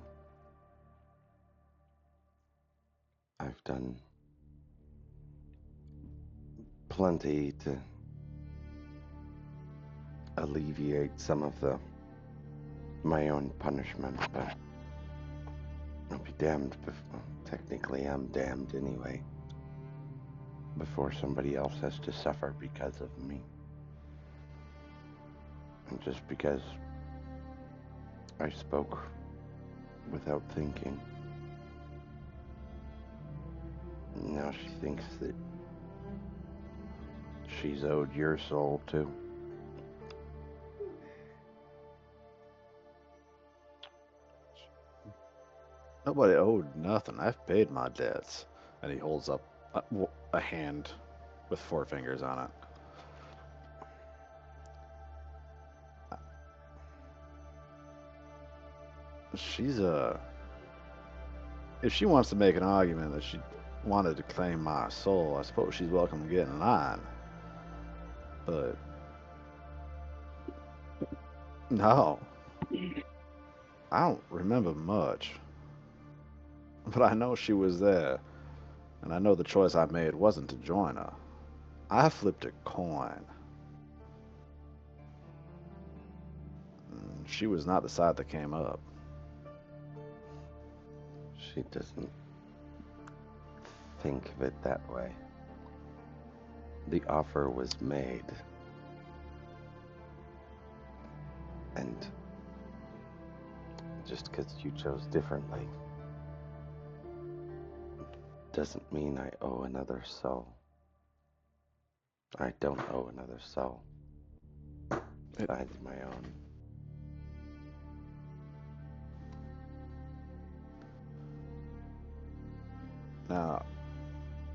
[SPEAKER 5] I've done plenty to alleviate some of my own punishment, but I'll be damned technically I'm damned anyway before somebody else has to suffer because of me. And just because I spoke without thinking, now she thinks that she's owed your soul too.
[SPEAKER 1] Nobody owed nothing. I've paid my debts. And he holds up a hand with 4 fingers on it. She's if she wants to make an argument that she wanted to claim my soul, I suppose she's welcome to get in line. But no, I don't remember much. But I know she was there, and I know the choice I made wasn't to join her. I flipped a coin. She was not the side that came up.
[SPEAKER 5] She doesn't think of it that way. The offer was made. And just because you chose differently doesn't mean I owe another soul. I don't owe another soul besides my own.
[SPEAKER 1] Now,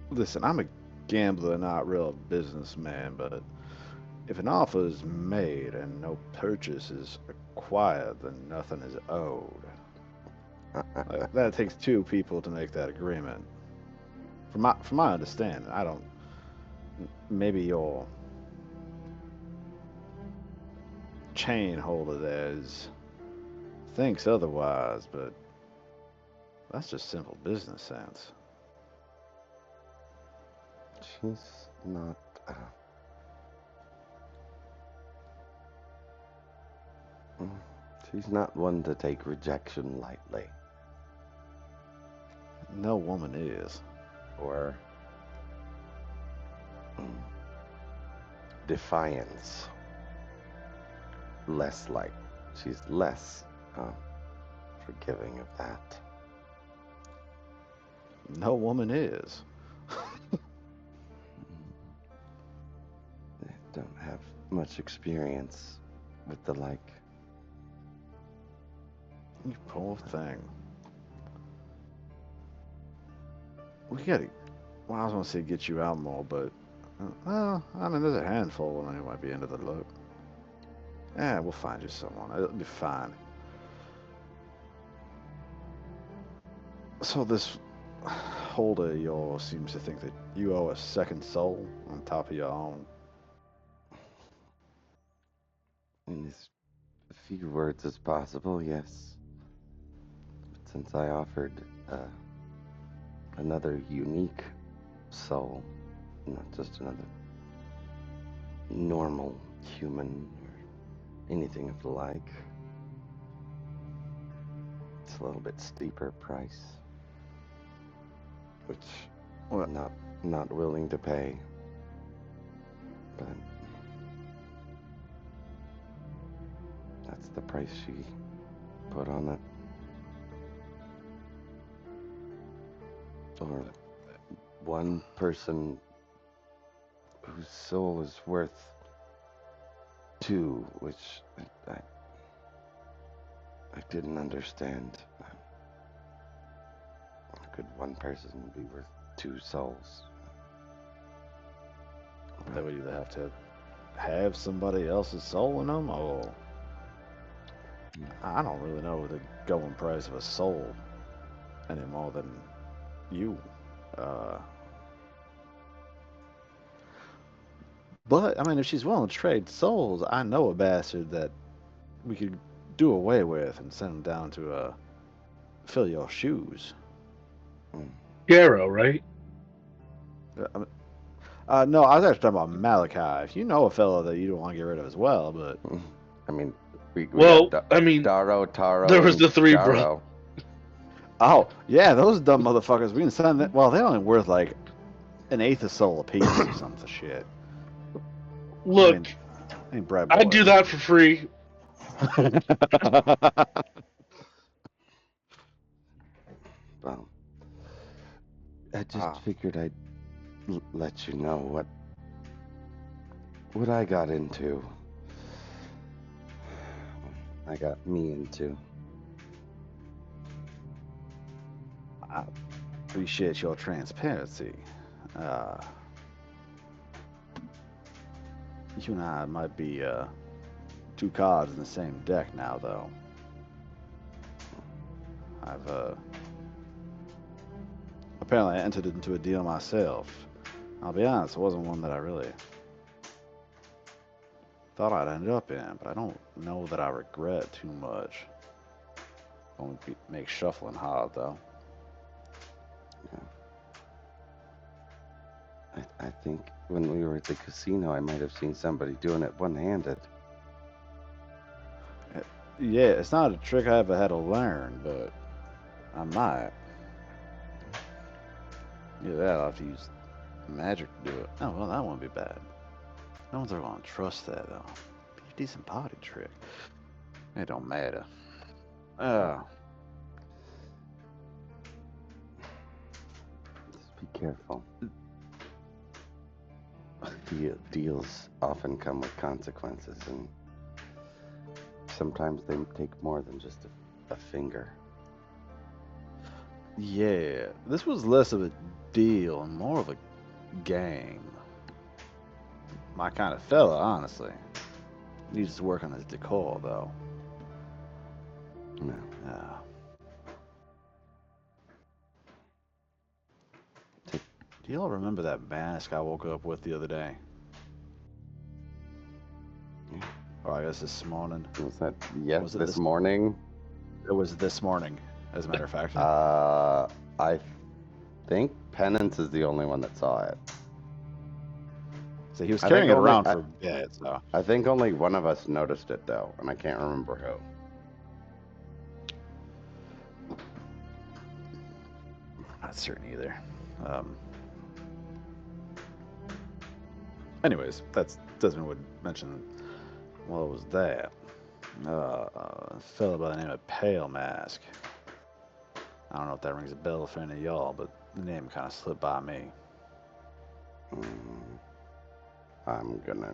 [SPEAKER 1] listen, I'm a gambler, not real businessman, but if an offer is made and no purchase is acquired, then nothing is owed. That takes 2 people to make that agreement. From my understanding, I don't. Maybe your chain holder there thinks otherwise, but that's just simple business sense.
[SPEAKER 5] She's not. She's not one to take rejection lightly.
[SPEAKER 1] No woman is.
[SPEAKER 5] Or defiance. She's less forgiving of that.
[SPEAKER 1] No woman is.
[SPEAKER 5] I don't have much experience with the like.
[SPEAKER 1] You poor thing. We gotta. Well, I was gonna say get you out more, but well, I mean, there's a handful of them who might be into the look. Yeah, we'll find you someone. It'll be fine. So this holder of yours seems to think that you owe a second soul on top of your own.
[SPEAKER 5] In as few words as possible, yes. But since I offered another unique soul, not just another normal human or anything of the like. It's a little bit steeper price, which
[SPEAKER 1] Well,
[SPEAKER 5] I'm not willing to pay. But that's the price she put on it. Or one person whose soul is worth two, which I didn't understand. How could one person be worth two souls?
[SPEAKER 1] they would either have to have somebody else's soul in them, or I don't really know the going price of a soul any more than you. But I mean, if she's willing to trade souls, I know a bastard that we could do away with and send him down to fill your shoes.
[SPEAKER 4] Garrow, right?
[SPEAKER 1] No, I was actually talking about Malachi. If you know a fellow that you don't want to get rid of as well, but
[SPEAKER 5] I mean, we
[SPEAKER 4] Well,
[SPEAKER 5] got
[SPEAKER 4] I mean,
[SPEAKER 5] Daro, Taro,
[SPEAKER 4] there was
[SPEAKER 5] and
[SPEAKER 4] the three
[SPEAKER 5] Jaro.
[SPEAKER 1] oh yeah, those dumb motherfuckers. We can send that. Well, they're only worth like an eighth a soul apiece or some shit.
[SPEAKER 4] Look,
[SPEAKER 1] Ain't Brad
[SPEAKER 4] I'd do
[SPEAKER 1] boys.
[SPEAKER 4] that for free.
[SPEAKER 5] Well, I just figured I'd let you know what I got into. I got me into.
[SPEAKER 1] I appreciate your transparency. You and I might be two cards in the same deck now, though. I've apparently entered into a deal myself. I'll be honest, it wasn't one that I really thought I'd end up in, but I don't know that I regret too much. Won't make shuffling hard, though.
[SPEAKER 5] Yeah. I think when we were at the casino, I might have seen somebody doing it one-handed.
[SPEAKER 1] Yeah, it's not a trick I ever had to learn, but I might. Yeah, that I'll have to use magic to do it. Oh, well, that won't be bad. No one's ever gonna trust that, though. Be a decent party trick. It don't matter.
[SPEAKER 5] Just be careful. Deals often come with consequences, and sometimes they take more than just a finger.
[SPEAKER 1] Yeah, this was less of a deal and more of a game. My kind of fella, honestly. Needs to work on his decor, though.
[SPEAKER 5] No.
[SPEAKER 1] Do y'all remember that mask I woke up with the other day?
[SPEAKER 5] Yeah.
[SPEAKER 1] Or I guess this morning.
[SPEAKER 5] Was that
[SPEAKER 1] Was it
[SPEAKER 5] this morning?
[SPEAKER 1] It was this morning, as a matter of fact.
[SPEAKER 5] I think Penance is the only one that saw it.
[SPEAKER 1] So he was carrying it around for a bit, so.
[SPEAKER 5] I think only one of us noticed it, though, and I can't remember who.
[SPEAKER 1] Not certain either. Anyways, that's Desmond would mention. What was that? A fella by the name of Pale Mask. I don't know if that rings a bell for any of y'all, but the name kind of slipped by me.
[SPEAKER 5] I'm gonna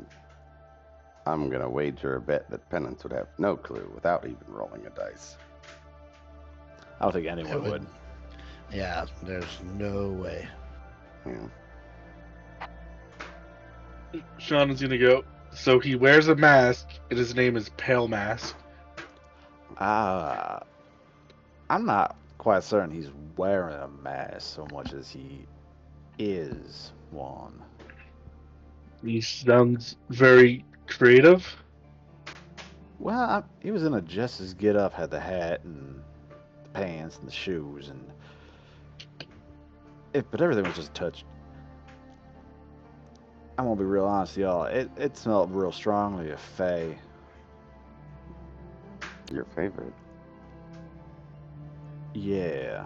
[SPEAKER 5] wager a bet that Penance would have no clue without even rolling a dice.
[SPEAKER 1] I don't think anyone would.
[SPEAKER 2] Yeah, there's no way.
[SPEAKER 5] Yeah.
[SPEAKER 4] Sean is gonna go. So he wears a mask, and his name is Pale Mask.
[SPEAKER 1] I'm not quite certain he's wearing a mask so much as he is one.
[SPEAKER 4] He sounds very creative.
[SPEAKER 1] Well, he was in a just as get up, had the hat and the pants and the shoes, and but everything was just a touch I'm gonna be real honest, with y'all. It smelled real strongly of Faye.
[SPEAKER 5] Your favorite.
[SPEAKER 1] Yeah.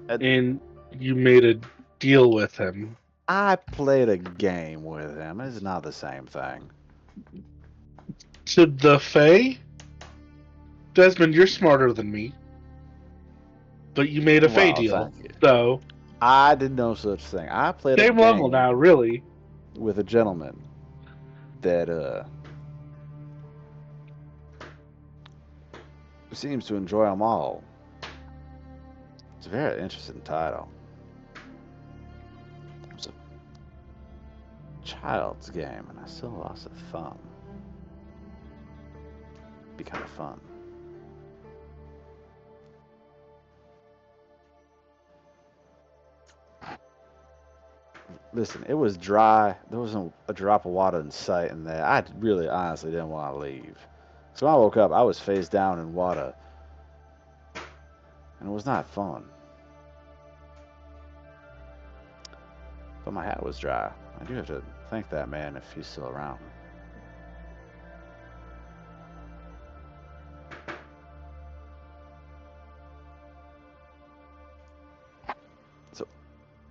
[SPEAKER 4] And you made a deal with him.
[SPEAKER 1] I played a game with him. It's not the same thing.
[SPEAKER 4] To the Fae? Desmond, you're smarter than me. But you made a Fae
[SPEAKER 1] Well,
[SPEAKER 4] deal.
[SPEAKER 1] thank you.
[SPEAKER 4] So,
[SPEAKER 1] I did no such thing. I played a
[SPEAKER 4] same level
[SPEAKER 1] game
[SPEAKER 4] now, really.
[SPEAKER 1] with a gentleman that seems to enjoy them all. It's a very interesting title. It's a child's game, and I still lost a thumb. Be kind of fun. Listen, it was dry. There wasn't a drop of water in sight in there. I really, honestly didn't want to leave. So when I woke up, I was face down in water, and it was not fun. But my hat was dry. I do have to thank that man if he's still around. So,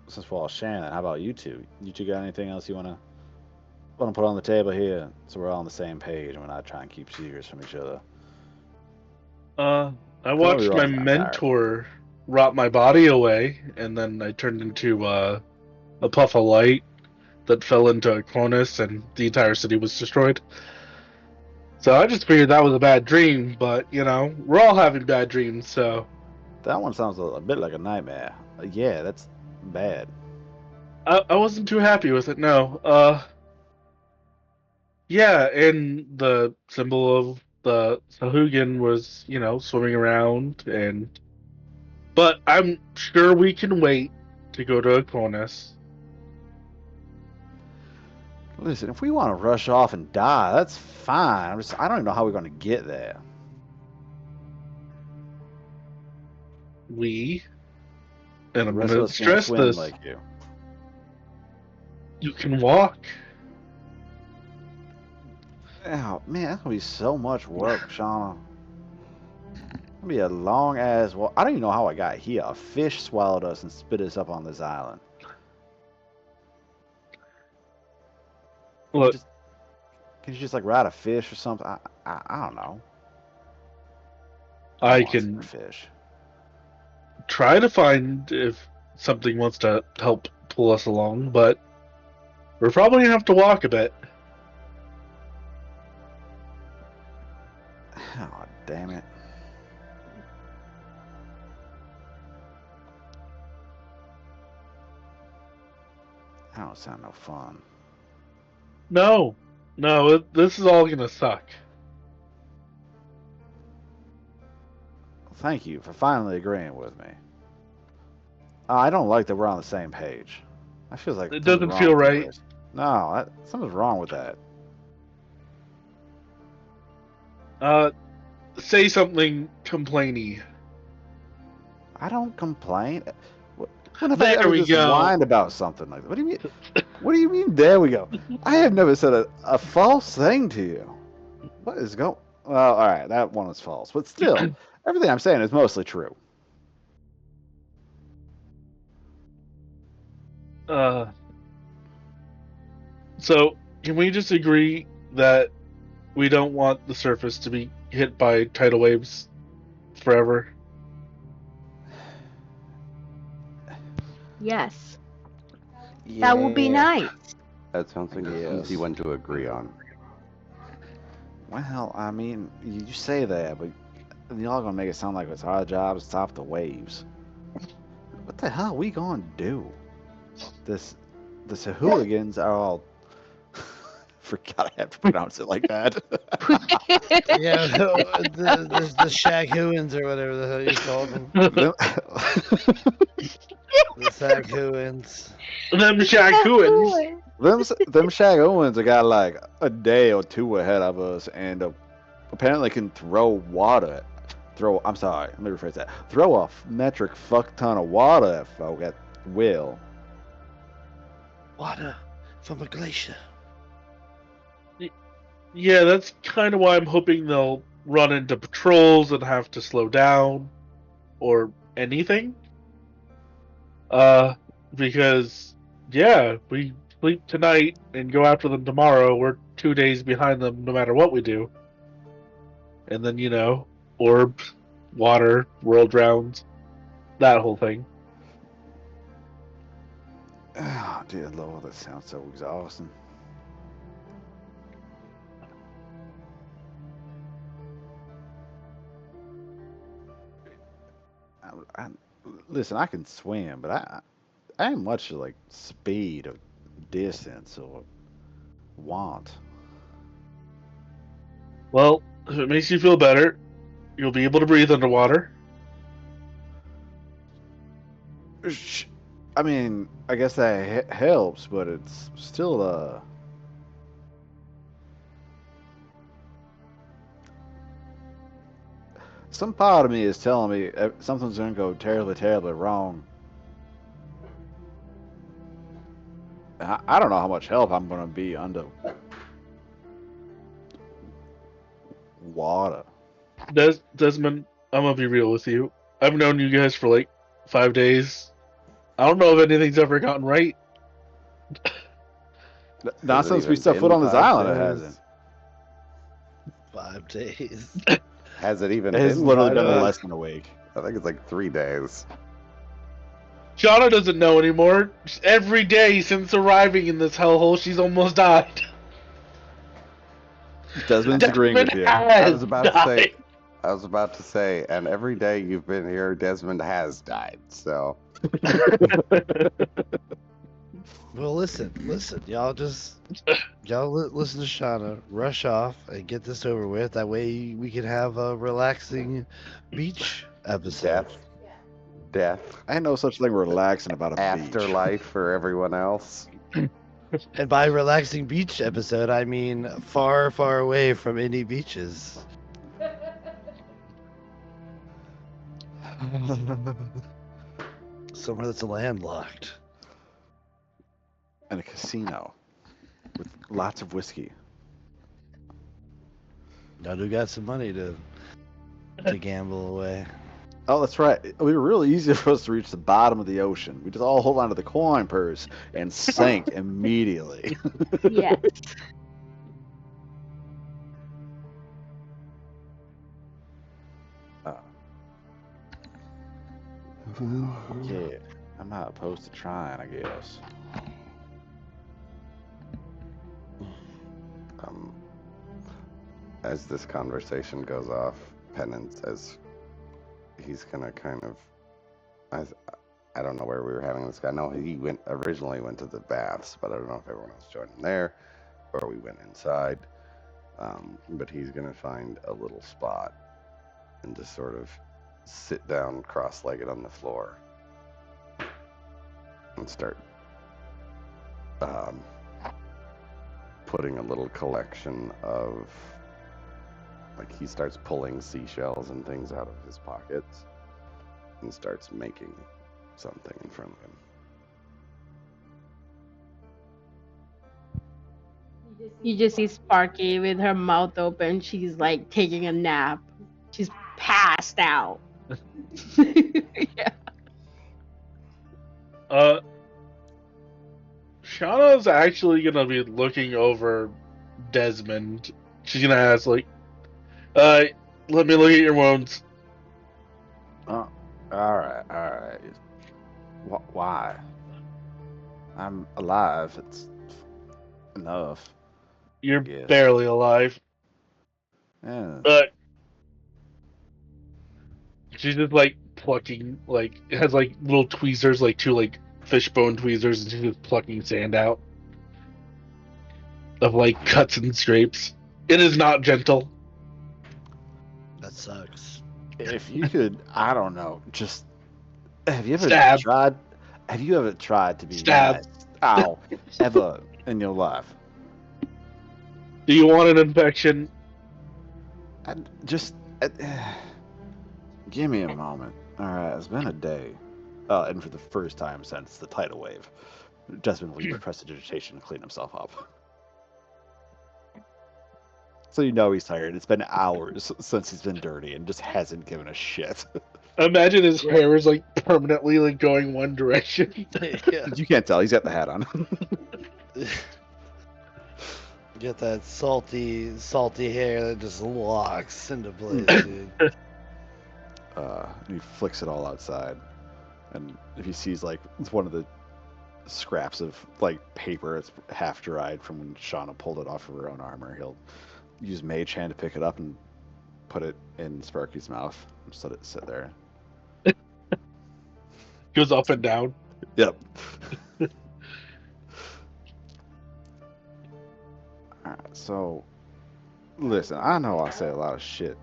[SPEAKER 1] since we're all Shannon, how about you two? You two got anything else you wanna put on the table here, so we're all on the same page and we're not trying to keep secrets from each other?
[SPEAKER 4] I
[SPEAKER 1] Don't be
[SPEAKER 4] watched
[SPEAKER 1] wrong,
[SPEAKER 4] my
[SPEAKER 1] I'm tired.
[SPEAKER 4] mentor rot my body away, and then I turned into a puff of light that fell into a Cronus, and the entire city was destroyed. So I just figured that was a bad dream, but, we're all having bad dreams, so...
[SPEAKER 1] That one sounds a bit like a nightmare. Yeah, that's bad.
[SPEAKER 4] I wasn't too happy with it, no. Yeah, and the symbol of the Sahuagin was, swimming around, but I'm sure we can wait to go to Akonis.
[SPEAKER 1] Listen, if we want to rush off and die, that's fine. I don't even know how we're going to get there.
[SPEAKER 4] And
[SPEAKER 1] The
[SPEAKER 4] I'm
[SPEAKER 1] rest of
[SPEAKER 4] gonna
[SPEAKER 1] us can't
[SPEAKER 4] stress
[SPEAKER 1] swim
[SPEAKER 4] this,
[SPEAKER 1] like you.
[SPEAKER 4] you can walk.
[SPEAKER 1] Oh, man, that's going to be so much work, Shauna. It'll be a long ass walk. I don't even know how I got here. A fish swallowed us and spit us up on this island.
[SPEAKER 4] Look,
[SPEAKER 1] Can you just like ride a fish or something? I don't know.
[SPEAKER 4] I
[SPEAKER 1] want
[SPEAKER 4] can
[SPEAKER 1] some fish.
[SPEAKER 4] try to find if something wants to help pull us along, but we're probably gonna have to walk a bit.
[SPEAKER 1] Oh, damn it. That don't sound no fun.
[SPEAKER 4] No, this is all gonna suck.
[SPEAKER 1] Thank you for finally agreeing with me. I don't like that we're on the same page. That feels like
[SPEAKER 4] It
[SPEAKER 1] something's
[SPEAKER 4] doesn't
[SPEAKER 1] wrong
[SPEAKER 4] feel
[SPEAKER 1] with
[SPEAKER 4] right.
[SPEAKER 1] yours. No, something's wrong with that.
[SPEAKER 4] Say something complainy.
[SPEAKER 1] I don't complain. When have I
[SPEAKER 4] There
[SPEAKER 1] ever
[SPEAKER 4] we
[SPEAKER 1] just
[SPEAKER 4] go.
[SPEAKER 1] whined about something like that? What do you mean? What do you mean? There we go. I have never said a false thing to you. What is going? Well, all right, that one was false, but still, everything I'm saying is mostly true.
[SPEAKER 4] So can we just agree that we don't want the surface to be hit by tidal waves forever?
[SPEAKER 3] Yes. That would be nice.
[SPEAKER 5] That sounds like an easy
[SPEAKER 1] Yes.
[SPEAKER 5] one to agree on.
[SPEAKER 1] Well, I mean, you say that, but y'all gonna make it sound like it's our job to stop the waves. What the hell are we gonna do? The Sahuagins are all. Forgot I have to pronounce it like that.
[SPEAKER 2] Yeah, the Shaghuans or whatever the hell you call them. The Shaghuans.
[SPEAKER 4] Them Shakuans.
[SPEAKER 1] them Shagowans have got like a day or two ahead of us, and apparently can throw water. I'm sorry, let me rephrase that. Throw a metric fuck ton of water at folk at will.
[SPEAKER 2] Water. from a glacier.
[SPEAKER 4] Yeah, that's kind of why I'm hoping they'll run into patrols and have to slow down or anything. Because yeah, we sleep tonight and go after them tomorrow. We're 2 days behind them no matter what we do. And then, orb, water, world rounds, that whole thing.
[SPEAKER 1] Oh, dear Lord, that sounds so exhausting. I, listen, I can swim, but I ain't much like speed or distance or want.
[SPEAKER 4] Well, if it makes you feel better, you'll be able to breathe underwater.
[SPEAKER 1] I mean, I guess that helps, but it's still some part of me is telling me something's gonna go terribly, terribly wrong. I don't know how much help I'm gonna be under water.
[SPEAKER 4] Desmond, I'm gonna be real with you. I've known you guys for like 5 days. I don't know if anything's ever gotten right.
[SPEAKER 1] Not
[SPEAKER 5] Has it
[SPEAKER 1] since we
[SPEAKER 5] even
[SPEAKER 1] set foot
[SPEAKER 5] been
[SPEAKER 1] on this
[SPEAKER 5] 5
[SPEAKER 1] island, it
[SPEAKER 5] days?
[SPEAKER 1] hasn't.
[SPEAKER 2] 5 days.
[SPEAKER 5] Has it even
[SPEAKER 1] It has
[SPEAKER 5] been
[SPEAKER 1] literally
[SPEAKER 5] 5
[SPEAKER 1] been
[SPEAKER 5] days?
[SPEAKER 1] less than a week.
[SPEAKER 5] I think it's like 3 days.
[SPEAKER 4] Shauna doesn't know anymore. Every day since arriving in this hellhole, she's almost died.
[SPEAKER 1] Desmond's agreeing with you.
[SPEAKER 5] I was about to say, and every day you've been here, Desmond has died. So
[SPEAKER 2] Well, listen. Y'all listen to Shauna, rush off, and get this over with. That way we can have a relaxing beach episode.
[SPEAKER 5] death,
[SPEAKER 1] Ain't no such thing relaxing about a beach.
[SPEAKER 5] afterlife for everyone else.
[SPEAKER 2] And by relaxing beach episode, I mean far, far away from any beaches. Somewhere that's landlocked.
[SPEAKER 1] And a casino with lots of whiskey.
[SPEAKER 2] Y'all do got some money to gamble away.
[SPEAKER 1] Oh, that's right. It would be real easy for us to reach the bottom of the ocean. We just all hold on to the coin purse and sink immediately.
[SPEAKER 3] Yes.
[SPEAKER 1] Yeah, I'm not opposed to trying, I guess.
[SPEAKER 5] As this conversation goes off, Penance, as he's gonna kind of, I don't know where we were having this guy. No, he originally went to the baths, but I don't know if everyone else joined him there, or we went inside. But he's gonna find a little spot and just sort of sit down cross-legged on the floor and start putting a little collection of, like, he starts pulling seashells and things out of his pockets and starts making something in front of him.
[SPEAKER 3] You just see Sparky with her mouth open. She's like taking a nap. She's passed out. Yeah.
[SPEAKER 4] Shauna's actually gonna be looking over Desmond. She's gonna ask, like, let me look at your wounds.
[SPEAKER 1] All right. Why? I'm alive. It's enough.
[SPEAKER 4] You're
[SPEAKER 1] Yes.
[SPEAKER 4] barely alive.
[SPEAKER 1] Yeah.
[SPEAKER 4] But she's just like plucking, like, it has like little tweezers, like 2 like fishbone tweezers, and she's just plucking sand out of like cuts and scrapes. It is not gentle.
[SPEAKER 2] That sucks.
[SPEAKER 1] If you could, I don't know, just have you ever
[SPEAKER 4] Stab.
[SPEAKER 1] tried? Have you ever tried to be
[SPEAKER 4] Stab.
[SPEAKER 1] nice? Ow, ever in your life?
[SPEAKER 4] Do you want an infection?
[SPEAKER 1] Just give me a moment. All right, it's been a day, and for the first time since the tidal wave. Desmond will use prestidigitation to clean himself up. So you know he's tired. It's been hours since he's been dirty and just hasn't given a shit.
[SPEAKER 4] Imagine his hair is like permanently like going one direction.
[SPEAKER 2] Yeah.
[SPEAKER 1] You can't tell. He's got the hat on.
[SPEAKER 2] Get that salty hair that just locks into place, dude.
[SPEAKER 1] And he flicks it all outside. And if he sees like one of the scraps of like paper it's half dried from when Shauna pulled it off of her own armor, he'll use Mage Hand to pick it up and put it in Sparky's mouth. Just let it sit there.
[SPEAKER 4] Goes up and down.
[SPEAKER 1] Yep. Alright, so listen, I know I say a lot of shit.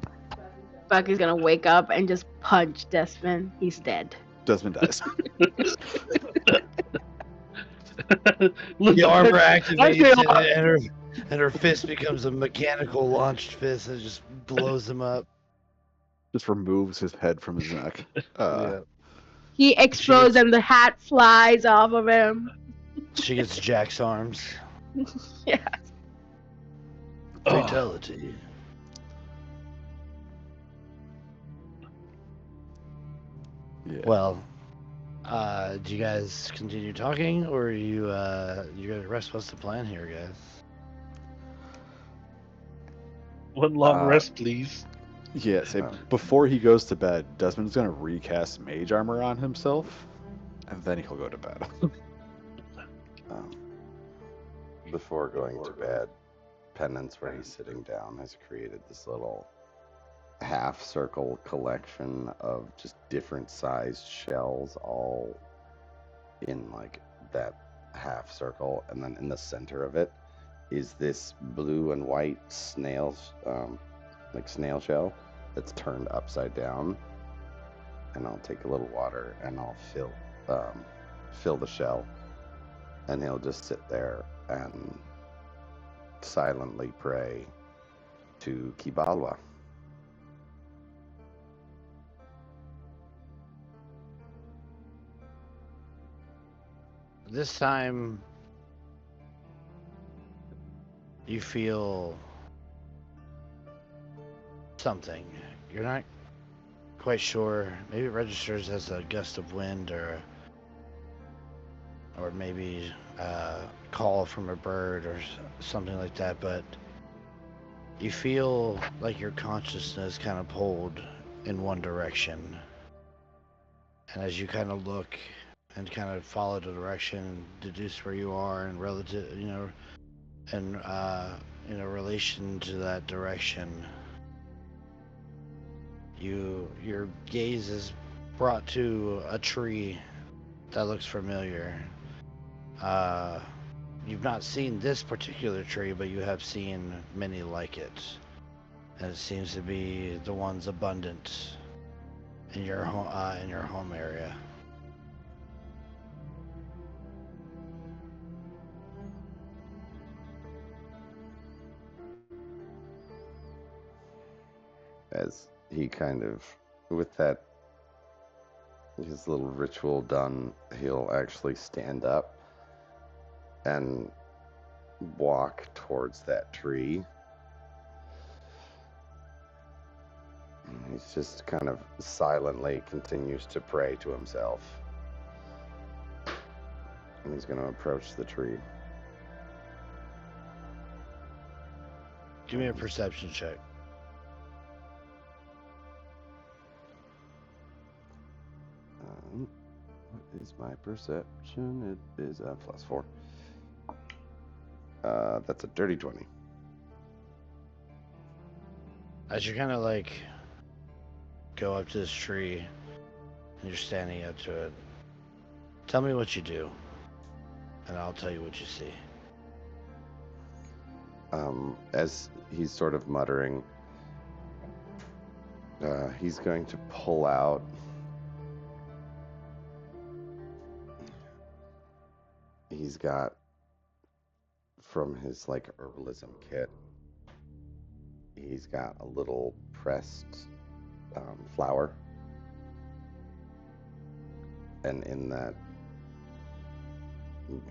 [SPEAKER 3] Bucky's gonna wake up and just punch Desmond. He's dead.
[SPEAKER 1] Desmond dies.
[SPEAKER 4] Look,
[SPEAKER 2] The armor
[SPEAKER 4] I
[SPEAKER 2] activates
[SPEAKER 4] say a lot.
[SPEAKER 2] and her fist becomes a mechanical launched fist and just blows him up.
[SPEAKER 1] Just removes his head from his neck.
[SPEAKER 2] Yeah.
[SPEAKER 3] He explodes and the hat flies off of him.
[SPEAKER 2] She gets Jack's arms.
[SPEAKER 3] Yeah.
[SPEAKER 2] Fatality.
[SPEAKER 1] Yeah.
[SPEAKER 2] Well, do you guys continue talking, or are you gonna rest? What's the plan here, guys?
[SPEAKER 4] One long
[SPEAKER 1] Uh,
[SPEAKER 4] rest, please.
[SPEAKER 1] Yeah, say before he goes to bed, Desmond's gonna recast mage armor on himself, and then he'll go to bed.
[SPEAKER 5] Before going to bed, Penance, where he's sitting down, has created this little half circle collection of just different sized shells, all in like that half circle, and then in the center of it is this blue and white snail shell that's turned upside down. And I'll take a little water and I'll fill the shell, and he'll just sit there and silently pray to Kibalwa.
[SPEAKER 2] This time, you feel something. You're not quite sure. Maybe it registers as a gust of wind, or maybe a call from a bird or something like that. But you feel like your consciousness kind of pulled in one direction, and as you kind of look and kind of follow the direction, deduce where you are and relative, and in a relation to that direction, your gaze is brought to a tree that looks familiar. You've not seen this particular tree, but you have seen many like it, and it seems to be the ones abundant in your home area.
[SPEAKER 5] As he kind of, with that, his little ritual done, he'll actually stand up and walk towards that tree. And he's just kind of silently continues to pray to himself. And he's going to approach the tree.
[SPEAKER 2] Give me a perception check.
[SPEAKER 5] What is my perception? It is a +4. That's a dirty 20.
[SPEAKER 2] As you kind of like go up to this tree and you're standing up to it, tell me what you do, and I'll tell you what you see.
[SPEAKER 5] As he's sort of muttering, he's going to pull out he's got from his like herbalism kit, he's got a little pressed flower, and in that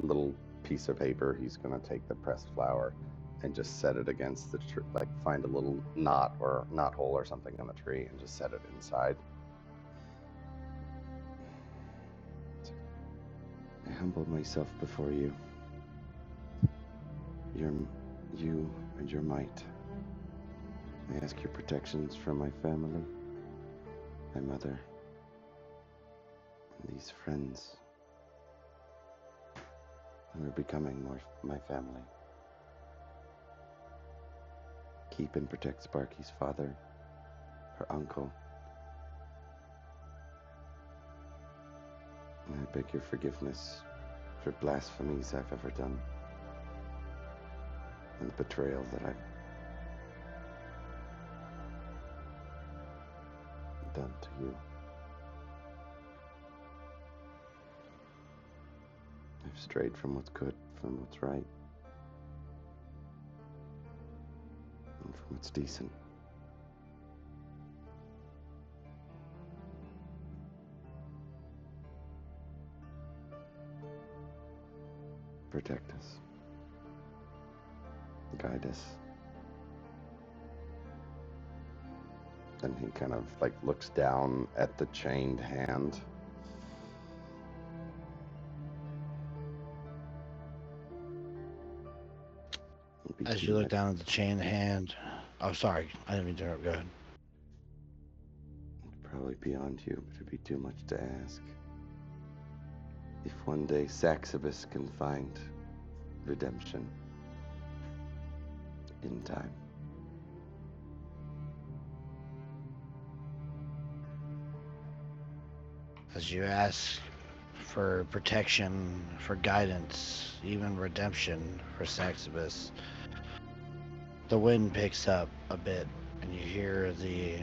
[SPEAKER 5] little piece of paper. He's going to take the pressed flower and just set it against the tree, like find a little knot or knot hole or something on the tree and just set it inside. I humble myself before you. You and your might. I ask your protections for my family, my mother, and these friends who are becoming more my family. Keep and protect Sparky's father, her uncle. And I beg your forgiveness for blasphemies I've ever done, and the betrayal that I've done to you. I've strayed from what's good, from what's right, and from what's decent. Protect us. Guide us. Then he kind of like looks down at the chained hand.
[SPEAKER 2] As you look down at the chained hand, oh sorry, I didn't mean to interrupt. Go ahead.
[SPEAKER 5] Probably beyond you, but it'd be too much to ask. If one day Saxibus can find redemption in time.
[SPEAKER 2] As you ask for protection, for guidance, even redemption for Saxibus, the wind picks up a bit and you hear the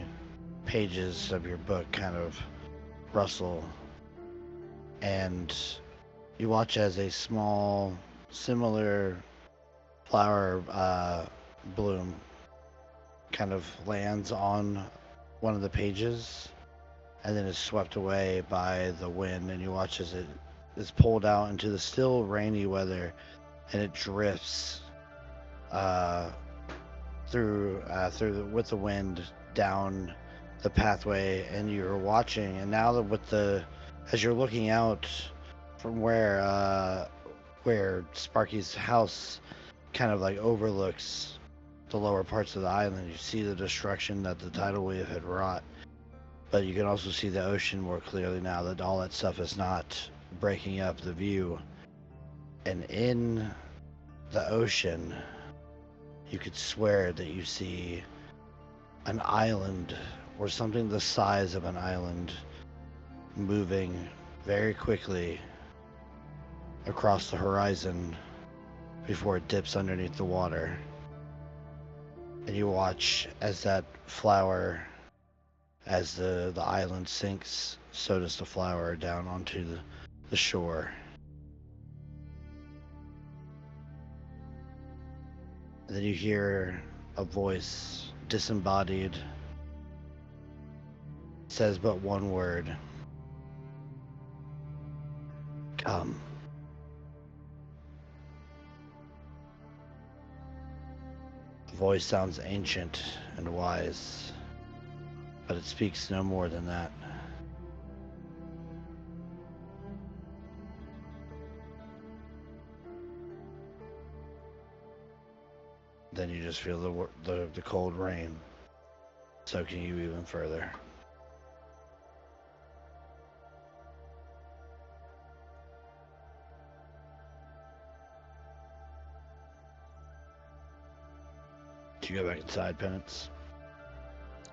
[SPEAKER 2] pages of your book kind of rustle, and you watch as a small, similar flower bloom kind of lands on one of the pages and then is swept away by the wind, and you watch as it is pulled out into the still rainy weather, and it drifts with the wind down the pathway, and you're watching. And now that as you're looking out from where Sparky's house kind of like overlooks the lower parts of the island, you see the destruction that the tidal wave had wrought. But you can also see the ocean more clearly now that all that stuff is not breaking up the view. And in the ocean, you could swear that you see an island or something the size of an island moving very quickly across the horizon before it dips underneath the water. And you watch as that flower, as the island sinks, so does the flower down onto the shore. And then you hear a voice, disembodied, says but one word. Come. The voice sounds ancient and wise, but it speaks no more than that. Then you just feel the cold rain soaking you even further. Do you go back inside, Penance?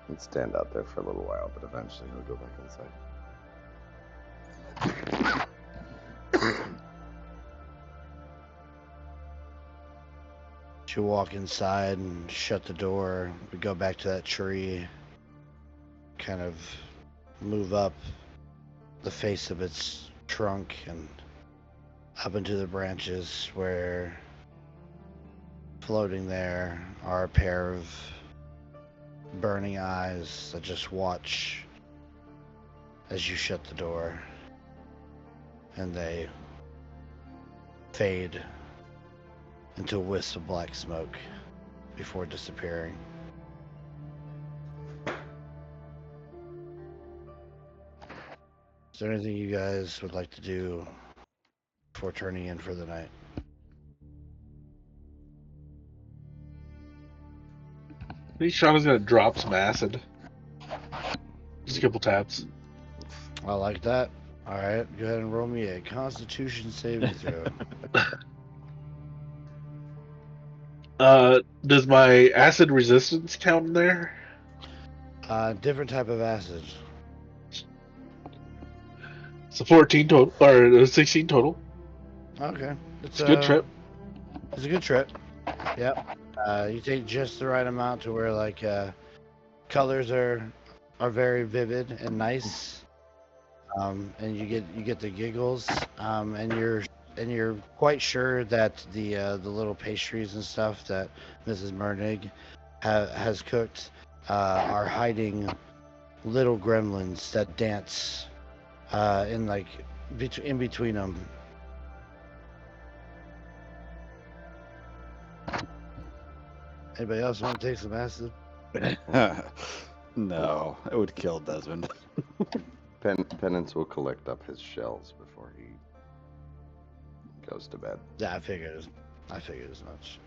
[SPEAKER 5] He'd stand out there for a little while, but eventually he'll go back inside.
[SPEAKER 2] You walk inside and shut the door. We go back to that tree, kind of move up the face of its trunk and up into the branches, where floating there are a pair of burning eyes that just watch as you shut the door, and they fade into wisps of black smoke before disappearing. Is there anything you guys would like to do before turning in for the night?
[SPEAKER 4] I think Shauna's gonna drop some acid. Just a couple taps.
[SPEAKER 2] I like that. All right, go ahead and roll me a Constitution saving throw.
[SPEAKER 4] Does my acid resistance count in there?
[SPEAKER 2] Different type of acid.
[SPEAKER 4] It's a 14 total, or a 16 total.
[SPEAKER 2] Okay,
[SPEAKER 4] It's a good trip.
[SPEAKER 2] It's a good trip. Yep. You take just the right amount to where like colors are very vivid and nice, and you get the giggles, and you're quite sure that the little pastries and stuff that Mrs. Mernig has cooked are hiding little gremlins that dance in like in between them. Anybody else want to take some acid?
[SPEAKER 1] No, it would kill Desmond.
[SPEAKER 5] Penance will collect up his shells before he goes to bed.
[SPEAKER 2] Yeah, I figured as much.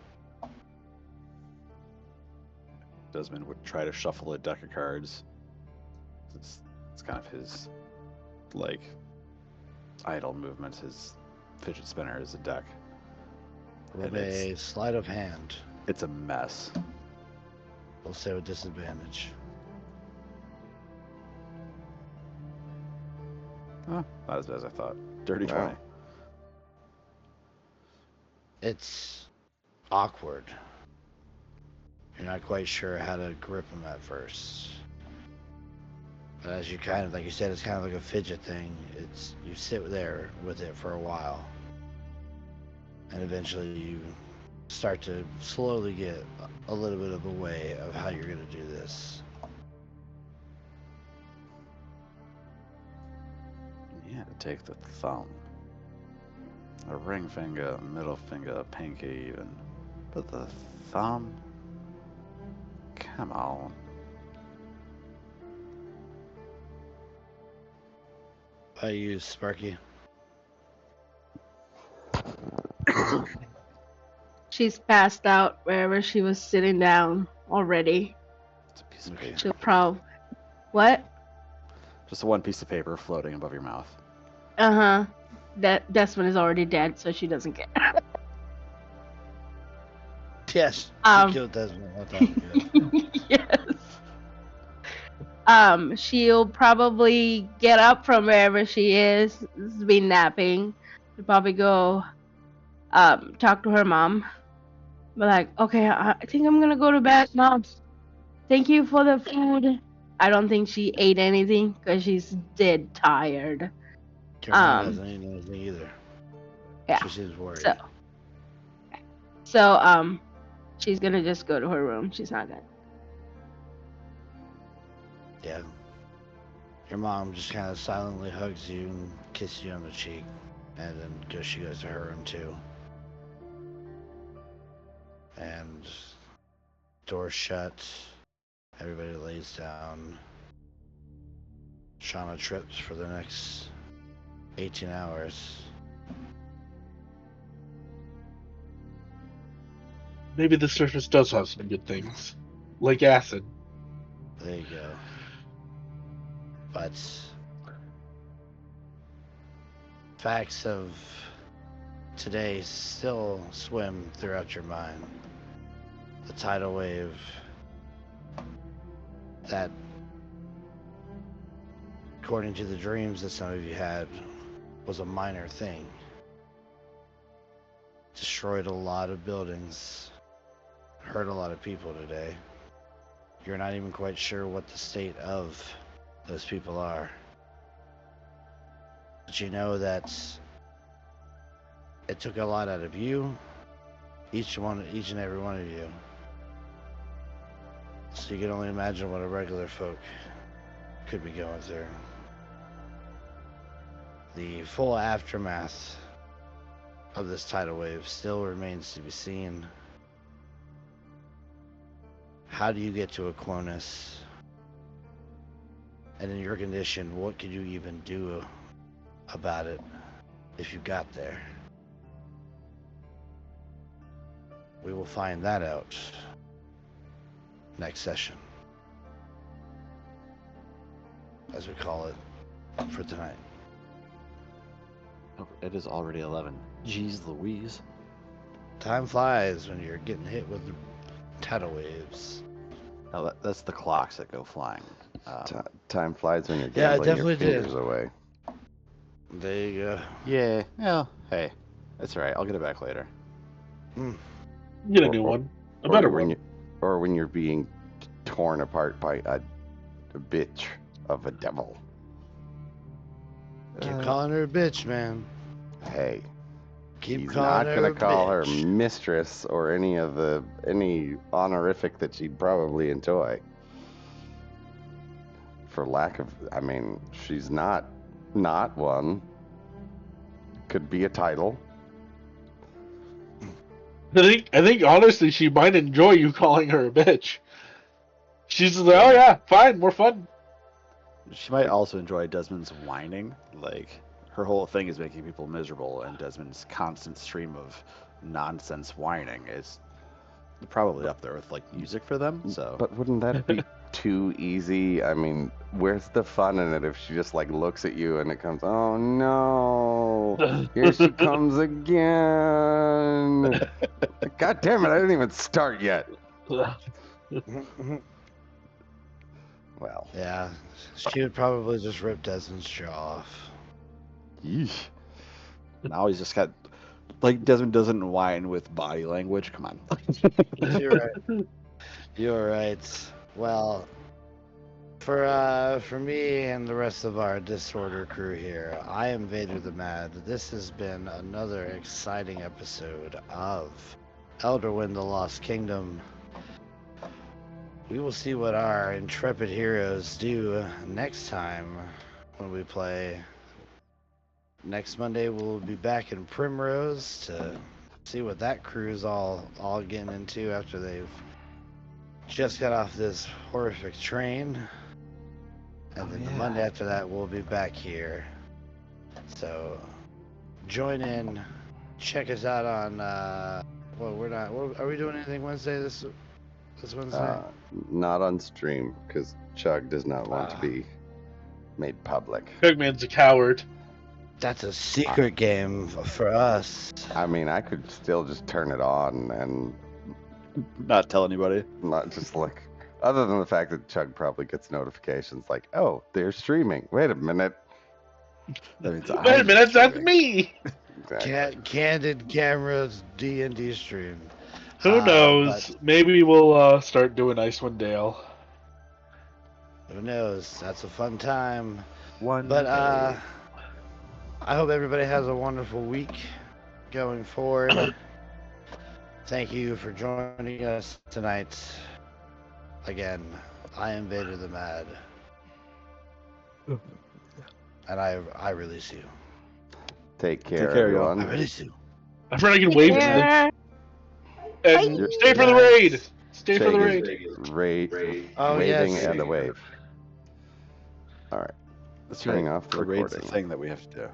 [SPEAKER 1] Desmond would try to shuffle a deck of cards. It's kind of his, like, idle movement. His fidget spinner is a deck.
[SPEAKER 2] Roll a sleight of hand.
[SPEAKER 1] It's a mess.
[SPEAKER 2] We'll say with disadvantage.
[SPEAKER 1] Not as bad as I thought. Dirty
[SPEAKER 5] Wow.
[SPEAKER 1] 20.
[SPEAKER 2] It's awkward. You're not quite sure how to grip them at first. But as you kind of, like you said, it's kind of like a fidget thing. You sit there with it for a while. And eventually you start to slowly get a little bit of a way of how you're going to do this.
[SPEAKER 1] Yeah, take the thumb. A ring finger, middle finger, pinky even. But the thumb? Come on.
[SPEAKER 2] I use Sparky.
[SPEAKER 3] She's passed out wherever she was sitting down already.
[SPEAKER 1] It's a piece of
[SPEAKER 2] Okay.
[SPEAKER 1] paper.
[SPEAKER 3] She'll probably. What?
[SPEAKER 1] Just one piece of paper floating above your mouth.
[SPEAKER 3] That Desmond is already dead, so she doesn't care.
[SPEAKER 2] Yes.
[SPEAKER 3] Um,
[SPEAKER 2] You killed Desmond. I thought, yeah.
[SPEAKER 3] Yes. She'll probably get up from wherever she is, be napping. She'll probably go, talk to her mom. Be like, okay, I think I'm gonna go to bed, Mom. Thank you for the food. I don't think she ate anything because she's dead tired.
[SPEAKER 2] Caroline doesn't eat anything either.
[SPEAKER 3] Yeah.
[SPEAKER 2] So she's worried.
[SPEAKER 3] So, she's gonna just go to her room. She's not gonna.
[SPEAKER 2] Yeah. Your mom just kind of silently hugs you and kisses you on the cheek. And then she goes to her room too. And doors shut. Everybody lays down. Shauna trips for the next 18 hours.
[SPEAKER 4] Maybe the surface does have some good things, like acid.
[SPEAKER 2] There you go. But facts of today still swim throughout your mind. The tidal wave that, according to the dreams that some of you had, was a minor thing. Destroyed a lot of buildings, hurt a lot of people today. You're not even quite sure what the state of those people are. But you know that it took a lot out of you, each and every one of you. So you can only imagine what a regular folk could be going through. The full aftermath of this tidal wave still remains to be seen. How do you get to Aquonus? And in your condition, what could you even do about it if you got there? We will find that out next session, as we call it for tonight.
[SPEAKER 1] Oh, it is already 11. Jeez Louise.
[SPEAKER 2] Time flies when you're getting hit with tidal waves.
[SPEAKER 1] No, that's the clocks that go flying.
[SPEAKER 5] Time flies when you're
[SPEAKER 2] Yeah, it
[SPEAKER 5] gambling your
[SPEAKER 2] definitely did.
[SPEAKER 5] fingers away.
[SPEAKER 2] There you go.
[SPEAKER 1] Yeah. Well, hey, that's all right. I'll get it back later.
[SPEAKER 4] Get a new one. A better one.
[SPEAKER 5] Or when you're being torn apart by a bitch of a devil.
[SPEAKER 2] Keep calling her a bitch, man.
[SPEAKER 5] Hey,
[SPEAKER 2] Keep
[SPEAKER 5] he's
[SPEAKER 2] calling
[SPEAKER 5] not
[SPEAKER 2] her
[SPEAKER 5] gonna
[SPEAKER 2] a
[SPEAKER 5] call her
[SPEAKER 2] bitch.
[SPEAKER 5] mistress or any honorific that she'd probably enjoy. For lack of, I mean, she's not one. Could be a title.
[SPEAKER 4] I think honestly she might enjoy you calling her a bitch. She's like, oh yeah, fine, more fun.
[SPEAKER 1] She might also enjoy Desmond's whining. Like, her whole thing is making people miserable, and Desmond's constant stream of nonsense whining is probably up there with, like, music for them, so...
[SPEAKER 5] But wouldn't that be too easy? I mean, where's the fun in it if she just, like, looks at you and it comes, oh no, here she comes again. God damn it, I didn't even start yet. Well.
[SPEAKER 2] Yeah, she would probably just rip Desmond's jaw off.
[SPEAKER 5] Yeesh.
[SPEAKER 1] Now he's just got... Like, Desmond doesn't whine with body language. Come on.
[SPEAKER 2] You're right. You're right. Well, for me and the rest of our Disorder crew here, I am Vader the Mad. This has been another exciting episode of Elderwynn the Lost Kingdom. We will see what our intrepid heroes do next time when we play. Next Monday we'll be back in Primrose to see what that crew's all getting into after they've just got off this horrific train. And then the Monday after that we'll be back here. So join in, check us out on are we doing anything Wednesday this Wednesday?
[SPEAKER 5] Not on stream, because Chug does not want to be made public.
[SPEAKER 4] Pigman's a coward.
[SPEAKER 2] That's a secret game for us.
[SPEAKER 5] I mean, I could still just turn it on and
[SPEAKER 1] Not tell anybody.
[SPEAKER 5] not just like, other than the fact that Chug probably gets notifications like, oh, they're streaming. Wait a minute.
[SPEAKER 1] That means
[SPEAKER 4] Wait a minute, that's me.
[SPEAKER 5] Exactly.
[SPEAKER 2] Candid Cameras D&D stream.
[SPEAKER 4] Who knows? Maybe we'll start doing Icewind Dale.
[SPEAKER 2] Who knows? That's a fun time.
[SPEAKER 1] One
[SPEAKER 2] But
[SPEAKER 1] day.
[SPEAKER 2] I hope everybody has a wonderful week going forward. Thank you for joining us tonight. Again, I am Vader the Mad. And I release you.
[SPEAKER 5] Take care,
[SPEAKER 1] care, y'all.
[SPEAKER 5] everyone.
[SPEAKER 2] I release you.
[SPEAKER 4] I'm afraid I can wave it.
[SPEAKER 3] Yeah.
[SPEAKER 4] And stay for the raid. Stay for the raid.
[SPEAKER 2] Oh,
[SPEAKER 5] waving
[SPEAKER 2] yes.
[SPEAKER 5] and a wave. All right.
[SPEAKER 1] That's
[SPEAKER 5] Turning
[SPEAKER 1] right.
[SPEAKER 5] off the
[SPEAKER 1] The raid's the
[SPEAKER 5] recording.
[SPEAKER 1] thing that we have to do.